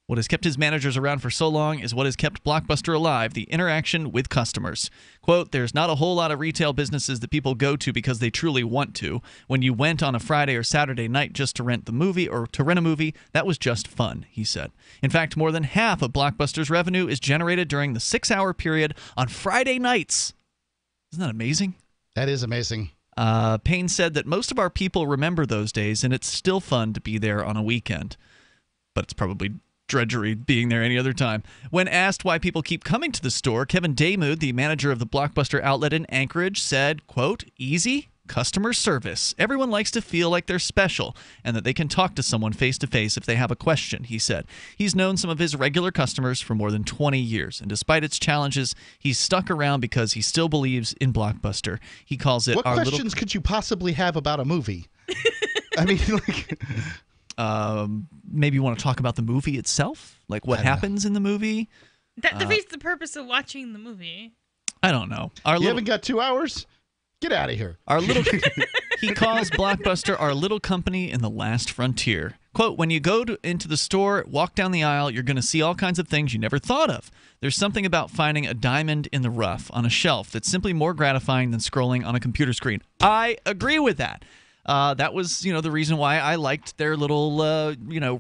[SPEAKER 5] What has kept his managers around for so long is what has kept Blockbuster alive, the interaction with customers. Quote, there's not a whole lot of retail businesses that people go to because they truly want to. When you went on a Friday or Saturday night just to rent a movie, that was just fun, he said. In fact, more than half of Blockbuster's revenue is generated during the 6-hour period on Friday nights. Isn't that amazing?
[SPEAKER 7] That is amazing.
[SPEAKER 5] Payne said that most of our people remember those days, and it's still fun to be there on a weekend. But it's probably drudgery being there any other time. When asked why people keep coming to the store, Kevin Daymood, the manager of the Blockbuster outlet in Anchorage, said, quote, easy customer service. Everyone likes to feel like they're special and that they can talk to someone face-to-face if they have a question, he said. He's known some of his regular customers for more than 20 years, and despite its challenges, he's stuck around because he still believes in Blockbuster. He calls it
[SPEAKER 7] What questions could you possibly have about a movie? I mean,
[SPEAKER 5] maybe you want to talk about the movie itself? Like what happens in the movie?
[SPEAKER 6] That defeats the purpose of watching the movie.
[SPEAKER 5] I don't know.
[SPEAKER 7] You haven't got 2 hours? Get out of here.
[SPEAKER 5] He calls Blockbuster our little company in the last frontier. Quote, when you go into the store, walk down the aisle, you're going to see all kinds of things you never thought of. There's something about finding a diamond in the rough on a shelf that's simply more gratifying than scrolling on a computer screen. I agree with that. That was, the reason why I liked their little,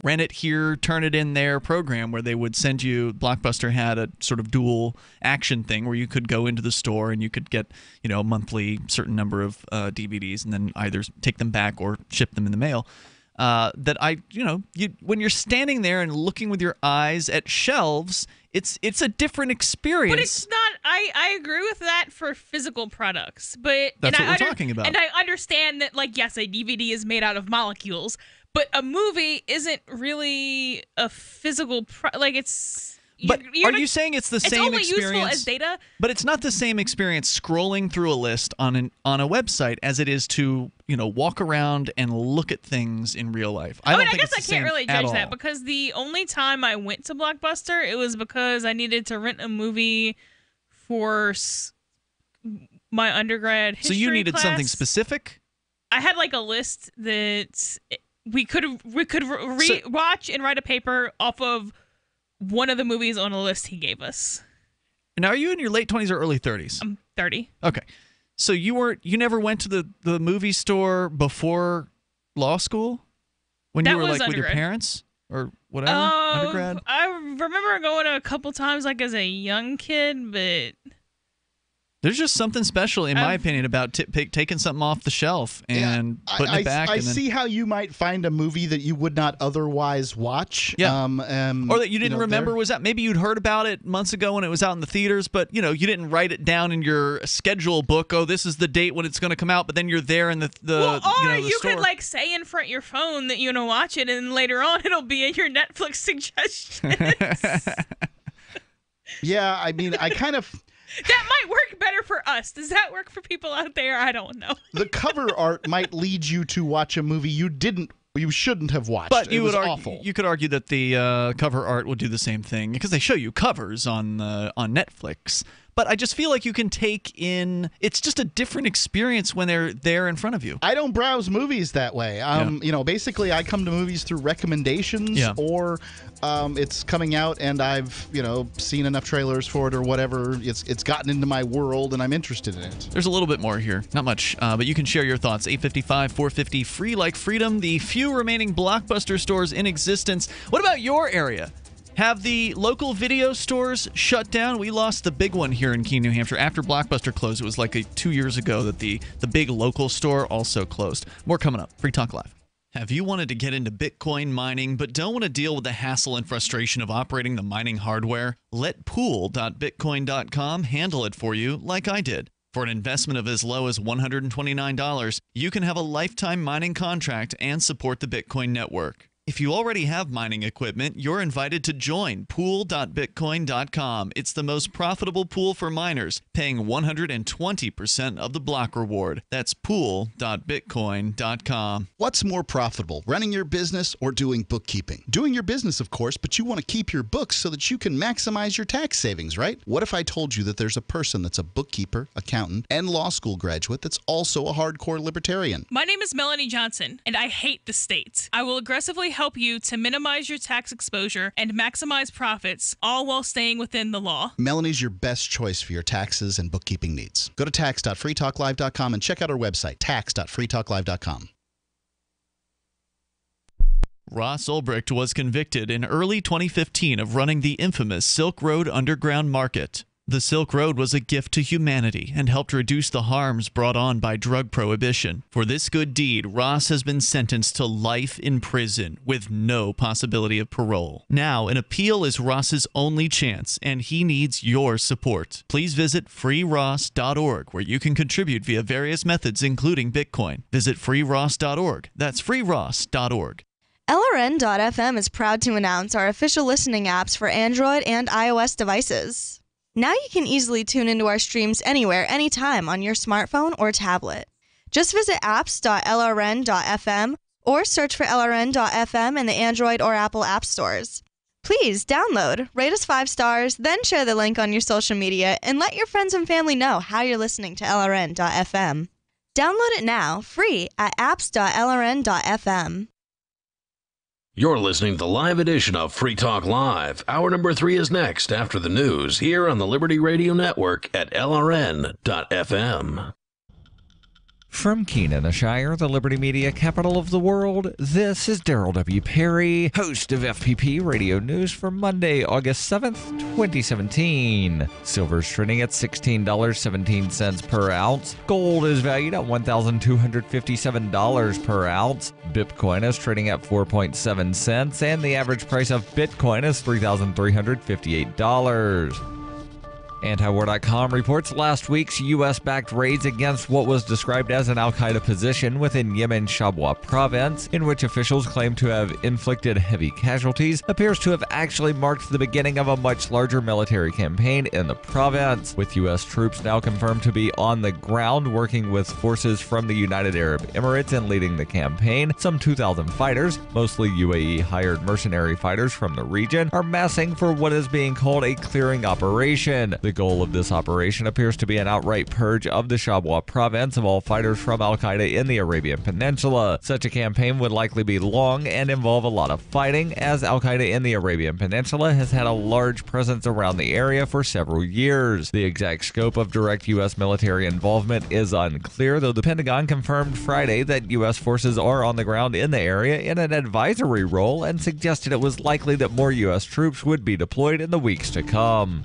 [SPEAKER 5] rent it here, turn it in there program where they would send you. Blockbuster had a sort of dual action thing where you could go into the store and you could get, a monthly certain number of DVDs and then either take them back or ship them in the mail. When you're standing there and looking with your eyes at shelves, it's a different experience.
[SPEAKER 6] But it's not. I agree with that for physical products, but
[SPEAKER 5] that's what we're talking about.
[SPEAKER 6] And I understand that, yes, a DVD is made out of molecules, but a movie isn't really a physical. It's.
[SPEAKER 5] But are you saying it's the same
[SPEAKER 6] only
[SPEAKER 5] experience?
[SPEAKER 6] useful as data.
[SPEAKER 5] But it's not the same experience scrolling through a list on a website as it is to walk around and look at things in real life. I
[SPEAKER 6] guess I can't really judge that because the only time I went to Blockbuster, it was because I needed to rent a movie for my undergrad history
[SPEAKER 5] So you needed
[SPEAKER 6] class.
[SPEAKER 5] something specific?
[SPEAKER 6] I had like a list that we could watch and write a paper off of one of the movies on a list he gave us.
[SPEAKER 5] Now, are you in your late 20s or early 30s?
[SPEAKER 6] I'm 30.
[SPEAKER 5] Okay. So you never went to the movie store before law school? When you were like with your parents or whatever? Undergrad?
[SPEAKER 6] I remember going a couple times like as a young kid, but
[SPEAKER 5] there's just something special, in my opinion, about taking something off the shelf and putting it back.
[SPEAKER 7] I see how you might find a movie that you would not otherwise watch.
[SPEAKER 5] Yeah. Or that you didn't remember was out. Maybe you'd heard about it months ago when it was out in the theaters, but you didn't write it down in your schedule book. Oh, this is the date when it's going to come out. But then you're there in the
[SPEAKER 6] or
[SPEAKER 5] the
[SPEAKER 6] you
[SPEAKER 5] store.
[SPEAKER 6] could like say in front of your phone that you want to watch it, and later on it'll be in your Netflix suggestions.
[SPEAKER 7] Yeah, I mean, I kind of.
[SPEAKER 6] That might work better for us. Does that work for people out there? I don't know.
[SPEAKER 7] The cover art might lead you to watch a movie you shouldn't have watched.
[SPEAKER 5] But you
[SPEAKER 7] it was
[SPEAKER 5] would argue,
[SPEAKER 7] awful.
[SPEAKER 5] You could argue that the cover art would do the same thing because they show you covers on Netflix. But I just feel like you can take in. It's just a different experience when they're there in front of you.
[SPEAKER 7] I don't browse movies that way. Basically, I come to movies through recommendations or it's coming out and I've seen enough trailers for it or whatever. It's gotten into my world and I'm interested in it.
[SPEAKER 5] There's a little bit more here, not much, but you can share your thoughts. 855-450 free like freedom. The few remaining Blockbuster stores in existence. What about your area? Have the local video stores shut down? We lost the big one here in Keene, New Hampshire. After Blockbuster closed, it was like 2 years ago that the big local store also closed. More coming up. Free Talk Live. Have you wanted to get into Bitcoin mining but don't want to deal with the hassle and frustration of operating the mining hardware? Let pool.bitcoin.com handle it for you like I did. For an investment of as low as $129, you can have a lifetime mining contract and support the Bitcoin network. If you already have mining equipment, you're invited to join pool.bitcoin.com. It's the most profitable pool for miners, paying 120% of the block reward. That's pool.bitcoin.com.
[SPEAKER 7] What's more profitable, running your business or doing bookkeeping? Doing your business, of course, but you want to keep your books so that you can maximize your tax savings, right? What if I told you that there's a person that's a bookkeeper, accountant, and law school graduate that's also a hardcore libertarian?
[SPEAKER 6] My name is Melanie Johnson, and I hate the state. I will aggressively help you to minimize your tax exposure and maximize profits, all while staying within the law.
[SPEAKER 7] Melanie's your best choice for your taxes and bookkeeping needs. Go to tax.freetalklive.com and check out our website, tax.freetalklive.com.
[SPEAKER 5] Ross Ulbricht was convicted in early 2015 of running the infamous Silk Road Underground Market. The Silk Road was a gift to humanity and helped reduce the harms brought on by drug prohibition. For this good deed, Ross has been sentenced to life in prison with no possibility of parole. Now, an appeal is Ross's only chance, and he needs your support. Please visit freeross.org, where you can contribute via various methods, including Bitcoin. Visit freeross.org. That's freeross.org.
[SPEAKER 1] LRN.FM is proud to announce our official listening apps for Android and iOS devices. Now you can easily tune into our streams anywhere, anytime on your smartphone or tablet. Just visit apps.lrn.fm or search for LRN.FM in the Android or Apple app stores. Please download, rate us 5 stars, then share the link on your social media and let your friends and family know how you're listening to LRN.FM. Download it now, free at apps.lrn.fm.
[SPEAKER 12] You're listening to the live edition of Free Talk Live. Hour number 3 is next after the news here on the Liberty Radio Network at LRN.FM.
[SPEAKER 23] From Keenan, Shire, the Liberty Media capital of the world, this is Daryl W. Perry, host of FPP Radio News for Monday, August 7th, 2017. Silver's trading at $16.17 per ounce. Gold is valued at $1,257 per ounce. Bitcoin is trading at 4.7 cents, and the average price of Bitcoin is $3,358. Antiwar.com reports last week's U.S.-backed raids against what was described as an al-Qaeda position within Yemen's Shabwa province, in which officials claim to have inflicted heavy casualties, appears to have actually marked the beginning of a much larger military campaign in the province, with U.S. troops now confirmed to be on the ground working with forces from the United Arab Emirates and leading the campaign. Some 2,000 fighters, mostly UAE-hired mercenary fighters from the region, are massing for what is being called a clearing operation. The goal of this operation appears to be an outright purge of the Shabwa province of all fighters from al-Qaeda in the Arabian Peninsula. Such a campaign would likely be long and involve a lot of fighting, as al-Qaeda in the Arabian Peninsula has had a large presence around the area for several years. The exact scope of direct U.S. military involvement is unclear, though the Pentagon confirmed Friday that U.S. forces are on the ground in the area in an advisory role and suggested it was likely that more U.S. troops would be deployed in the weeks to come.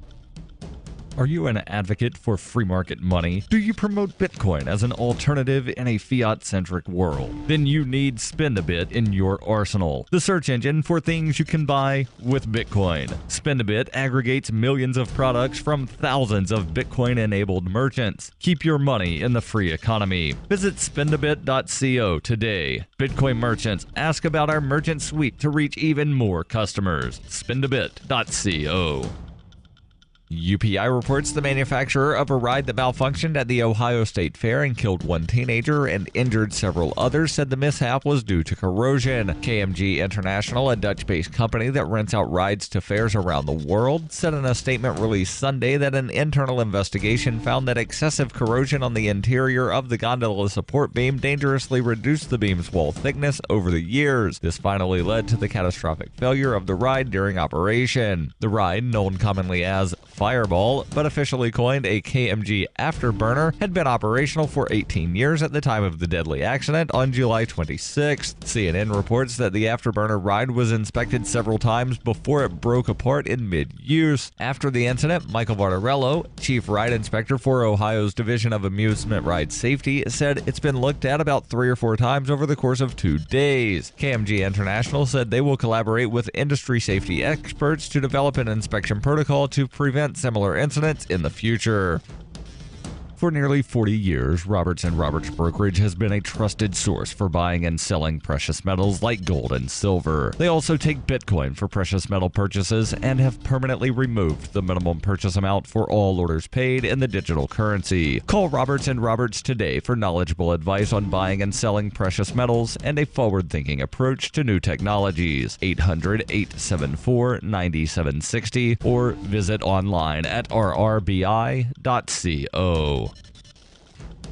[SPEAKER 23] Are you an advocate for free market money? Do you promote Bitcoin as an alternative in a fiat-centric world? Then you need Spendabit in your arsenal, the search engine for things you can buy with Bitcoin. Spendabit aggregates millions of products from thousands of Bitcoin-enabled merchants. Keep your money in the free economy. Visit spendabit.co today. Bitcoin merchants, ask about our merchant suite to reach even more customers. Spendabit.co. UPI reports the manufacturer of a ride that malfunctioned at the Ohio State Fair and killed one teenager and injured several others said the mishap was due to corrosion. KMG International, a Dutch-based company that rents out rides to fairs around the world, said in a statement released Sunday that an internal investigation found that excessive corrosion on the interior of the gondola support beam dangerously reduced the beam's wall thickness over the years. This finally led to the catastrophic failure of the ride during operation. The ride, known commonly as Fireball, but officially coined a KMG Afterburner, had been operational for 18 years at the time of the deadly accident on July 26th. CNN reports that the Afterburner ride was inspected several times before it broke apart in mid-use. After the incident, Michael Vardarello, chief ride inspector for Ohio's Division of Amusement Ride Safety, said it's been looked at about 3 or 4 times over the course of 2 days. KMG International said they will collaborate with industry safety experts to develop an inspection protocol to prevent similar incidents in the future. For nearly 40 years, Roberts & Roberts Brokerage has been a trusted source for buying and selling precious metals like gold and silver. They also take Bitcoin for precious metal purchases and have permanently removed the minimum purchase amount for all orders paid in the digital currency. Call Roberts & Roberts today for knowledgeable advice on buying and selling precious metals and a forward-thinking approach to new technologies. 800-874-9760 or visit online at rrbi.co.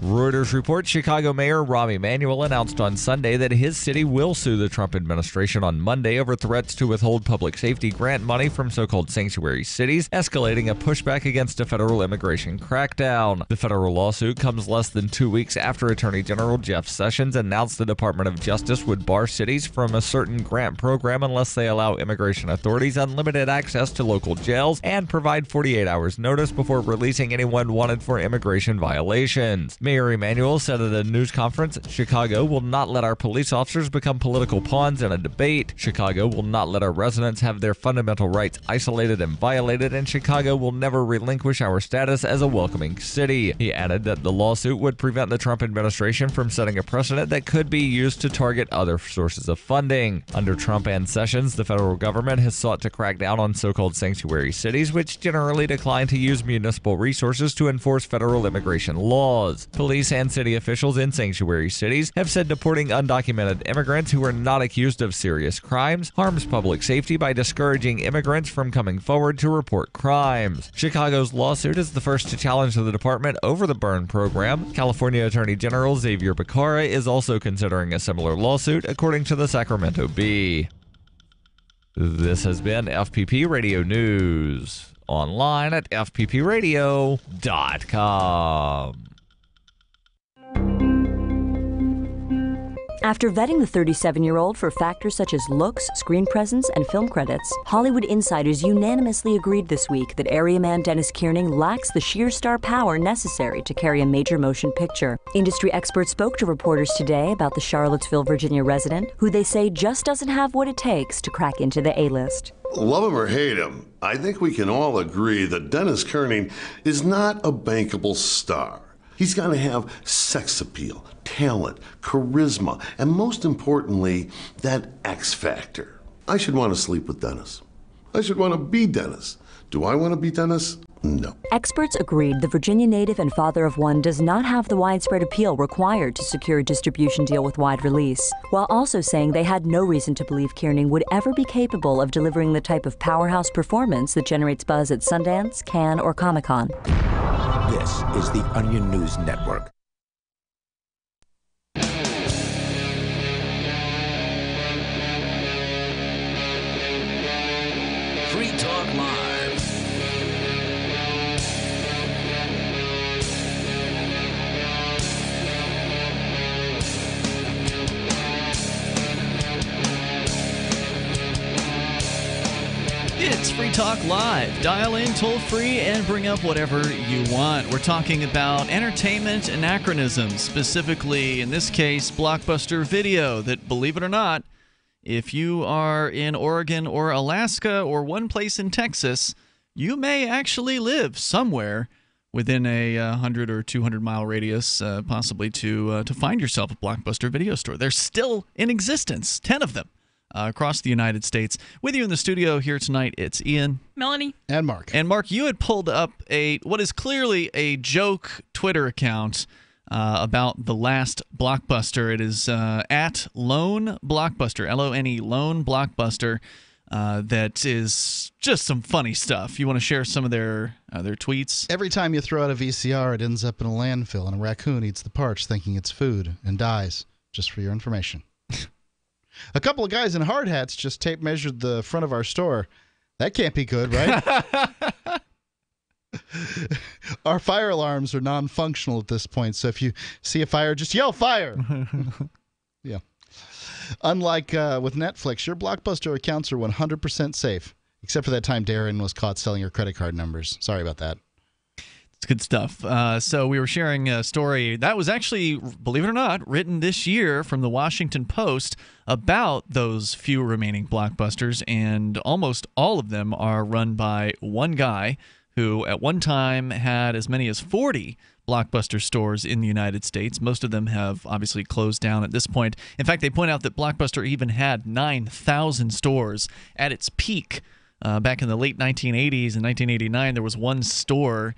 [SPEAKER 23] Reuters reports Chicago Mayor Rahm Emanuel announced on Sunday that his city will sue the Trump administration on Monday over threats to withhold public safety grant money from so-called sanctuary cities, escalating a pushback against a federal immigration crackdown. The federal lawsuit comes less than 2 weeks after Attorney General Jeff Sessions announced the Department of Justice would bar cities from a certain grant program unless they allow immigration authorities unlimited access to local jails and provide 48 hours notice before releasing anyone wanted for immigration violations. Mayor Emanuel said at a news conference, Chicago will not let our police officers become political pawns in a debate. Chicago will not let our residents have their fundamental rights isolated and violated, and Chicago will never relinquish our status as a welcoming city. He added that the lawsuit would prevent the Trump administration from setting a precedent that could be used to target other sources of funding. Under Trump and Sessions, the federal government has sought to crack down on so-called sanctuary cities, which generally decline to use municipal resources to enforce federal immigration laws. Police and city officials in sanctuary cities have said deporting undocumented immigrants who are not accused of serious crimes harms public safety by discouraging immigrants from coming forward to report crimes. Chicago's lawsuit is the first to challenge the department over the burn program. California Attorney General Xavier Becerra is also considering a similar lawsuit, according to the Sacramento Bee. This has been FPP Radio News, online at fppradio.com.
[SPEAKER 2] After vetting the 37-year-old for factors such as looks, screen presence, and film credits, Hollywood insiders unanimously agreed this week that area man Dennis Kiernan lacks the sheer star power necessary to carry a major motion picture. Industry experts spoke to reporters today about the Charlottesville, Virginia resident, who they say just doesn't have what it takes to crack into the A-list.
[SPEAKER 3] Love him or hate him, I think we can all agree that Dennis Kiernan is not a bankable star. He's got to have sex appeal, talent, charisma, and most importantly, that X factor. I should want to sleep with Dennis. I should want to be Dennis. Do I want to be Dennis? No.
[SPEAKER 2] Experts agreed the Virginia native and father of one does not have the widespread appeal required to secure a distribution deal with wide release, while also saying they had no reason to believe Kiernan would ever be capable of delivering the type of powerhouse performance that generates buzz at Sundance, Cannes, or Comic-Con.
[SPEAKER 4] This is the Onion News Network.
[SPEAKER 12] Free Talk Live.
[SPEAKER 5] It's Free Talk Live. Dial in toll-free and bring up whatever you want. We're talking about entertainment anachronisms, specifically, in this case, Blockbuster Video, that, believe it or not, if you are in Oregon or Alaska or one place in Texas, you may actually live somewhere within a 100 or 200-mile radius, possibly to find yourself a Blockbuster Video store. They're still in existence, 10 of them. Across the United States. With you in the studio here tonight, it's Ian,
[SPEAKER 6] Melanie,
[SPEAKER 7] and Mark.
[SPEAKER 5] And Mark, you had pulled up what is clearly a joke Twitter account about the last Blockbuster. It is at Lone Blockbuster, L-O-N-E, Lone Blockbuster. That is just some funny stuff. You want to share some of their tweets?
[SPEAKER 7] Every time you throw out a VCR, it ends up in a landfill, and a raccoon eats the parts thinking it's food and dies. Just for your information. A couple of guys in hard hats just tape measured the front of our store. That can't be good, right? Our fire alarms are non-functional at this point, so if you see a fire, just yell fire. Yeah. Unlike with Netflix, your Blockbuster accounts are 100% safe, except for that time Darren was caught selling your credit card numbers. Sorry about that.
[SPEAKER 5] It's good stuff. So we were sharing a story that was actually, believe it or not, written this year from the Washington Post about those few remaining Blockbusters, and almost all of them are run by one guy who at one time had as many as 40 Blockbuster stores in the United States. Most of them have obviously closed down at this point. In fact, they point out that Blockbuster even had 9,000 stores at its peak. Back in the late 1980s, in 1989, there was one store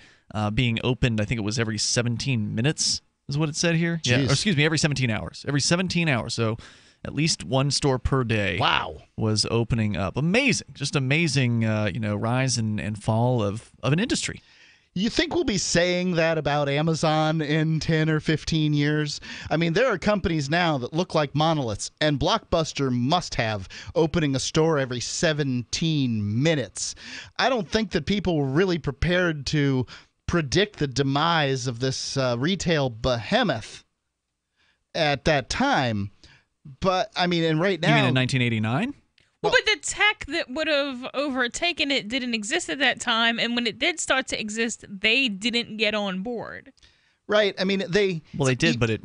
[SPEAKER 5] being opened, I think it was every 17 minutes, is what it said here.
[SPEAKER 7] Jeez.
[SPEAKER 5] Yeah, or excuse me, every 17 hours. Every 17 hours. So at least one store per day.
[SPEAKER 7] Wow.
[SPEAKER 5] Was opening up. Amazing. Just amazing, rise and fall of an industry.
[SPEAKER 7] You think we'll be saying that about Amazon in 10 or 15 years? I mean, there are companies now that look like monoliths, and Blockbuster must have opening a store every 17 minutes. I don't think that people were really prepared to predict the demise of this retail behemoth at that time. But, I mean, and right now...
[SPEAKER 5] You mean in 1989?
[SPEAKER 6] Well, but the tech that would have overtaken it didn't exist at that time, and when it did start to exist, they didn't get on board.
[SPEAKER 7] Right. I mean, they
[SPEAKER 5] did, but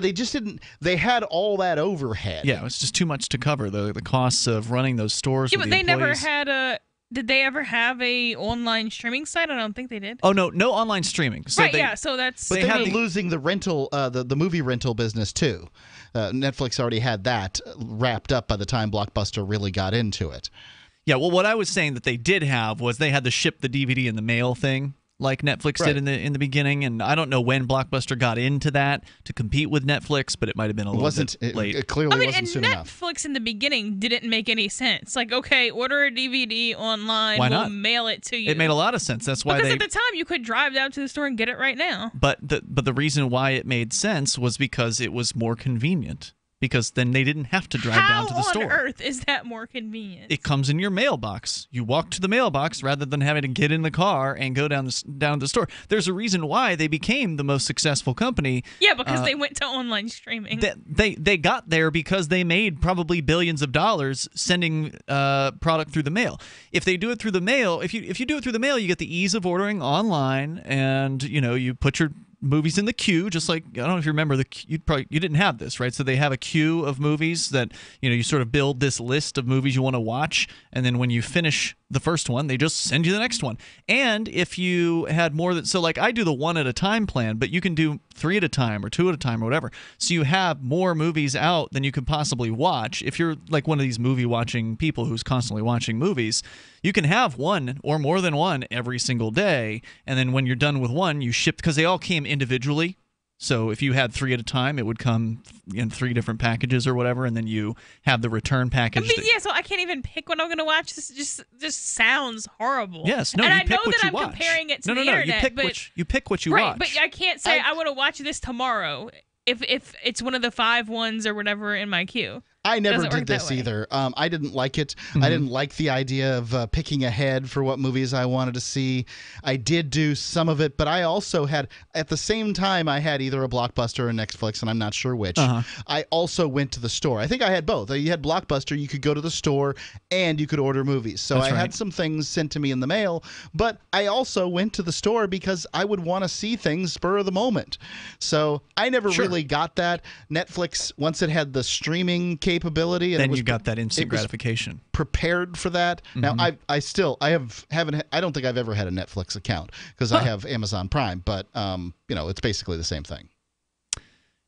[SPEAKER 7] they just didn't. They had all that overhead.
[SPEAKER 5] Yeah, it was just too much to cover the costs of running those stores.
[SPEAKER 6] Yeah,
[SPEAKER 5] with
[SPEAKER 6] but
[SPEAKER 5] the
[SPEAKER 6] they never
[SPEAKER 5] employees.
[SPEAKER 6] had a. Did they ever have a online streaming site? I don't think they did.
[SPEAKER 5] Oh no online streaming. So
[SPEAKER 6] right. Yeah. So that's.
[SPEAKER 7] But they were losing the rental, the movie rental business too. Netflix already had that wrapped up by the time Blockbuster really got into it.
[SPEAKER 5] Yeah, well, what I was saying that they did have was they had to ship the DVD in the mail thing, like Netflix did in the beginning, and I don't know when Blockbuster got into that to compete with Netflix, but it might have been a little bit late.
[SPEAKER 7] It clearly wasn't soon enough.
[SPEAKER 6] Netflix in the beginning didn't make any sense. Like, okay, order a DVD online,
[SPEAKER 5] Why not?
[SPEAKER 6] we'll mail it to you.
[SPEAKER 5] It made a lot of sense. That's why
[SPEAKER 6] because at the time you could drive down to the store and get it right now.
[SPEAKER 5] But the reason why it made sense was because it was more convenient. because then they didn't have to drive down to the store.
[SPEAKER 6] How on earth is that more convenient?
[SPEAKER 5] It comes in your mailbox. You walk to the mailbox rather than having to get in the car and go down to the store. There's a reason why they became the most successful company.
[SPEAKER 6] Yeah, because they went to online streaming.
[SPEAKER 5] They got there because they made probably billions of dollars sending product through the mail. If they do it through the mail, if you do it through the mail, you get the ease of ordering online, and you put your movies in the queue, just like, I don't know if you remember, you didn't have this, right? So they have a queue of movies that you sort of build this list of movies you want to watch, and then when you finish the first one, they just send you the next one. And if you had more than, so like I do the 1 at a time plan, but you can do 3 at a time or 2 at a time or whatever. So you have more movies out than you could possibly watch. If you're like one of these movie watching people who's constantly watching movies, you can have one or more than one every single day, and then when you're done with one, you ship, because they all came individually. So if you had 3 at a time, it would come in 3 different packages or whatever, and then you have the return package.
[SPEAKER 6] So I can't even pick what I'm going to watch. This just sounds horrible.
[SPEAKER 5] Yes, no,
[SPEAKER 6] and
[SPEAKER 5] you
[SPEAKER 6] I
[SPEAKER 5] pick
[SPEAKER 6] know
[SPEAKER 5] what
[SPEAKER 6] that
[SPEAKER 5] you
[SPEAKER 6] I'm
[SPEAKER 5] watch.
[SPEAKER 6] comparing it to
[SPEAKER 5] No,
[SPEAKER 6] the internet.
[SPEAKER 5] you pick what you
[SPEAKER 6] right,
[SPEAKER 5] watch.
[SPEAKER 6] But I can't say I want to watch this tomorrow if it's one of the 5 ones or whatever in my queue.
[SPEAKER 7] I never did this either. I didn't like it.
[SPEAKER 5] Mm-hmm.
[SPEAKER 7] I didn't like the idea of picking ahead for what movies I wanted to see. I did do some of it, but I also had, at the same time, I had either a Blockbuster or Netflix, and I'm not sure which. I also went to the store. I think I had both. You had Blockbuster, you could go to the store, and you could order movies. So I had some things sent to me in the mail, but I also went to the store because I would want to see things spur of the moment. So I never really got that. Netflix, once it had the streaming capability, and
[SPEAKER 5] then you got that instant gratification.
[SPEAKER 7] Prepared for that. Now I don't think I've ever had a Netflix account because I have Amazon Prime, but it's basically the same thing.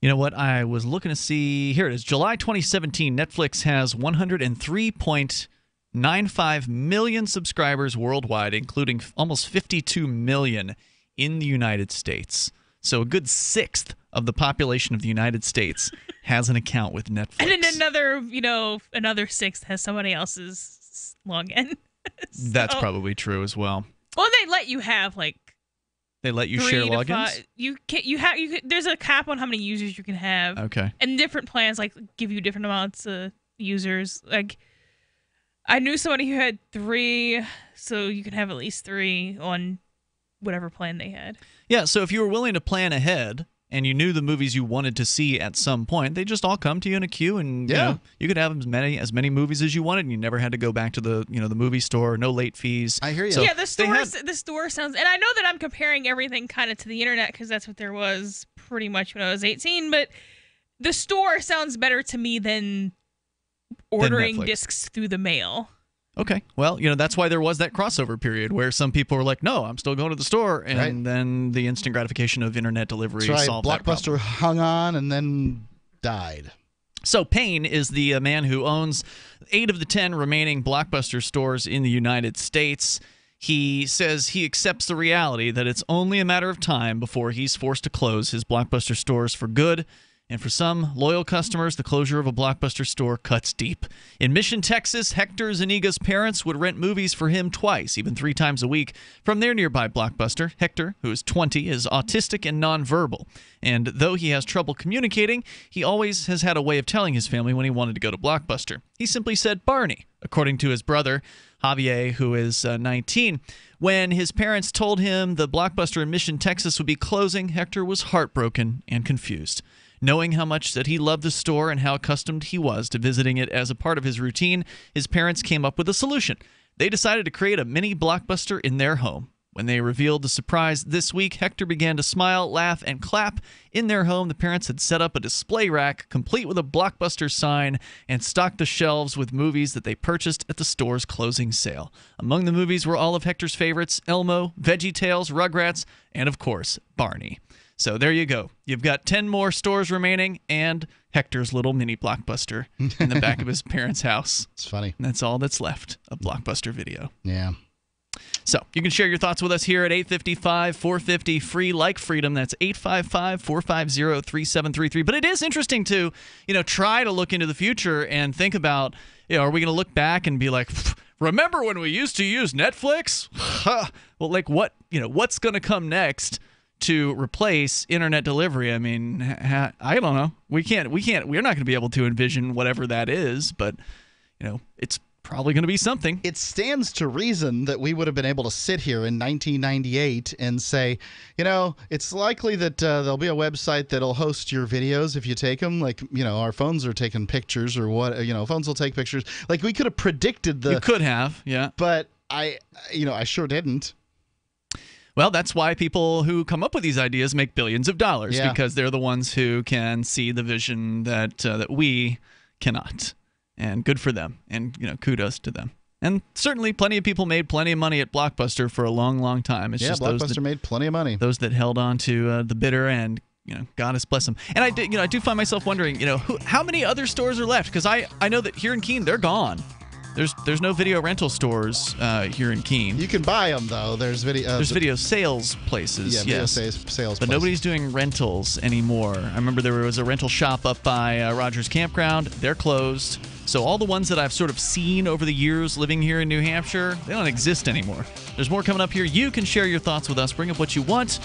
[SPEAKER 5] You know what? I was looking to see. Here it is. July 2017. Netflix has 103.95 million subscribers worldwide, including almost 52 million in the United States. So a good sixth of the population of the United States has an account with Netflix.
[SPEAKER 6] And then another sixth has somebody else's login.
[SPEAKER 5] That's probably true as well.
[SPEAKER 6] Well, they let you have
[SPEAKER 5] they let you share logins. There's a cap on how many users you can have. Okay.
[SPEAKER 6] And different plans give you different amounts of users. Like I knew somebody who had 3, so you can have at least 3 on whatever plan they had.
[SPEAKER 5] Yeah, so if you were willing to plan ahead and you knew the movies you wanted to see at some point, they just all come to you in a queue, and you could have as many movies as you wanted, and you never had to go back to the the movie store, no late fees.
[SPEAKER 7] I hear you.
[SPEAKER 5] So
[SPEAKER 6] yeah, the store sounds, and I know that I'm comparing everything kind of to the internet because that's what there was pretty much when I was 18, but the store sounds better to me than ordering discs through the mail.
[SPEAKER 5] Okay. Well, that's why there was that crossover period where some people were like, no, I'm still going to the store. And then the instant gratification of internet delivery solved that problem.
[SPEAKER 7] Blockbuster hung on and then died.
[SPEAKER 5] So Payne is the man who owns 8 of the 10 remaining Blockbuster stores in the United States. He says he accepts the reality that it's only a matter of time before he's forced to close his Blockbuster stores for good. And for some loyal customers, the closure of a Blockbuster store cuts deep. In Mission, Texas, Hector Zuniga's parents would rent movies for him twice, even 3 times a week, from their nearby Blockbuster. Hector, who is 20, is autistic and nonverbal. And though he has trouble communicating, he always has had a way of telling his family when he wanted to go to Blockbuster. He simply said Barney, according to his brother, Javier, who is 19. When his parents told him the Blockbuster in Mission, Texas would be closing, Hector was heartbroken and confused. Knowing how much that he loved the store and how accustomed he was to visiting it as a part of his routine, his parents came up with a solution. They decided to create a mini Blockbuster in their home. When they revealed the surprise this week, Hector began to smile, laugh, and clap. In their home, the parents had set up a display rack, complete with a Blockbuster sign, and stocked the shelves with movies that they purchased at the store's closing sale. Among the movies were all of Hector's favorites: Elmo, VeggieTales, Rugrats, and, of course, Barney. So there you go. You've got 10 more stores remaining and Hector's little mini Blockbuster in the back of his parents' house.
[SPEAKER 7] It's funny.
[SPEAKER 5] And that's all that's left of Blockbuster Video.
[SPEAKER 7] Yeah.
[SPEAKER 5] So you can share your thoughts with us here at 855-450 free like freedom. That's 855-450-3733. But it is interesting to, try to look into the future and think about, are we going to look back and be like, remember when we used to use Netflix? Well, what's going to come next? to replace internet delivery. I mean, I don't know. We're not going to be able to envision whatever that is, but it's probably going to be something.
[SPEAKER 7] It stands to reason that we would have been able to sit here in 1998 and say, it's likely that there'll be a website that'll host your videos if you take them. Like, our phones are taking pictures or what, phones will take pictures. Like, we could have predicted
[SPEAKER 5] You could have, yeah.
[SPEAKER 7] But I sure didn't.
[SPEAKER 5] Well, that's why people who come up with these ideas make billions of dollars, because they're the ones who can see the vision that we cannot. And good for them. And, kudos to them. And certainly plenty of people made plenty of money at Blockbuster for a long, long time. It's just
[SPEAKER 7] Blockbuster made plenty of money.
[SPEAKER 5] Those that held on to the bitter end, God bless them. And I do find myself wondering, how many other stores are left? Because I know that here in Keene, they're gone. There's no video rental stores here in Keene.
[SPEAKER 7] You can buy them, though. There's
[SPEAKER 5] video sales places.
[SPEAKER 7] Yeah, video sales places.
[SPEAKER 5] But nobody's doing rentals anymore. I remember there was a rental shop up by Rogers Campground. They're closed. So all the ones that I've sort of seen over the years living here in New Hampshire, they don't exist anymore. There's more coming up here. You can share your thoughts with us. Bring up what you want.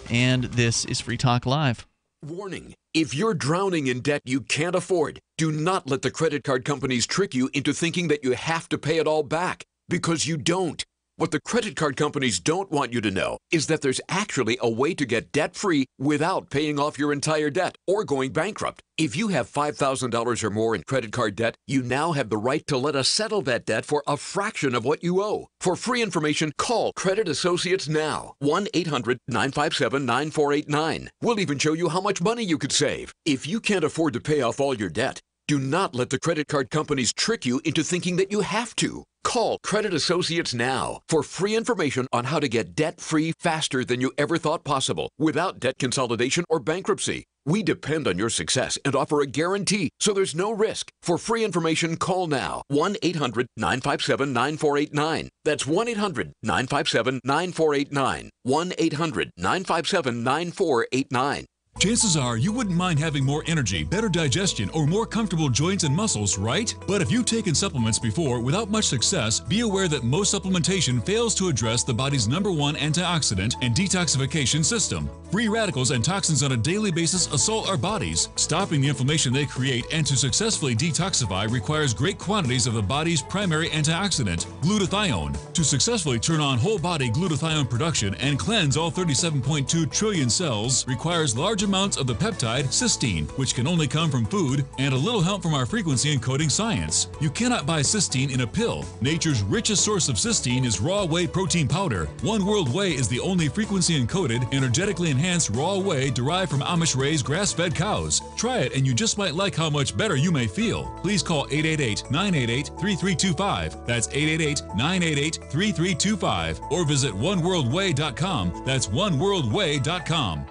[SPEAKER 5] And this is Free Talk Live.
[SPEAKER 8] Warning. If you're drowning in debt you can't afford, do not let the credit card companies trick you into thinking that you have to pay it all back, because you don't. What the credit card companies don't want you to know is that there's actually a way to get debt-free without paying off your entire debt or going bankrupt. If you have $5,000 or more in credit card debt, you now have the right to let us settle that debt for a fraction of what you owe. For free information, call Credit Associates now. 1-800-957-9489. We'll even show you how much money you could save. If you can't afford to pay off all your debt, do not let the credit card companies trick you into thinking that you have to. Call Credit Associates now for free information on how to get debt-free faster than you ever thought possible without debt consolidation or bankruptcy. We depend on your success and offer a guarantee, so there's no risk. For free information, call now. 1-800-957-9489. That's 1-800-957-9489. 1-800-957-9489.
[SPEAKER 9] Chances are you wouldn't mind having more energy, better digestion, or more comfortable joints and muscles, right? But if you've taken supplements before without much success, be aware that most supplementation fails to address the body's #1 antioxidant and detoxification system. Free radicals and toxins on a daily basis assault our bodies. Stopping the inflammation they create and to successfully detoxify requires great quantities of the body's primary antioxidant, glutathione. To successfully turn on whole body glutathione production and cleanse all 37.2 trillion cells requires large amounts of the peptide cysteine, which can only come from food, and a little help from our frequency encoding science. You cannot buy cysteine in a pill. Nature's richest source of cysteine is raw whey protein powder. One World Whey is the only frequency encoded, energetically enhanced raw whey derived from Amish-raised grass-fed cows. Try it and you just might like how much better you may feel. Please call 888-988-3325. That's 888-988-3325. Or visit oneworldwhey.com. That's oneworldwhey.com.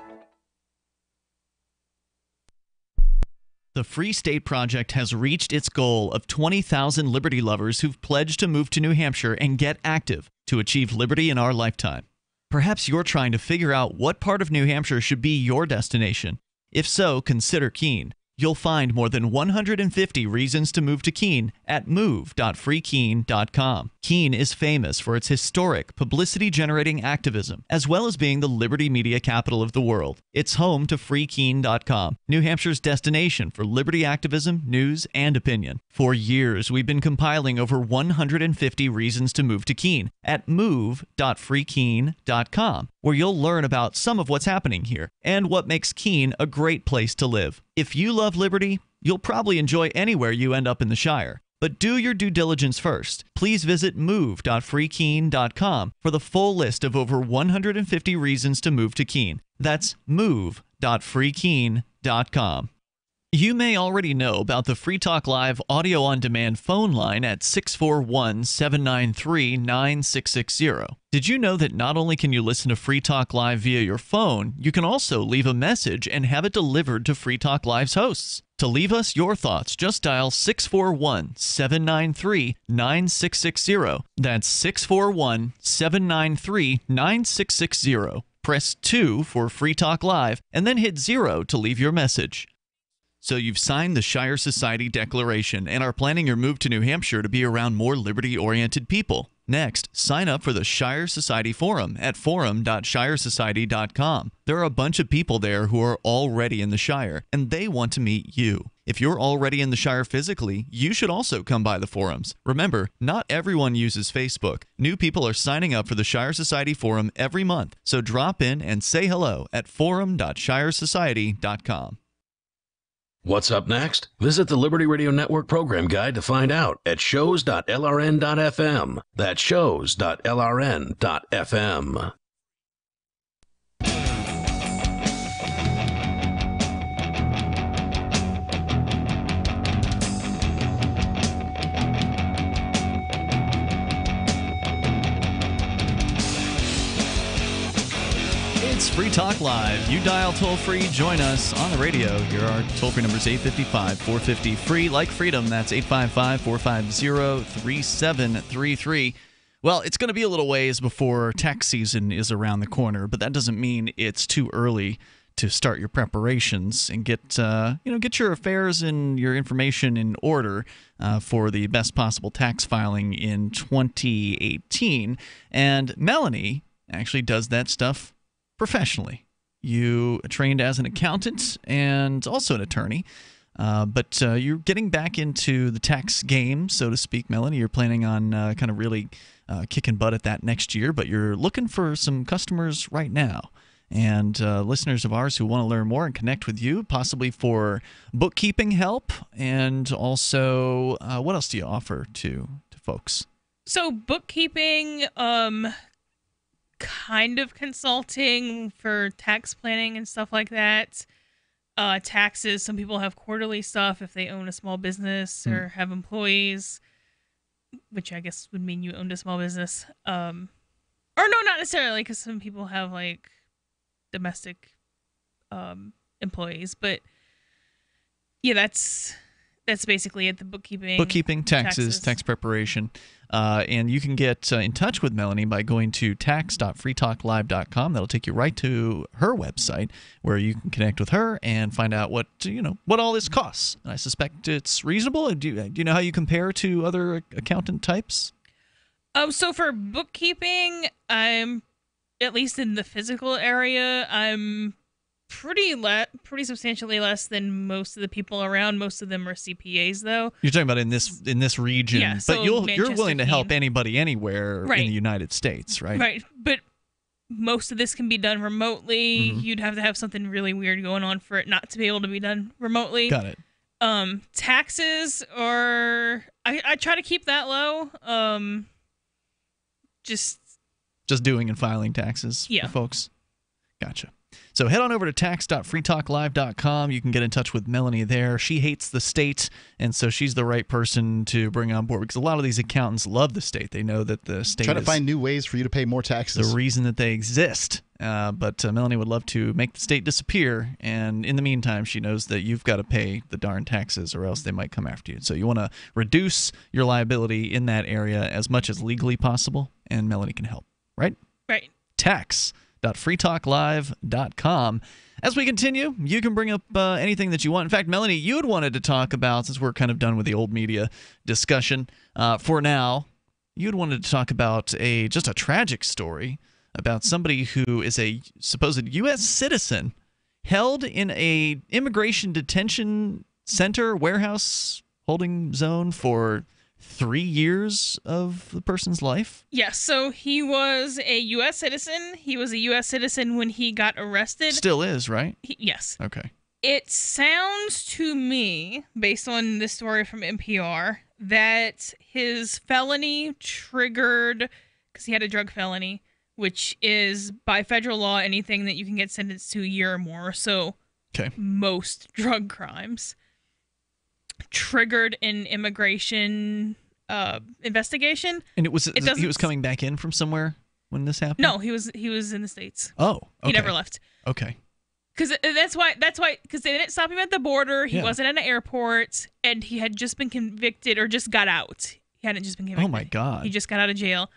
[SPEAKER 5] The Free State Project has reached its goal of 20,000 liberty lovers who've pledged to move to New Hampshire and get active to achieve liberty in our lifetime. Perhaps you're trying to figure out what part of New Hampshire should be your destination. If so, consider Keene. You'll find more than 150 reasons to move to Keene at move.freekeene.com. Keene is famous for its historic, publicity-generating activism, as well as being the liberty media capital of the world. It's home to freekeene.com, New Hampshire's destination for liberty activism, news, and opinion. For years, we've been compiling over 150 reasons to move to Keene at move.freekeene.com, where you'll learn about some of what's happening here and what makes Keene a great place to live. If you love liberty, you'll probably enjoy anywhere you end up in the Shire. But do your due diligence first. Please visit move.freekeene.com for the full list of over 150 reasons to move to Keene. That's move.freekeene.com. You may already know about the Free Talk Live audio-on-demand phone line at 641-793-9660. Did you know that not only can you listen to Free Talk Live via your phone, you can also leave a message and have it delivered to Free Talk Live's hosts? To leave us your thoughts, just dial 641-793-9660. That's 641-793-9660. Press 2 for Free Talk Live, and then hit 0 to leave your message. So you've signed the Shire Society Declaration and are planning your move to New Hampshire to be around more liberty-oriented people. Next, sign up for the Shire Society Forum at forum.shiresociety.com. There are a bunch of people there who are already in the Shire, and they want to meet you. If you're already in the Shire physically, you should also come by the forums. Remember, not everyone uses Facebook. New people are signing up for the Shire Society Forum every month, so drop in and say hello at forum.shiresociety.com.
[SPEAKER 12] What's up next? Visit the Liberty Radio Network program guide to find out at shows.lrn.fm. That's shows.lrn.fm.
[SPEAKER 5] It's Free Talk Live. You dial toll-free, join us on the radio. Here our toll-free number is 855-450-FREE. Like freedom, that's 855-450-3733. Well, it's going to be a little ways before tax season is around the corner, but that doesn't mean it's too early to start your preparations and get your affairs and your information in order for the best possible tax filing in 2018. And Melanie actually does that stuff professionally. You trained as an accountant and also an attorney, but you're getting back into the tax game, so to speak, Melanie. You're planning on kind of really kicking butt at that next year, but you're looking for some customers right now. And listeners of ours who want to learn more and connect with you, possibly for bookkeeping help, and also what else do you offer to folks?
[SPEAKER 6] So bookkeeping, kind of consulting for tax planning and stuff like that. Taxes, some people have quarterly stuff if they own a small business or have employees, which I guess would mean you owned a small business. Or no, not necessarily, because some people have like domestic employees. But yeah, that's basically it. The bookkeeping,
[SPEAKER 5] taxes, tax preparation. And you can get in touch with Melanie by going to tax.freetalklive.com. That'll take you right to her website where you can connect with her and find out what all this costs. And I suspect it's reasonable. Do you know how you compare to other accountant types?
[SPEAKER 6] So for bookkeeping, I'm, at least in the physical area, I'm pretty substantially less than most of the people around. Most of them are CPAs, though.
[SPEAKER 5] You're talking about in this region,
[SPEAKER 6] yeah, so
[SPEAKER 5] but you're willing to help anybody anywhere in the United States, right?
[SPEAKER 6] Right, but most of this can be done remotely. Mm-hmm. You'd have to have something really weird going on for it not to be able to be done remotely.
[SPEAKER 5] Got it.
[SPEAKER 6] Taxes are I try to keep that low. Just
[SPEAKER 5] doing and filing taxes for folks. Gotcha. So head on over to tax.freetalklive.com. You can get in touch with Melanie there. She hates the state, and so she's the right person to bring on board because a lot of these accountants love the state. They know that the state
[SPEAKER 7] trying to find new ways for you to pay more taxes.
[SPEAKER 5] The reason that they exist. But Melanie would love to make the state disappear, and in the meantime, she knows that you've got to pay the darn taxes or else they might come after you. So you want to reduce your liability in that area as much as legally possible, and Melanie can help, right?
[SPEAKER 6] Right.
[SPEAKER 5] Tax.freetalklive.com. As we continue, you can bring up anything that you want. In fact, Melanie, you had wanted to talk about, since we're kind of done with the old media discussion for now, you had wanted to talk about just a tragic story about somebody who is a supposed U.S. citizen held in a immigration detention center, warehouse, holding zone for 3 years of the person's life?
[SPEAKER 6] Yes, so he was a U.S. citizen. He was a U.S. citizen when he got arrested.
[SPEAKER 5] Still is, right?
[SPEAKER 6] Yes.
[SPEAKER 5] Okay.
[SPEAKER 6] It sounds to me, based on this story from NPR, that his felony triggered, because he had a drug felony, which is by federal law anything that you can get sentenced to a year or more. So most drug crimes triggered an immigration investigation.
[SPEAKER 5] And he was coming back in from somewhere when this happened?
[SPEAKER 6] No, he was in the States.
[SPEAKER 5] Oh, okay.
[SPEAKER 6] He never left.
[SPEAKER 5] Okay.
[SPEAKER 6] Because that's why because they didn't stop him at the border. He wasn't at an airport, and he had just been convicted or just got out. He hadn't just been convicted.
[SPEAKER 5] Oh my God.
[SPEAKER 6] He just got out of jail.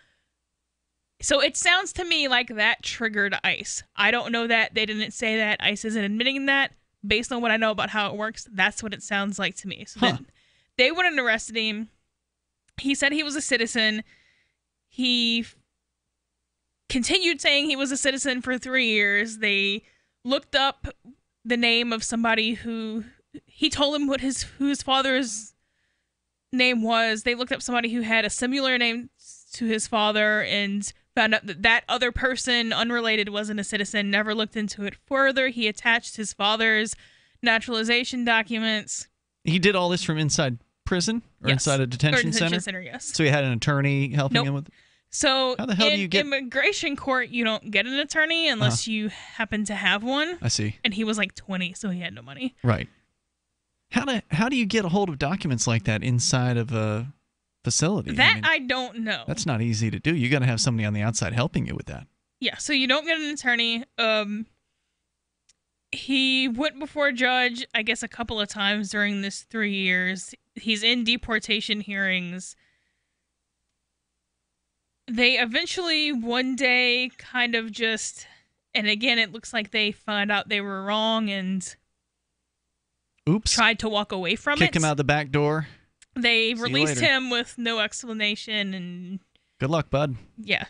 [SPEAKER 6] So it sounds to me like that triggered ICE. I don't know that. They didn't say that. ICE isn't admitting that. Based on what I know about how it works, that's what it sounds like to me. So then they went and arrested him. He said he was a citizen. He continued saying he was a citizen for 3 years. They looked up the name of somebody who he told him who his father's name was. They looked up somebody who had a similar name to his father and found out that other person, unrelated, wasn't a citizen. Never looked into it further. He attached his father's naturalization documents.
[SPEAKER 5] He did all this from inside prison or inside a detention center?
[SPEAKER 6] Yes.
[SPEAKER 5] So he had an attorney helping him with.
[SPEAKER 6] So
[SPEAKER 5] how the hell do you get
[SPEAKER 6] immigration court? You don't get an attorney unless you happen to have one.
[SPEAKER 5] I see.
[SPEAKER 6] And he was like 20, so he had no money.
[SPEAKER 5] Right. How do you get a hold of documents like that inside of a facility?
[SPEAKER 6] That I don't know.
[SPEAKER 5] That's not easy to do. You got to have somebody on the outside helping you with that.
[SPEAKER 6] Yeah, so you don't get an attorney. He went before a judge, I guess, a couple of times during this 3 years. He's in deportation hearings. They eventually, one day, kind of just, and again, it looks like they found out they were wrong and tried to walk away from it.
[SPEAKER 5] Kicked him out the back door.
[SPEAKER 6] They released him with no explanation and...
[SPEAKER 5] Good luck, bud.
[SPEAKER 6] Yeah.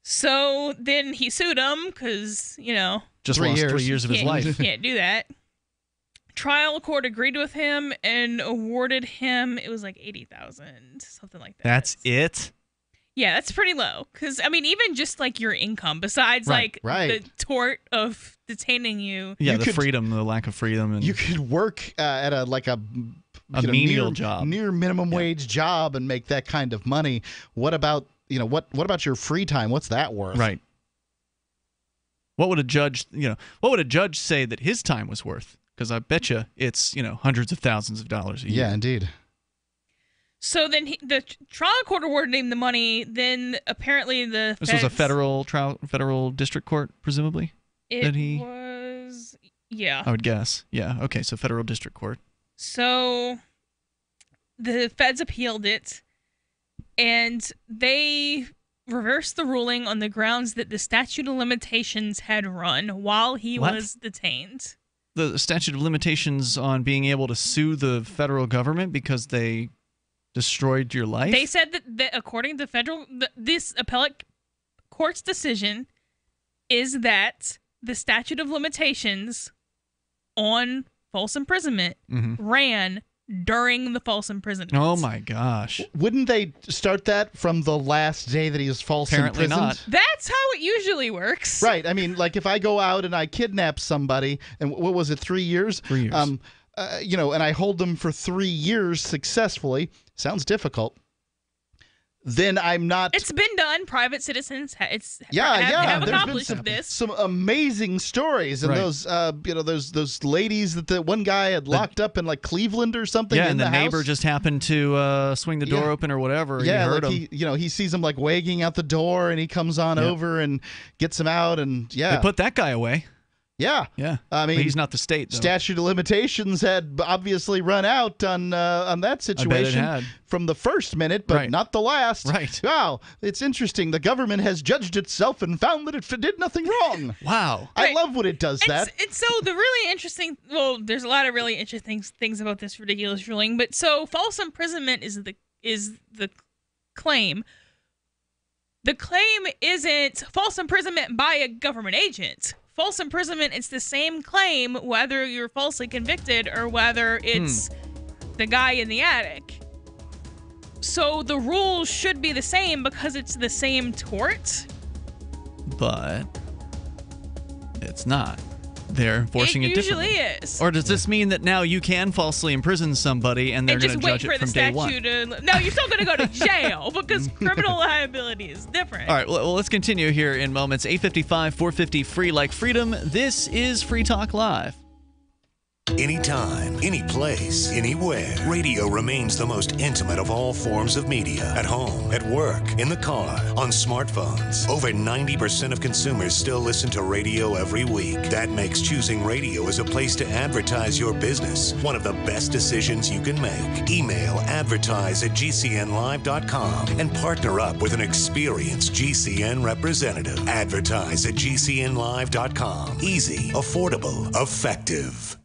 [SPEAKER 6] So then he sued him because,
[SPEAKER 5] just lost 3 years of his life.
[SPEAKER 6] You can't do that. Trial court agreed with him and awarded him, it was like $80,000, something like that.
[SPEAKER 5] That's it?
[SPEAKER 6] Yeah, that's pretty low. Because, even just like your income, besides the tort of detaining you.
[SPEAKER 5] Yeah, the lack of freedom. And
[SPEAKER 7] you could work at a
[SPEAKER 5] menial job.
[SPEAKER 7] Near minimum wage job and make that kind of money. What about, what about your free time? What's that worth?
[SPEAKER 5] Right. What would a judge say that his time was worth? Because I bet you it's, hundreds of thousands of dollars a year.
[SPEAKER 7] Yeah, indeed.
[SPEAKER 6] So then the trial court awarded him the money. Then apparently this
[SPEAKER 5] was a federal district court, presumably?
[SPEAKER 6] Was, yeah.
[SPEAKER 5] I would guess. Yeah, okay, so federal district court.
[SPEAKER 6] So the feds appealed it, and they reversed the ruling on the grounds that the statute of limitations had run while he was detained.
[SPEAKER 5] The statute of limitations on being able to sue the federal government because they destroyed your life?
[SPEAKER 6] They said that according to this appellate court's decision is that the statute of limitations on false imprisonment ran during the false imprisonment.
[SPEAKER 5] Oh my gosh.
[SPEAKER 7] Wouldn't they start that from the last day that he was
[SPEAKER 5] Apparently
[SPEAKER 7] imprisoned?
[SPEAKER 5] Not.
[SPEAKER 6] That's how it usually works.
[SPEAKER 7] Right. Like if I go out and I kidnap somebody, and what was it, 3 years?
[SPEAKER 5] 3 years.
[SPEAKER 7] And I hold them for 3 years successfully. Sounds difficult. Then I'm not.
[SPEAKER 6] It's been done. Private citizens have
[SPEAKER 7] There's
[SPEAKER 6] accomplished
[SPEAKER 7] been
[SPEAKER 6] this.
[SPEAKER 7] Some amazing stories, and those ladies that the one guy had locked up in like Cleveland or something.
[SPEAKER 5] Yeah,
[SPEAKER 7] in
[SPEAKER 5] and the neighbor
[SPEAKER 7] house.
[SPEAKER 5] just happened to swing the door open or whatever.
[SPEAKER 7] Yeah,
[SPEAKER 5] he heard him.
[SPEAKER 7] he sees him like wagging out the door, and he comes on over and gets him out, and
[SPEAKER 5] they put that guy away.
[SPEAKER 7] Yeah.
[SPEAKER 5] I mean, but he's not the state, though.
[SPEAKER 7] Statute of limitations had obviously run out on that situation
[SPEAKER 5] it had.
[SPEAKER 7] From the first minute, but not the last.
[SPEAKER 5] Right.
[SPEAKER 7] Wow, it's interesting. The government has judged itself and found that it did nothing wrong.
[SPEAKER 5] Wow.
[SPEAKER 7] I love when it does that.
[SPEAKER 6] And so the really interesting, there's a lot of really interesting things about this ridiculous ruling, but so false imprisonment is the claim. The claim isn't false imprisonment by a government agent. False imprisonment, it's the same claim whether you're falsely convicted or whether it's the guy in the attic. So the rules should be the same because it's the same tort.
[SPEAKER 5] But it's not. They're enforcing it differently.
[SPEAKER 6] It usually is.
[SPEAKER 5] Or does this mean that now you can falsely imprison somebody and they're going to judge it from day one?
[SPEAKER 6] No, you're still going to go to jail because criminal liability is different.
[SPEAKER 5] All right, well, let's continue here in moments. 855, 450, free like freedom. This is Free Talk Live.
[SPEAKER 11] Anytime, any place, anywhere. Radio remains the most intimate of all forms of media. At home, at work, in the car, on smartphones. Over 90% of consumers still listen to radio every week. That makes choosing radio as a place to advertise your business one of the best decisions you can make. Email advertise@gcnlive.com and partner up with an experienced GCN representative. Advertise@gcnlive.com. Easy, affordable, effective.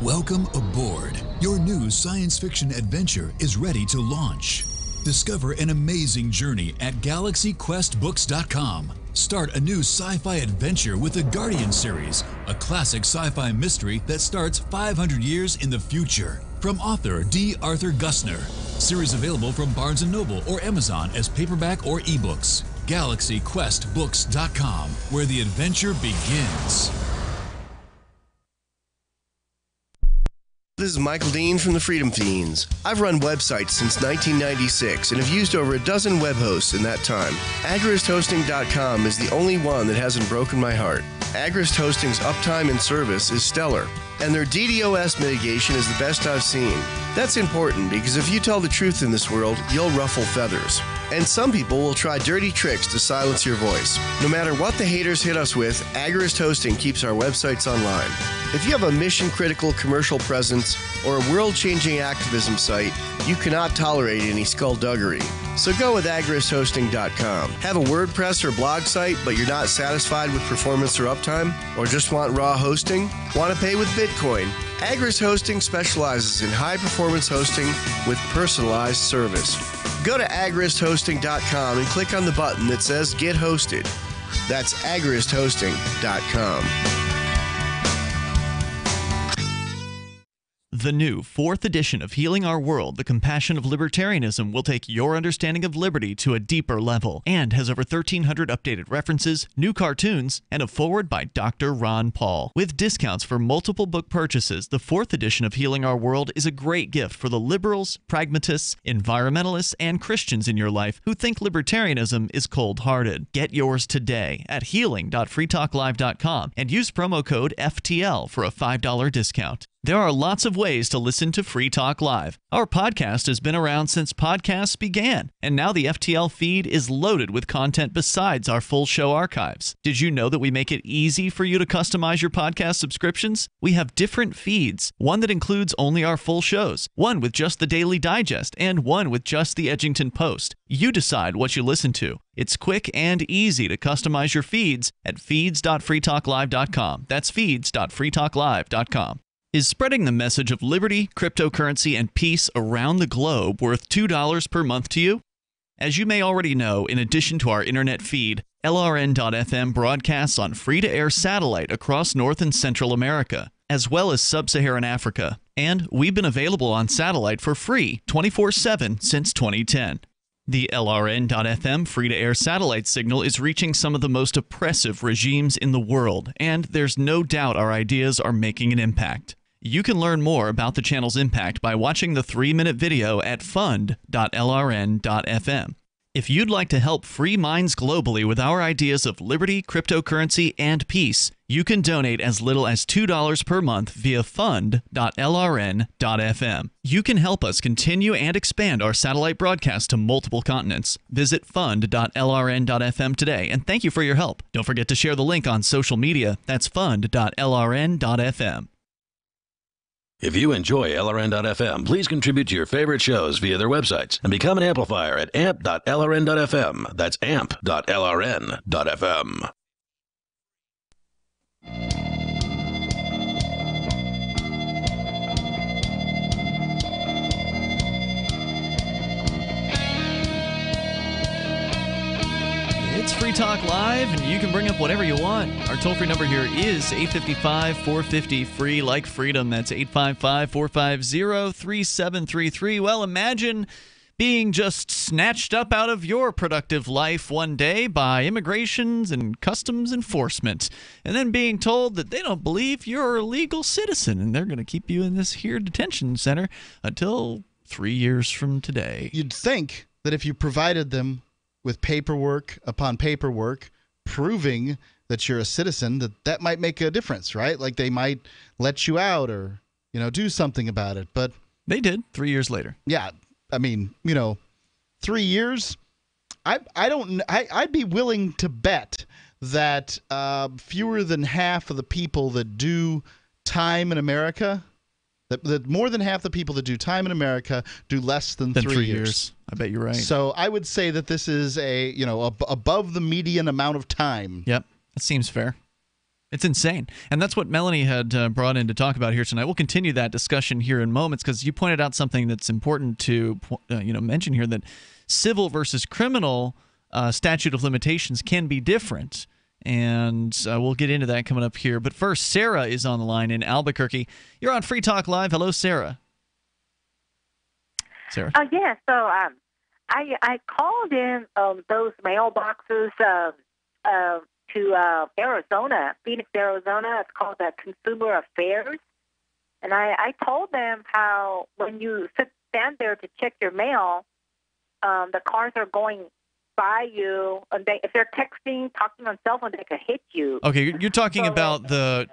[SPEAKER 13] Welcome aboard. Your new science fiction adventure is ready to launch.
[SPEAKER 9] Discover an amazing journey at GalaxyQuestBooks.com. Start a new sci-fi adventure with the Guardian series, a classic sci-fi mystery that starts 500 years in the future. From author D. Arthur Gussner. Series available from Barnes & Noble or Amazon as paperback or ebooks. GalaxyQuestBooks.com, where the adventure begins.
[SPEAKER 10] This is Michael Dean from the Freedom Fiends. I've run websites since 1996 and have used over a dozen web hosts in that time. AgristHosting.com is the only one that hasn't broken my heart. Agrist Hosting's uptime and service is stellar, and their DDoS mitigation is the best I've seen. That's important because if you tell the truth in this world, you'll ruffle feathers. And some people will try dirty tricks to silence your voice. No matter what the haters hit us with, Agrist Hosting keeps our websites online. If you have a mission-critical commercial presence or a world-changing activism site, you cannot tolerate any skullduggery. So go with agristhosting.com. Have a WordPress or blog site, but you're not satisfied with performance or uptime? Or just want raw hosting? Want to pay with Bitcoin? Agrist Hosting specializes in high-performance hosting with personalized service. Go to agristhosting.com and click on the button that says Get Hosted. That's agristhosting.com.
[SPEAKER 5] The new 4th edition of Healing Our World, The Compassion of Libertarianism, will take your understanding of liberty to a deeper level and has over 1,300 updated references, new cartoons, and a foreword by Dr. Ron Paul. With discounts for multiple book purchases, the 4th edition of Healing Our World is a great gift for the liberals, pragmatists, environmentalists, and Christians in your life who think libertarianism is cold-hearted. Get yours today at healing.freetalklive.com and use promo code FTL for a $5 discount. There are lots of ways to listen to Free Talk Live. Our podcast has been around since podcasts began, and now the FTL feed is loaded with content besides our full show archives. Did you know that we make it easy for you to customize your podcast subscriptions? We have different feeds, one that includes only our full shows, one with just the Daily Digest, and one with just the Edgington Post. You decide what you listen to. It's quick and easy to customize your feeds at feeds.freetalklive.com. That's feeds.freetalklive.com. Is spreading the message of liberty, cryptocurrency, and peace around the globe worth $2 per month to you? As you may already know, in addition to our internet feed, LRN.FM broadcasts on free-to-air satellite across North and Central America, as well as Sub-Saharan Africa. And we've been available on satellite for free 24/7 since 2010. The LRN.FM free-to-air satellite signal is reaching some of the most oppressive regimes in the world, and there's no doubt our ideas are making an impact. You can learn more about the channel's impact by watching the 3-minute video at fund.lrn.fm. If you'd like to help free minds globally with our ideas of liberty, cryptocurrency, and peace, you can donate as little as $2 per month via fund.lrn.fm. You can help us continue and expand our satellite broadcast to multiple continents. Visit fund.lrn.fm today, and thank you for your help. Don't forget to share the link on social media. That's fund.lrn.fm.
[SPEAKER 12] If you enjoy LRN.FM, please contribute to your favorite shows via their websites and become an amplifier at amp.lrn.fm. That's amp.lrn.fm.
[SPEAKER 5] It's Free Talk Live, and you can bring up whatever you want. Our toll-free number here is 855-450-FREE, like freedom. That's 855-450-3733. Well, imagine being just snatched up out of your productive life one day by immigrations and customs enforcement, and then being told that they don't believe you're a legal citizen, and they're going to keep you in this here detention center until 3 years from today.
[SPEAKER 7] You'd think that if you provided them with paperwork upon paperwork proving that you're a citizen, that might make a difference, right? Like they might let you out or, do something about it. But
[SPEAKER 5] they did 3 years later.
[SPEAKER 7] Yeah. I mean, 3 years, I'd be willing to bet that fewer than half of the people that do time in America, that more than half the people that do time in America do less than 3 years.
[SPEAKER 5] I bet you're right.
[SPEAKER 7] So I would say that this is above the median amount of time.
[SPEAKER 5] Yep, that seems fair. It's insane. And that's what Melanie had brought in to talk about here tonight. We'll continue that discussion here in moments because you pointed out something that's important to mention here, that civil versus criminal statute of limitations can be different. And we'll get into that coming up here. But first, Sarah is on the line in Albuquerque. You're on Free Talk Live. Hello, Sarah. Sarah.
[SPEAKER 13] Yeah, so I called in those mailboxes to Arizona, Phoenix, Arizona. It's called Consumer Affairs. And I told them how when you stand there to check your mail, the cars are going by you. And if they're texting, talking on cell phone, they could hit you.
[SPEAKER 5] Okay, you're talking about the...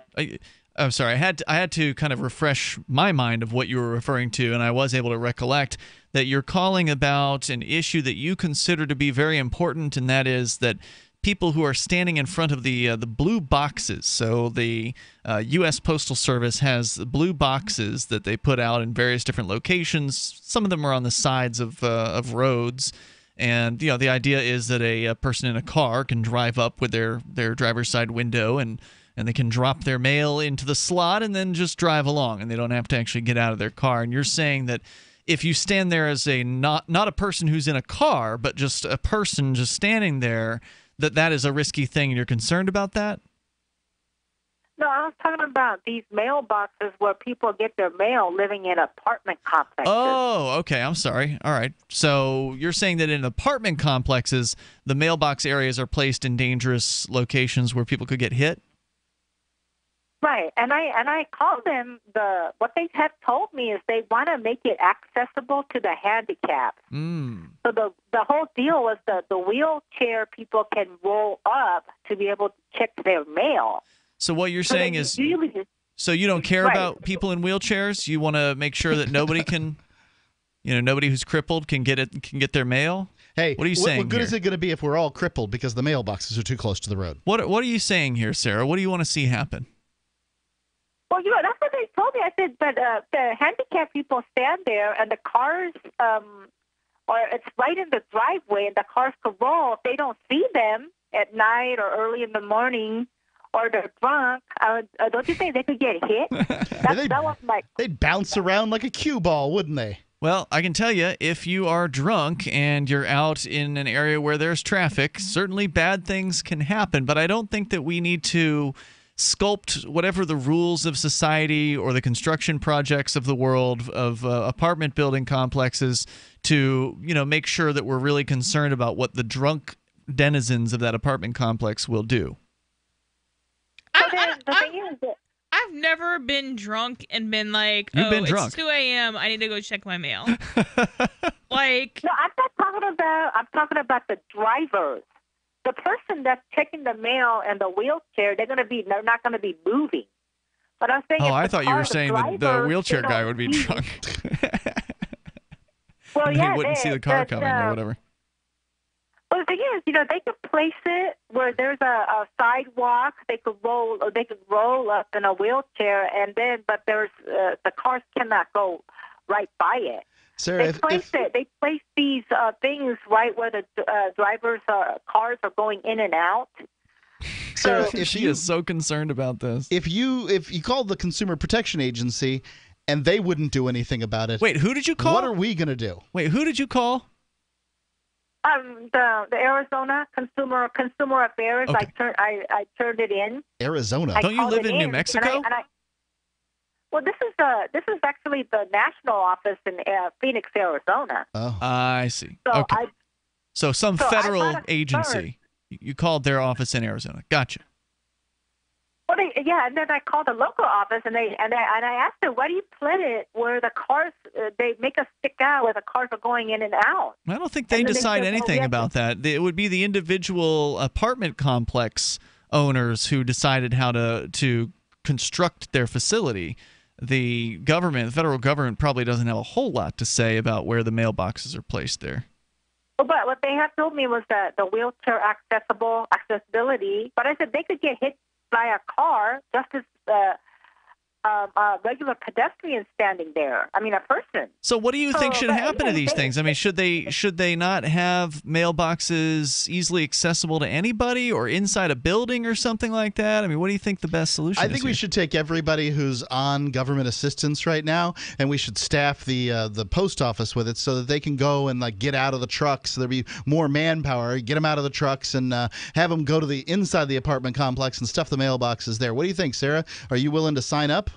[SPEAKER 5] I'm sorry, I had to kind of refresh my mind of what you were referring to, and I was able to recollect that you're calling about an issue that you consider to be very important, and that is that people who are standing in front of the blue boxes. So the U.S. Postal Service has blue boxes that they put out in various different locations. Some of them are on the sides of roads. And the idea is that a person in a car can drive up with their driver's side window and they can drop their mail into the slot and then just drive along, and they don't have to actually get out of their car. And you're saying that if you stand there as not a person who's in a car, but just a person just standing there, that is a risky thing, and you're concerned about that?
[SPEAKER 13] No, I was talking about these mailboxes where people get their mail living in apartment complexes.
[SPEAKER 5] Oh, okay. I'm sorry. All right. So you're saying that in apartment complexes, the mailbox areas are placed in dangerous locations where people could get hit?
[SPEAKER 13] Right, and I called them. What they have told me is they want to make it accessible to the handicapped. So the whole deal was the wheelchair people can roll up to be able to check their mail.
[SPEAKER 5] So what you're saying is, so you don't care about people in wheelchairs? You want to make sure that nobody can, nobody who's crippled can get their mail?
[SPEAKER 7] Hey,
[SPEAKER 5] what are you saying?
[SPEAKER 7] What good
[SPEAKER 5] here?
[SPEAKER 7] is it going to be if we're all crippled because the mailboxes are too close to the road?
[SPEAKER 5] What are you saying here, Sarah? What do you want to see happen?
[SPEAKER 13] Well, that's what they told me. I said, but the handicapped people stand there, and the cars, or it's right in the driveway, and the cars could roll. If they don't see them at night or early in the morning, or they're drunk, don't you think they could get hit? That was
[SPEAKER 7] they'd bounce around like a cue ball, wouldn't they?
[SPEAKER 5] Well, I can tell you, if you are drunk and you're out in an area where there's traffic, certainly bad things can happen. But I don't think that we need to sculpt whatever the rules of society or the construction projects of the world of apartment building complexes to, make sure that we're really concerned about what the drunk denizens of that apartment complex will do.
[SPEAKER 6] I've never been drunk and been like,
[SPEAKER 5] it's
[SPEAKER 6] 2 a.m. I need to go check my mail.
[SPEAKER 13] No, I'm not talking about. I'm talking about the drivers. The person that's checking the mail and the wheelchair, they're not going to be moving. But I'm saying,
[SPEAKER 5] I thought you were saying that the wheelchair guy would be drunk.
[SPEAKER 13] Well,
[SPEAKER 5] he wouldn't see the car coming or whatever.
[SPEAKER 13] Well, the thing is, they could place it where there's a sidewalk. They could roll up in a wheelchair, but there's the cars cannot go right by it.
[SPEAKER 7] Sarah,
[SPEAKER 13] they place these things right where the drivers' cars are going in and out.
[SPEAKER 7] Sarah,
[SPEAKER 5] she is so concerned about this.
[SPEAKER 7] If you called the Consumer Protection Agency and they wouldn't do anything about it,
[SPEAKER 5] wait, who did you call?
[SPEAKER 7] What are we going to do?
[SPEAKER 5] Wait, who did you call?
[SPEAKER 13] The Arizona Consumer Affairs.
[SPEAKER 5] Okay.
[SPEAKER 13] I turned it in.
[SPEAKER 7] Arizona.
[SPEAKER 5] Don't you live in New Mexico?
[SPEAKER 13] Well, this is actually the national office in Phoenix, Arizona.
[SPEAKER 7] Oh,
[SPEAKER 5] I see.
[SPEAKER 13] So
[SPEAKER 5] okay. So some federal agency. You called their office in Arizona. Gotcha.
[SPEAKER 13] Well, and then I called the local office, and I asked them, why do you put it where the cars they make us stick out where the cars are going in and out?
[SPEAKER 5] I don't think they decide anything about that. It would be the individual apartment complex owners who decided how to construct their facility. The federal government, probably doesn't have a whole lot to say about where the mailboxes are placed there.
[SPEAKER 13] Well, but what they have told me was that the wheelchair accessibility. But I said they could get hit by a car just as a regular pedestrian standing there. I mean, a person.
[SPEAKER 5] So what do you think should happen to these things? I mean, should they not have mailboxes easily accessible to anybody or inside a building or something like that? I mean, what do you think the best solution is?
[SPEAKER 7] I think we should take everybody who's on government assistance right now, and we should staff the post office with it so that they can go and like get out of the trucks. So there'll be more manpower. Get them out of the trucks and have them go to the inside the apartment complex and stuff the mailboxes there. What do you think, Sarah? Are you willing to sign up?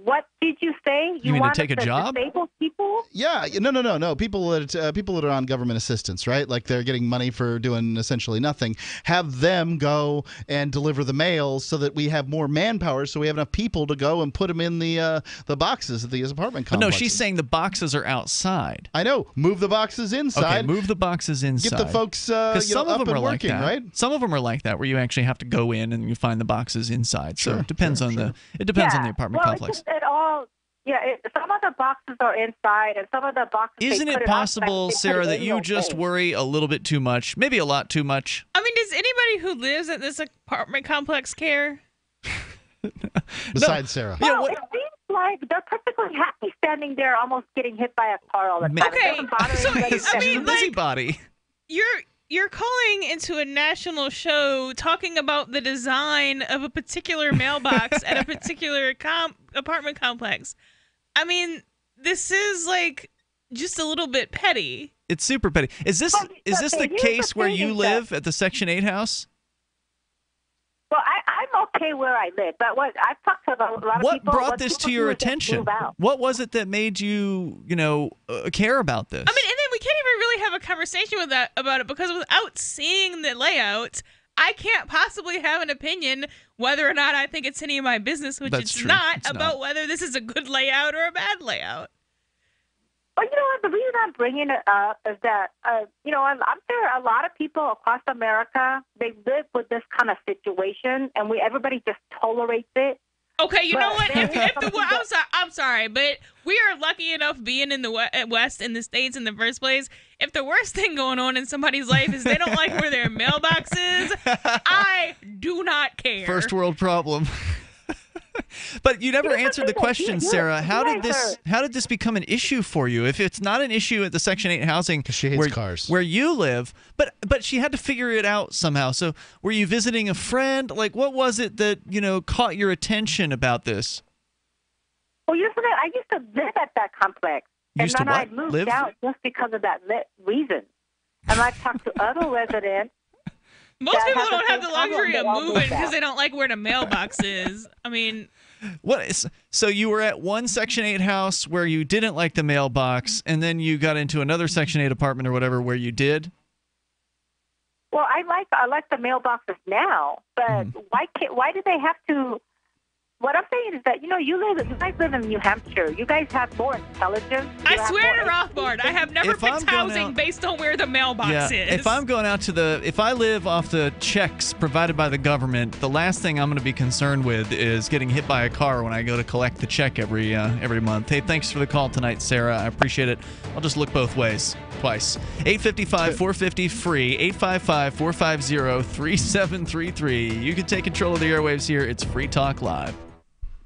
[SPEAKER 13] What did you say?
[SPEAKER 5] You mean to take a job?
[SPEAKER 13] Disabled people?
[SPEAKER 7] Yeah, no. People that are on government assistance, right? Like they're getting money for doing essentially nothing. Have them go and deliver the mail so that we have more manpower, so we have enough people to go and put them in the boxes at these apartment complexes.
[SPEAKER 5] But no, she's saying the boxes are outside.
[SPEAKER 7] I know. Move the boxes inside.
[SPEAKER 5] Okay, move the boxes inside.
[SPEAKER 7] Get the folks some
[SPEAKER 5] of
[SPEAKER 7] up
[SPEAKER 5] them
[SPEAKER 7] and
[SPEAKER 5] are
[SPEAKER 7] working,
[SPEAKER 5] like that.
[SPEAKER 7] right?
[SPEAKER 5] Some of them are like that, where you actually have to go in and you find the boxes inside. So it depends on the apartment complex.
[SPEAKER 13] Some of the boxes are inside, and some of the boxes.
[SPEAKER 5] Isn't it possible, Sarah, that you just worry a little bit too much, maybe a lot too much?
[SPEAKER 6] I mean, does anybody who lives at this apartment complex care?
[SPEAKER 7] Besides Sarah.
[SPEAKER 13] No, it seems like they're perfectly happy standing there, almost getting hit by a car all the time.
[SPEAKER 6] Okay, so I mean,
[SPEAKER 5] busybody.
[SPEAKER 6] You're calling into a national show talking about the design of a particular mailbox at a particular apartment complex. I mean, this is like just a little bit petty.
[SPEAKER 5] It's super petty. Is this the case where you live at the Section 8 house?
[SPEAKER 13] Well, I'm okay where I live, but I've talked to a lot of people.
[SPEAKER 5] What brought this to your attention? What was it that made you, care about this?
[SPEAKER 6] I mean, and then we can't even really have a conversation about it because without seeing the layout, I can't possibly have an opinion whether or not I think it's any of my business, which
[SPEAKER 5] That's
[SPEAKER 6] it's
[SPEAKER 5] true.
[SPEAKER 6] not,
[SPEAKER 5] It's
[SPEAKER 6] about
[SPEAKER 5] not.
[SPEAKER 6] whether this is a good layout or a bad layout.
[SPEAKER 13] Well, you know what? The reason I'm bringing it up is that, I'm sure a lot of people across America, they live with this kind of situation, and everybody just tolerates it.
[SPEAKER 6] Okay, you know what? I'm sorry, but we are lucky enough being in the West, in the States in the first place. If the worst thing going on in somebody's life is they don't like where their mailbox is, I do not care.
[SPEAKER 5] First world problem. But you never answered the question, Sarah. How did this become an issue for you? If it's not an issue at the Section 8 housing where you live, but she had to figure it out somehow. So were you visiting a friend? Like, what was it that, caught your attention about this?
[SPEAKER 13] Well, I used to live at that complex. And then I moved out just because of that reason. And I've talked to other residents.
[SPEAKER 6] Most people don't have the luxury of moving because they don't like where the mailbox is. I mean,
[SPEAKER 5] so you were at one Section 8 house where you didn't like the mailbox, and then you got into another Section 8 apartment or whatever where you did?
[SPEAKER 13] Well, I like the mailboxes now, but why do they have to? What I'm saying is that, you guys live in New Hampshire. You guys have more intelligence.
[SPEAKER 6] I swear to Rothbard, I have never picked housing based on where the mailbox is.
[SPEAKER 5] If I'm going out if I live off the checks provided by the government, the last thing I'm going to be concerned with is getting hit by a car when I go to collect the check every month. Hey, thanks for the call tonight, Sarah. I appreciate it. I'll just look both ways. Twice. 855-450-FREE, 855-450-3733. You can take control of the airwaves here. It's Free Talk Live.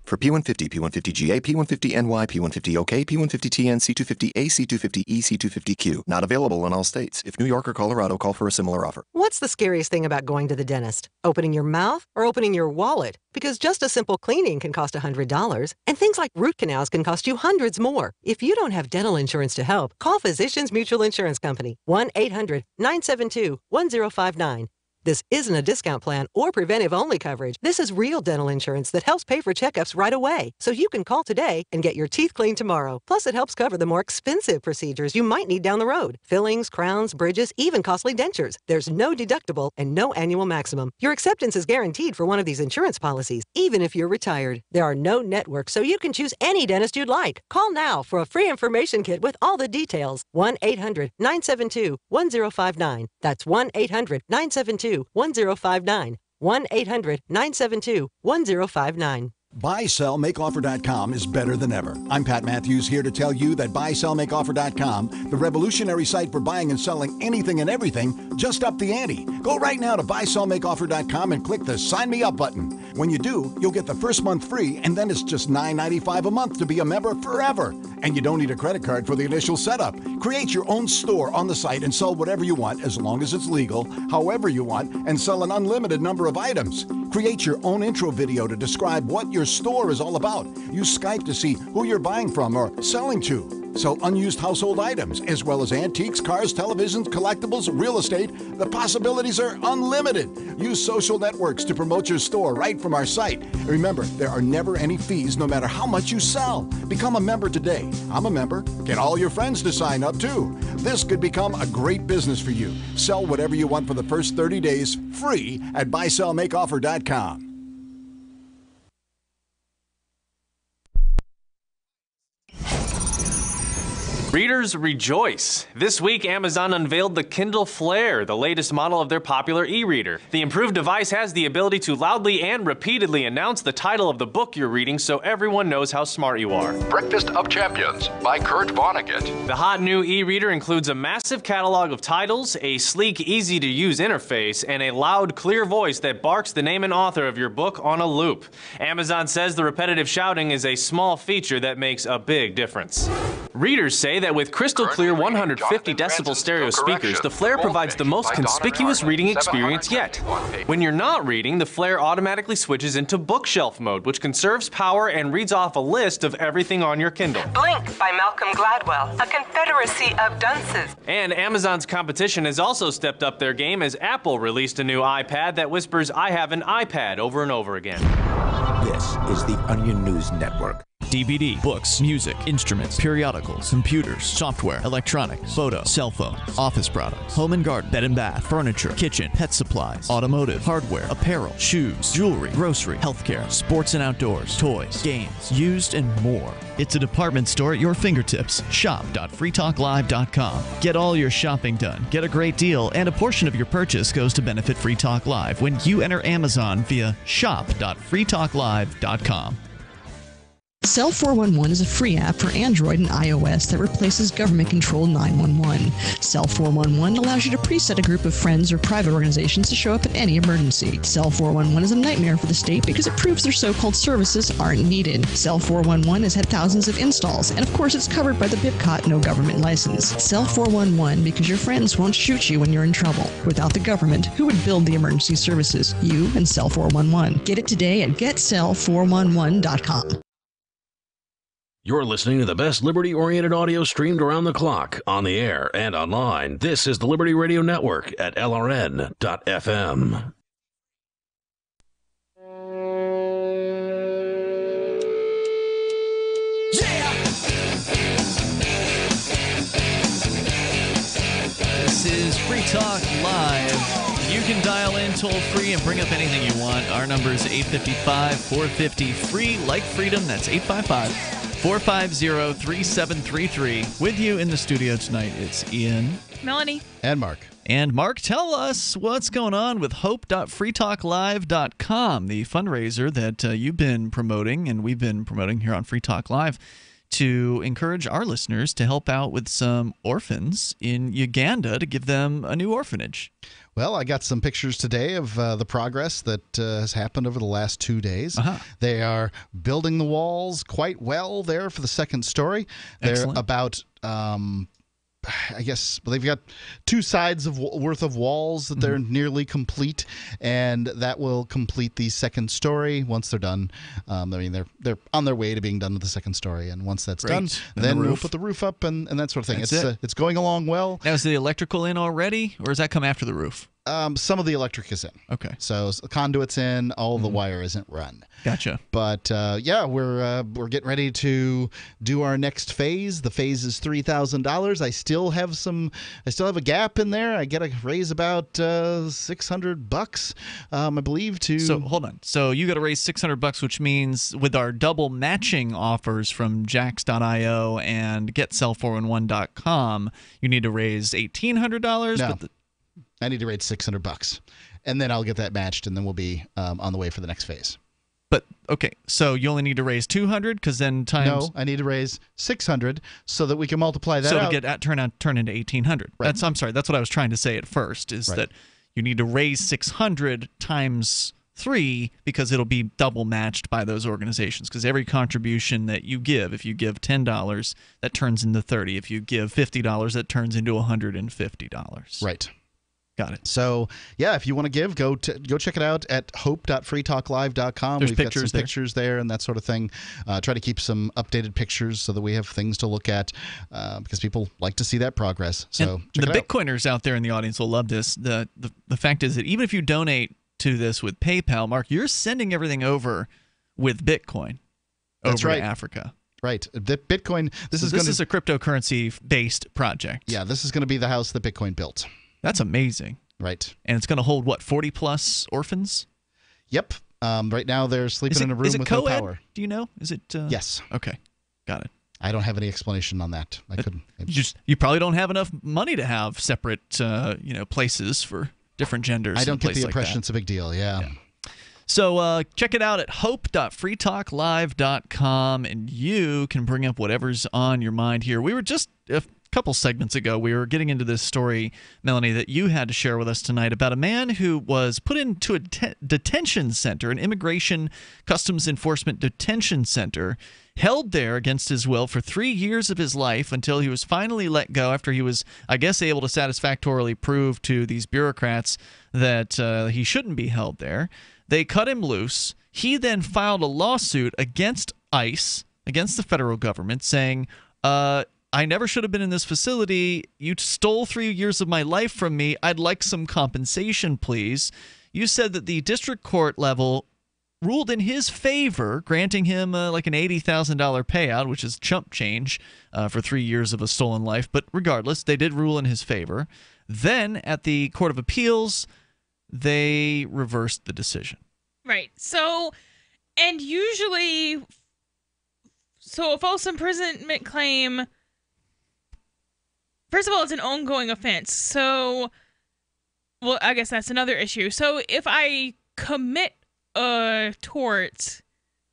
[SPEAKER 14] For P150, P150GA, P150NY, P150OK, P150TN, C250A, C250E, C250Q. Not available in all states. If New York or Colorado, call for a similar offer.
[SPEAKER 15] What's the scariest thing about going to the dentist? Opening your mouth or opening your wallet? Because just a simple cleaning can cost $100, and things like root canals can cost you hundreds more. If you don't have dental insurance to help, call Physicians Mutual Insurance Company, 1-800-972-1059. This isn't a discount plan or preventive-only coverage. This is real dental insurance that helps pay for checkups right away. So you can call today and get your teeth cleaned tomorrow. Plus, it helps cover the more expensive procedures you might need down the road. Fillings, crowns, bridges, even costly dentures. There's no deductible and no annual maximum. Your acceptance is guaranteed for one of these insurance policies, even if you're retired. There are no networks, so you can choose any dentist you'd like. Call now for a free information kit with all the details. 1-800-972-1059. That's 1-800-972-1059. 1-800-972-1059.
[SPEAKER 16] BuySellMakeOffer.com is better than ever. I'm Pat Matthews here to tell you that BuySellMakeOffer.com, the revolutionary site for buying and selling anything and everything, just upped the ante. Go right now to BuySellMakeOffer.com and click the Sign Me Up button. When you do, you'll get the first month free, and then it's just $9.95 a month to be a member forever. And you don't need a credit card for the initial setup. Create your own store on the site and sell whatever you want as long as it's legal, however you want, and sell an unlimited number of items. Create your own intro video to describe what your store is all about. Use Skype to see who you're buying from or selling to. Sell unused household items, as well as antiques, cars, televisions, collectibles, real estate. The possibilities are unlimited. Use social networks to promote your store right from our site. Remember, there are never any fees no matter how much you sell. Become a member today. I'm a member. Get all your friends to sign up too. This could become a great business for you. Sell whatever you want for the first 30 days free at BuySellMakeOffer.com.
[SPEAKER 17] Readers rejoice! This week, Amazon unveiled the Kindle Flair, the latest model of their popular e-reader. The improved device has the ability to loudly and repeatedly announce the title of the book you're reading so everyone knows how smart you are.
[SPEAKER 18] Breakfast of Champions by Kurt Vonnegut.
[SPEAKER 17] The hot new e-reader includes a massive catalog of titles, a sleek, easy-to-use interface, and a loud, clear voice that barks the name and author of your book on a loop. Amazon says the repetitive shouting is a small feature that makes a big difference. Readers say that with crystal clear 150 decibel stereo speakers, the Flair provides the most conspicuous reading experience yet. When you're not reading, the Flair automatically switches into bookshelf mode, which conserves power and reads off a list of everything on your Kindle.
[SPEAKER 21] Blink by Malcolm Gladwell, a confederacy of dunces.
[SPEAKER 17] And Amazon's competition has also stepped up their game as Apple released a new iPad that whispers, "I have an iPad," over and over again.
[SPEAKER 4] This is the Onion News Network.
[SPEAKER 5] DVD, books, music, instruments, periodicals, computers, software, electronics, photo, cell phone, office products, home and garden, bed and bath, furniture, kitchen, pet supplies, automotive, hardware, apparel, shoes, jewelry, grocery, healthcare, sports and outdoors, toys, games, used, and more. It's a department store at your fingertips. Shop.freetalklive.com. Get all your shopping done, get a great deal, and a portion of your purchase goes to benefit Free Talk Live when you enter Amazon via shop.freetalklive.com.
[SPEAKER 22] Cell 411 is a free app for Android and iOS that replaces government-controlled 911. Cell 411 allows you to preset a group of friends or private organizations to show up at any emergency. Cell 411 is a nightmare for the state because it proves their so-called services aren't needed. Cell 411 has had thousands of installs, and of course it's covered by the BIPCOT no government license. Cell 411 because your friends won't shoot you when you're in trouble. Without the government, who would build the emergency services? You and Cell 411. Get it today at getcell411.com.
[SPEAKER 12] You're listening to the best liberty-oriented audio streamed around the clock, on the air and online. This is the Liberty Radio Network at LRN.FM.
[SPEAKER 5] This is Free Talk Live. You can dial in toll-free and bring up anything you want. Our number is 855-450-FREE, like freedom. That's 855-450-3733. With you in the studio tonight, it's Ian.
[SPEAKER 6] Melanie.
[SPEAKER 7] And Mark.
[SPEAKER 5] And Mark, tell us what's going on with hope.freetalklive.com, the fundraiser that you've been promoting and we've been promoting here on Free Talk Live to encourage our listeners to help out with some orphans in Uganda to give them a new orphanage.
[SPEAKER 7] Well, I got some pictures today of the progress that has happened over the last 2 days. They are building the walls quite well there for the second story. They're about I guess they've got 2 sides worth of walls that they're nearly complete, and that will complete the second story once they're done. I mean, they're on their way to being done with the second story, and once that's done, then we'll put the roof up and that sort of thing. It's going along well.
[SPEAKER 5] Now, is the electrical in already, or does that come after the roof?
[SPEAKER 7] Some of the electric is in.
[SPEAKER 5] Okay.
[SPEAKER 7] So the conduit's in, all the wire isn't run.
[SPEAKER 5] Gotcha.
[SPEAKER 7] But yeah, we're getting ready to do our next phase. The phase is $3,000. I still have a gap in there. I got to raise about $600, I believe. So
[SPEAKER 5] hold on. So you got to raise $600, which means with our double matching offers from Jax.io and GetSell411.com, you need to raise $1,800.
[SPEAKER 7] No. I need to raise $600, and then I'll get that matched, and then we'll be on the way for the next phase.
[SPEAKER 5] But okay, so you only need to raise 200 because then times.
[SPEAKER 7] No, I need to raise 600 so that we can multiply that
[SPEAKER 5] so
[SPEAKER 7] out.
[SPEAKER 5] to get turn into 1,800.
[SPEAKER 7] Right.
[SPEAKER 5] I'm sorry. That's what I was trying to say at first. Is that you need to raise 600 times 3 because it'll be double matched by those organizations. Because every contribution that you give, if you give $10, that turns into 30. If you give $50, that turns into $150.
[SPEAKER 7] Right.
[SPEAKER 5] Got it.
[SPEAKER 7] So, yeah, if you want to give, go check it out at hope.freetalklive.com.
[SPEAKER 5] There's
[SPEAKER 7] We've got some pictures there and that sort of thing. Try to keep some updated pictures so that we have things to look at because people like to see that progress. So,
[SPEAKER 5] and
[SPEAKER 7] check
[SPEAKER 5] the
[SPEAKER 7] it out.
[SPEAKER 5] Bitcoiners out there in the audience will love this. The fact is that even if you donate to this with PayPal, Mark, you're sending everything over with Bitcoin
[SPEAKER 7] That's
[SPEAKER 5] over
[SPEAKER 7] right.
[SPEAKER 5] to Africa.
[SPEAKER 7] Right. The Bitcoin. This is
[SPEAKER 5] a cryptocurrency-based project.
[SPEAKER 7] Yeah, this is going to be the house that Bitcoin built.
[SPEAKER 5] That's amazing.
[SPEAKER 7] Right.
[SPEAKER 5] And it's going to hold, what, 40-plus orphans?
[SPEAKER 7] Yep. Right now they're sleeping in a room with no power.
[SPEAKER 5] Do you know? Is it?
[SPEAKER 7] Yes.
[SPEAKER 5] Okay. Got it.
[SPEAKER 7] I don't have any explanation on that. I couldn't.
[SPEAKER 5] You probably don't have enough money to have separate, places for different genders.
[SPEAKER 7] I don't get the
[SPEAKER 5] like
[SPEAKER 7] impression
[SPEAKER 5] that.
[SPEAKER 7] it's a big deal. Yeah.
[SPEAKER 5] So check it out at hope.freetalklive.com, and you can bring up whatever's on your mind here. We were just a couple segments ago, we were getting into this story, Melanie, that you had to share with us tonight about a man who was put into a detention center, an immigration customs enforcement detention center, held there against his will for 3 years of his life until he was finally let go after he was, I guess, able to satisfactorily prove to these bureaucrats that he shouldn't be held there. They cut him loose. He then filed a lawsuit against ICE, against the federal government, saying, I never should have been in this facility. You stole 3 years of my life from me. I'd like some compensation, please. You said that the district court level ruled in his favor, granting him like an $80,000 payout, which is chump change for 3 years of a stolen life. But regardless, they did rule in his favor. Then at the Court of Appeals, they reversed the decision.
[SPEAKER 6] Right. So, and usually, so a false imprisonment claim, first of all, it's an ongoing offense. So, well, I guess that's another issue. So if I commit a tort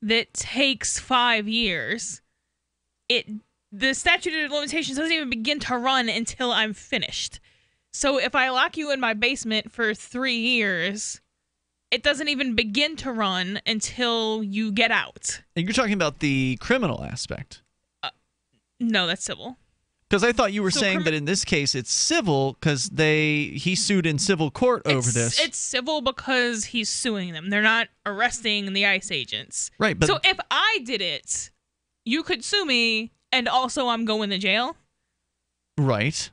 [SPEAKER 6] that takes 5 years, the statute of limitations doesn't even begin to run until I'm finished. So if I lock you in my basement for 3 years, it doesn't even begin to run until you get out.
[SPEAKER 5] And you're talking about the criminal aspect.
[SPEAKER 6] No, that's civil.
[SPEAKER 5] Because I thought you were saying that in this case it's civil because he sued in civil court over this.
[SPEAKER 6] It's civil because he's suing them. They're not arresting the ICE agents.
[SPEAKER 5] Right. But
[SPEAKER 6] so if I did it, you could sue me and also I'm going to jail.
[SPEAKER 5] Right.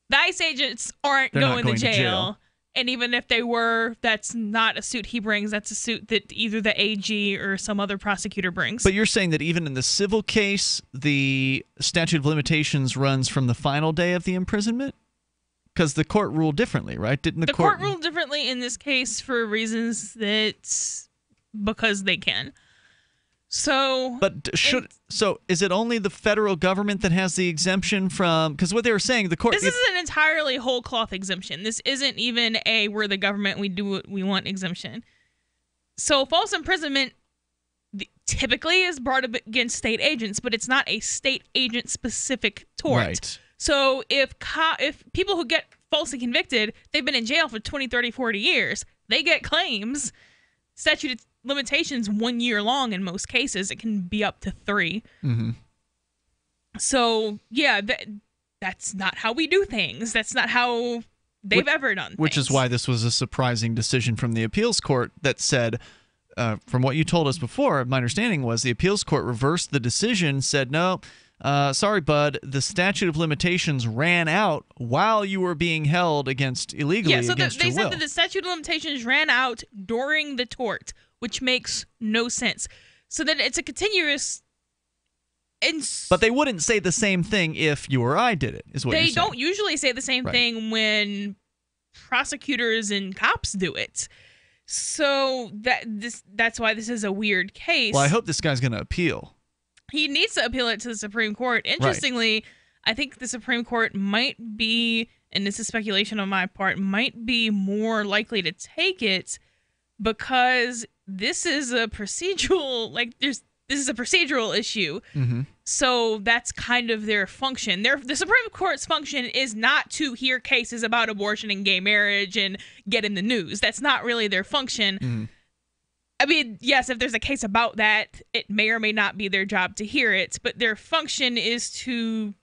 [SPEAKER 6] The ICE agents aren't going to jail. And even if they were, that's not a suit he brings. That's a suit that either the AG or some other prosecutor brings.
[SPEAKER 5] But you're saying that even in the civil case, the statute of limitations runs from the final day of the imprisonment? Because the court ruled differently, right? Didn't the
[SPEAKER 6] court ruled differently in this case for reasons because they can. So,
[SPEAKER 5] so is it only the federal government that has the exemption from? Because what they were saying, the court.
[SPEAKER 6] This is an entirely whole cloth exemption. This isn't even we're the government, we do what we want exemption. So false imprisonment typically is brought up against state agents, but it's not a state agent specific tort.
[SPEAKER 5] Right.
[SPEAKER 6] So if people who get falsely convicted, they've been in jail for 20, 30, 40 years, they get claims. Statute of limitations 1 year long in most cases. It can be up to 3.
[SPEAKER 5] Mm-hmm.
[SPEAKER 6] So yeah, that's not how we do things. That's not how they've ever done things.
[SPEAKER 5] Which is why this was a surprising decision from the appeals court that said, from what you told us before, my understanding was the appeals court reversed the decision, said, no, sorry, bud, the statute of limitations ran out while you were being held illegally
[SPEAKER 6] against
[SPEAKER 5] your will.
[SPEAKER 6] They said that the statute of limitations ran out during the tort, which makes no sense. So then it's a continuous...
[SPEAKER 5] But they wouldn't say the same thing if you or I did it, is what you're saying.
[SPEAKER 6] They don't usually say the same thing when prosecutors and cops do it. So that's why this is a weird case.
[SPEAKER 5] Well, I hope this guy's going to appeal.
[SPEAKER 6] He needs to appeal it to the Supreme Court. Interestingly, I think the Supreme Court might be, and this is speculation on my part, might be more likely to take it because this is a procedural, this is a procedural issue.
[SPEAKER 5] Mm-hmm.
[SPEAKER 6] So that's kind of their function. The Supreme Court's function is not to hear cases about abortion and gay marriage and get in the news. That's not really their function.
[SPEAKER 5] Mm-hmm.
[SPEAKER 6] I mean, yes, if there's a case about that, it may or may not be their job to hear it, but their function is to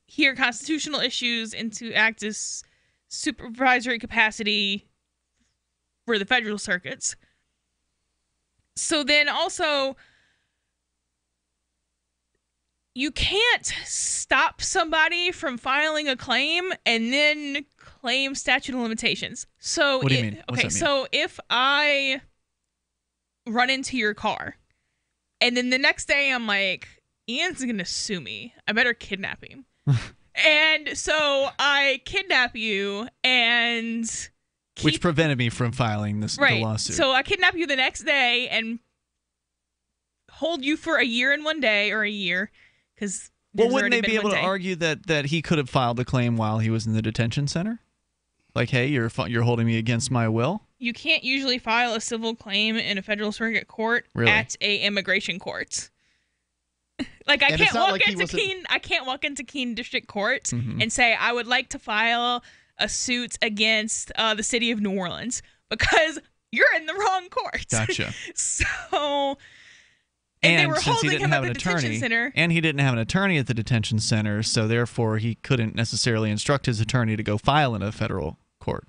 [SPEAKER 6] hear constitutional issues and to act as supervisory capacity for the federal circuits. So then also, you can't stop somebody from filing a claim and then claim statute of limitations. So
[SPEAKER 5] what do you mean? What's that mean?
[SPEAKER 6] So if I run into your car and then the next day I'm like, Ian's gonna sue me, I better kidnap him. And so I kidnap you and
[SPEAKER 5] which prevented me from filing the lawsuit.
[SPEAKER 6] So I kidnap you the next day and hold you for a year and 1 day, or a year, because
[SPEAKER 5] wouldn't they be able to argue that he could have filed a claim while he was in the detention center? Like, hey, you're holding me against my will?
[SPEAKER 6] You can't usually file a civil claim in a federal circuit court at a immigration court. Like, I can't walk into Keene District Court and say I would like to file a suit against the city of New Orleans, because you're in the wrong court.
[SPEAKER 5] Gotcha.
[SPEAKER 6] So,
[SPEAKER 5] and
[SPEAKER 6] they were
[SPEAKER 5] since he
[SPEAKER 6] holding
[SPEAKER 5] didn't
[SPEAKER 6] him
[SPEAKER 5] have
[SPEAKER 6] at
[SPEAKER 5] an
[SPEAKER 6] the detention
[SPEAKER 5] attorney,
[SPEAKER 6] center.
[SPEAKER 5] and he didn't have an attorney at the detention center, so therefore he couldn't necessarily instruct his attorney to go file in a federal court.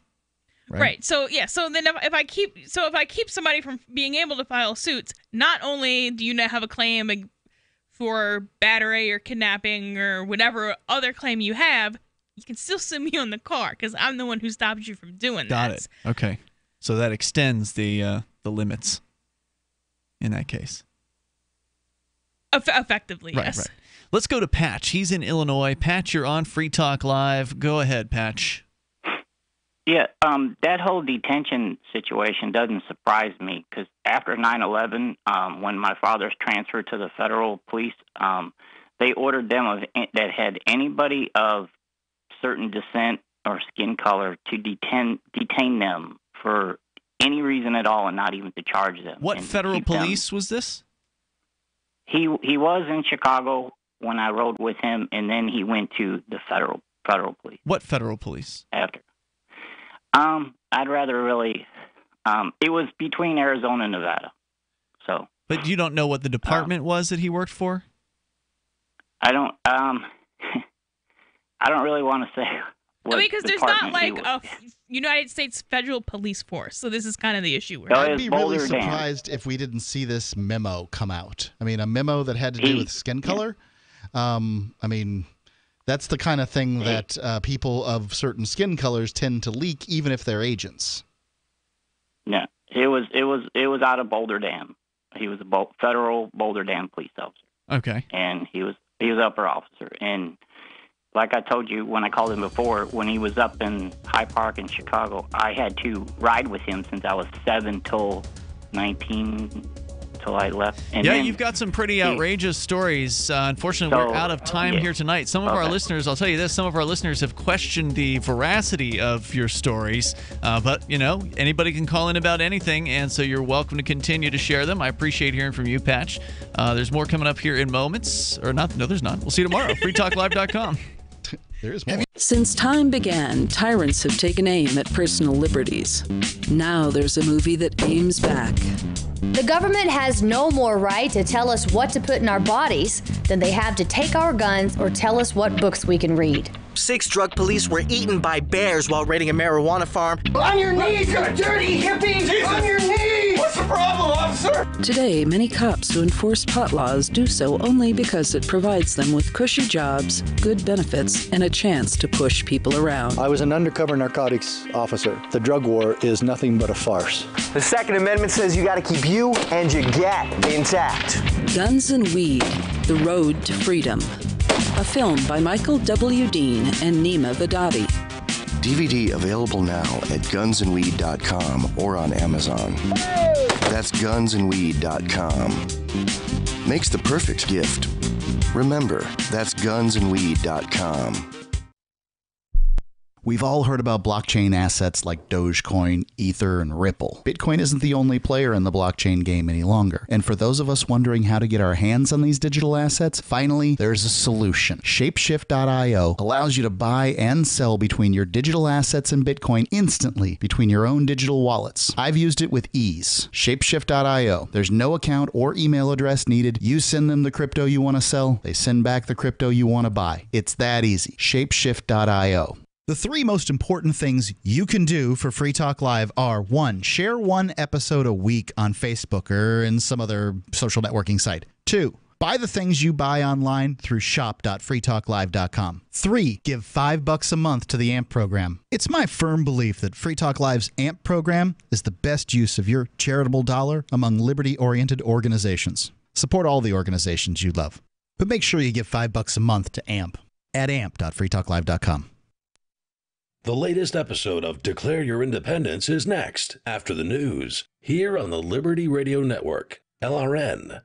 [SPEAKER 6] Right. So yeah. So then if I keep somebody from being able to file suits, not only do you not have a claim for battery or kidnapping or whatever other claim you have, you can still sue me on the car because I'm the one who stopped you from doing that.
[SPEAKER 5] Got it. Okay. So that extends the limits in that case.
[SPEAKER 6] Effectively, yes.
[SPEAKER 5] Right. Let's go to Patch. He's in Illinois. Patch, you're on Free Talk Live. Go ahead, Patch.
[SPEAKER 1] Yeah, that whole detention situation doesn't surprise me, because after 9/11, when my father's transferred to the federal police, they ordered them that had anybody of certain descent or skin color to detain them for any reason at all, and not even to charge them.
[SPEAKER 5] What federal police was this?
[SPEAKER 1] He was in Chicago when I rode with him, and then he went to the federal police.
[SPEAKER 5] What federal police?
[SPEAKER 1] After. I'd rather really. It was between Arizona and Nevada, so.
[SPEAKER 5] But you don't know what the department was that he worked for?
[SPEAKER 1] I don't. I don't really want to say.
[SPEAKER 6] Because there's not like a United States federal police force, so this is kind of the issue.
[SPEAKER 7] I'd be really surprised if we didn't see this memo come out. I mean, a memo that had to do with skin color. I mean, that's the kind of thing that people of certain skin colors tend to leak, even if they're agents.
[SPEAKER 1] Yeah, it was out of Boulder Dam. He was a federal Boulder Dam police officer.
[SPEAKER 5] Okay.
[SPEAKER 1] And he was upper officer. And like I told you when I called him before, when he was up in High Park in Chicago, I had to ride with him since I was 7 till 19 till I left. And then
[SPEAKER 5] you've got some pretty outrageous stories. Unfortunately, we're out of time here tonight. Some of our listeners, I'll tell you this, some of our listeners have questioned the veracity of your stories. But, anybody can call in about anything, and so you're welcome to continue to share them. I appreciate hearing from you, Patch. There's more coming up here in moments. Or not. No, there's not. We'll see you tomorrow. FreeTalkLive.com.
[SPEAKER 7] There is more.
[SPEAKER 19] Since time began, tyrants have taken aim at personal liberties. Now there's a movie that aims back.
[SPEAKER 20] The government has no more right to tell us what to put in our bodies than they have to take our guns or tell us what books we can read.
[SPEAKER 24] 6 drug police were eaten by bears while raiding a marijuana farm.
[SPEAKER 25] On your knees, you dirty hippie! Jesus. On your knees! What's the problem, officer?
[SPEAKER 19] Today, many cops who enforce pot laws do so only because it provides them with cushy jobs, good benefits, and a chance to push people around.
[SPEAKER 26] I was an undercover narcotics officer. The drug war is nothing but a farce.
[SPEAKER 25] The Second Amendment says you got to keep you and your gat intact.
[SPEAKER 19] Guns and Weed, The Road to Freedom. A film by Michael W. Dean and Nima Vadadi.
[SPEAKER 10] DVD available now at gunsandweed.com or on Amazon. That's gunsandweed.com. Makes the perfect gift. Remember, that's gunsandweed.com.
[SPEAKER 7] We've all heard about blockchain assets like Dogecoin, Ether, and Ripple. Bitcoin isn't the only player in the blockchain game any longer. And for those of us wondering how to get our hands on these digital assets, finally, there's a solution. Shapeshift.io allows you to buy and sell between your digital assets and Bitcoin instantly between your own digital wallets. I've used it with ease. Shapeshift.io. There's no account or email address needed. You send them the crypto you want to sell. They send back the crypto you want to buy. It's that easy. Shapeshift.io. The three most important things you can do for Free Talk Live are: 1, share one episode a week on Facebook or in some other social networking site. 2, buy the things you buy online through shop.freetalklive.com. 3, give $5 a month to the AMP program. It's my firm belief that Free Talk Live's AMP program is the best use of your charitable dollar among liberty-oriented organizations. Support all the organizations you love, but make sure you give $5 a month to AMP at amp.freetalklive.com.
[SPEAKER 12] The latest episode of Declare Your Independence is next, after the news, here on the Liberty Radio Network, LRN.FM.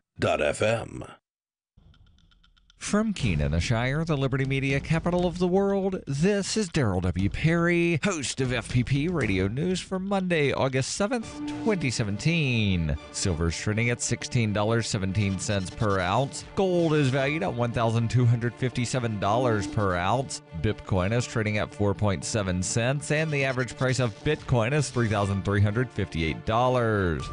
[SPEAKER 2] From Keenanashire, the Liberty Media capital of the world, this is Daryl W. Perry, host of FPP Radio News for Monday, August 7th, 2017. Silver's trading at $16.17 per ounce. Gold is valued at $1,257 per ounce. Bitcoin is trading at 4.7 cents, and the average price of Bitcoin is $3,358.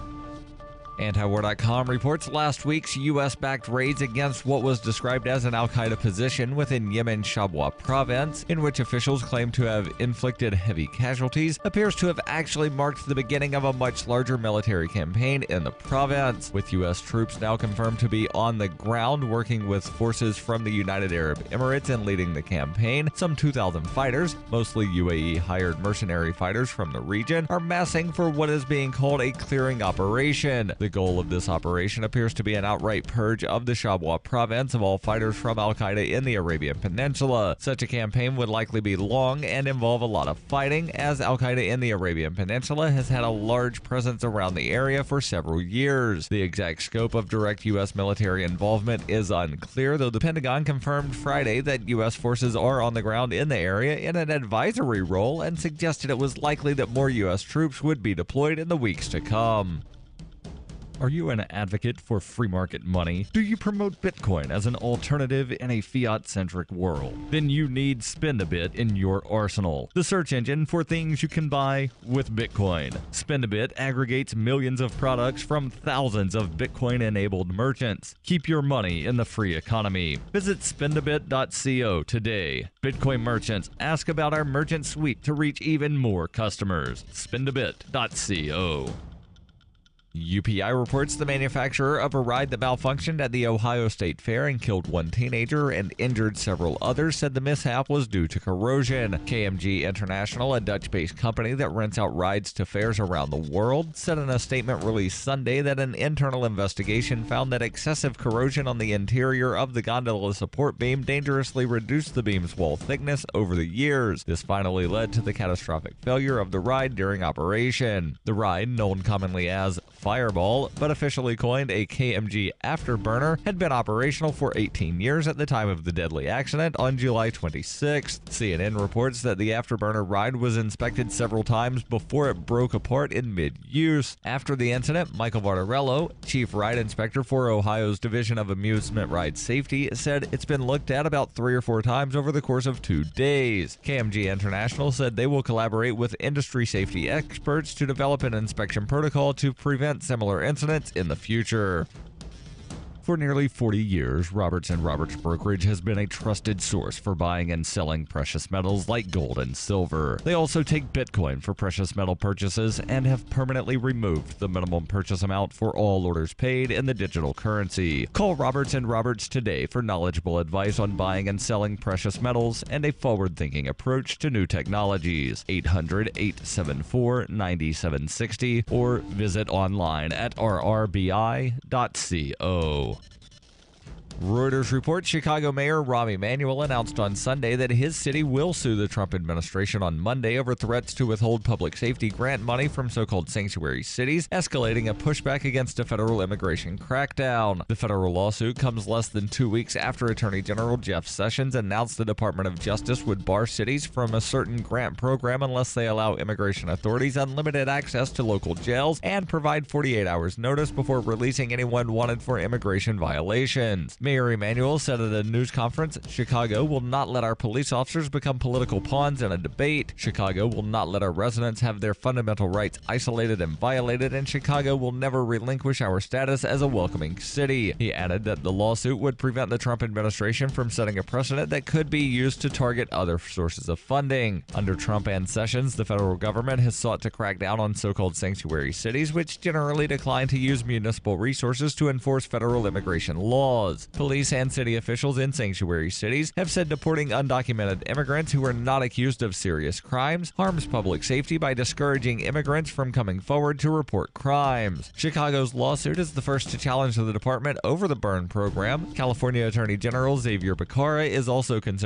[SPEAKER 2] Antiwar.com reports last week's U.S.-backed raids against what was described as an al-Qaeda position within Yemen's Shabwa province, in which officials claim to have inflicted heavy casualties, appears to have actually marked the beginning of a much larger military campaign in the province, with U.S. troops now confirmed to be on the ground working with forces from the United Arab Emirates and leading the campaign. Some 2,000 fighters, mostly UAE-hired mercenary fighters from the region, are massing for what is being called a clearing operation. The goal of this operation appears to be an outright purge of the Shabwa province of all fighters from al-Qaeda in the Arabian Peninsula. Such a campaign would likely be long and involve a lot of fighting, as al-Qaeda in the Arabian Peninsula has had a large presence around the area for several years. The exact scope of direct U.S. military involvement is unclear, though the Pentagon confirmed Friday that U.S. forces are on the ground in the area in an advisory role and suggested it was likely that more U.S. troops would be deployed in the weeks to come. Are you an advocate for free market money? Do you promote Bitcoin as an alternative in a fiat-centric world? Then you need Spendabit in your arsenal, the search engine for things you can buy with Bitcoin. Spendabit aggregates millions of products from thousands of Bitcoin-enabled merchants. Keep your money in the free economy. Visit spendabit.co today. Bitcoin merchants, ask about our merchant suite to reach even more customers. Spendabit.co. UPI reports the manufacturer of a ride that malfunctioned at the Ohio State Fair and killed one teenager and injured several others said the mishap was due to corrosion. KMG International, a Dutch-based company that rents out rides to fairs around the world, said in a statement released Sunday that an internal investigation found that excessive corrosion on the interior of the gondola support beam dangerously reduced the beam's wall thickness over the years. This finally led to the catastrophic failure of the ride during operation. The ride, known commonly as Fireball, but officially coined a KMG Afterburner, had been operational for 18 years at the time of the deadly accident on July 26th. CNN reports that the Afterburner ride was inspected several times before it broke apart in mid-use. After the incident, Michael Vardarello, chief ride inspector for Ohio's Division of Amusement Ride Safety, said it's been looked at about 3 or 4 times over the course of 2 days. KMG International said they will collaborate with industry safety experts to develop an inspection protocol to prevent similar incidents in the future. For nearly 40 years, Roberts & Roberts Brokerage has been a trusted source for buying and selling precious metals like gold and silver. They also take Bitcoin for precious metal purchases and have permanently removed the minimum purchase amount for all orders paid in the digital currency. Call Roberts & Roberts today for knowledgeable advice on buying and selling precious metals and a forward-thinking approach to new technologies. 800-874-9760 or visit online at rrbi.co. Reuters reports Chicago Mayor Rahm Emanuel announced on Sunday that his city will sue the Trump administration on Monday over threats to withhold public safety grant money from so-called sanctuary cities, escalating a pushback against a federal immigration crackdown. The federal lawsuit comes less than 2 weeks after Attorney General Jeff Sessions announced the Department of Justice would bar cities from a certain grant program unless they allow immigration authorities unlimited access to local jails and provide 48 hours notice before releasing anyone wanted for immigration violations. Mayor Emanuel said at a news conference, "Chicago will not let our police officers become political pawns in a debate. Chicago will not let our residents have their fundamental rights isolated and violated, and Chicago will never relinquish our status as a welcoming city." He added that the lawsuit would prevent the Trump administration from setting a precedent that could be used to target other sources of funding. Under Trump and Sessions, the federal government has sought to crack down on so-called sanctuary cities, which generally decline to use municipal resources to enforce federal immigration laws. Police and city officials in sanctuary cities have said deporting undocumented immigrants who are not accused of serious crimes harms public safety by discouraging immigrants from coming forward to report crimes. Chicago's lawsuit is the first to challenge the department over the burn program. California Attorney General Xavier Becerra is also considering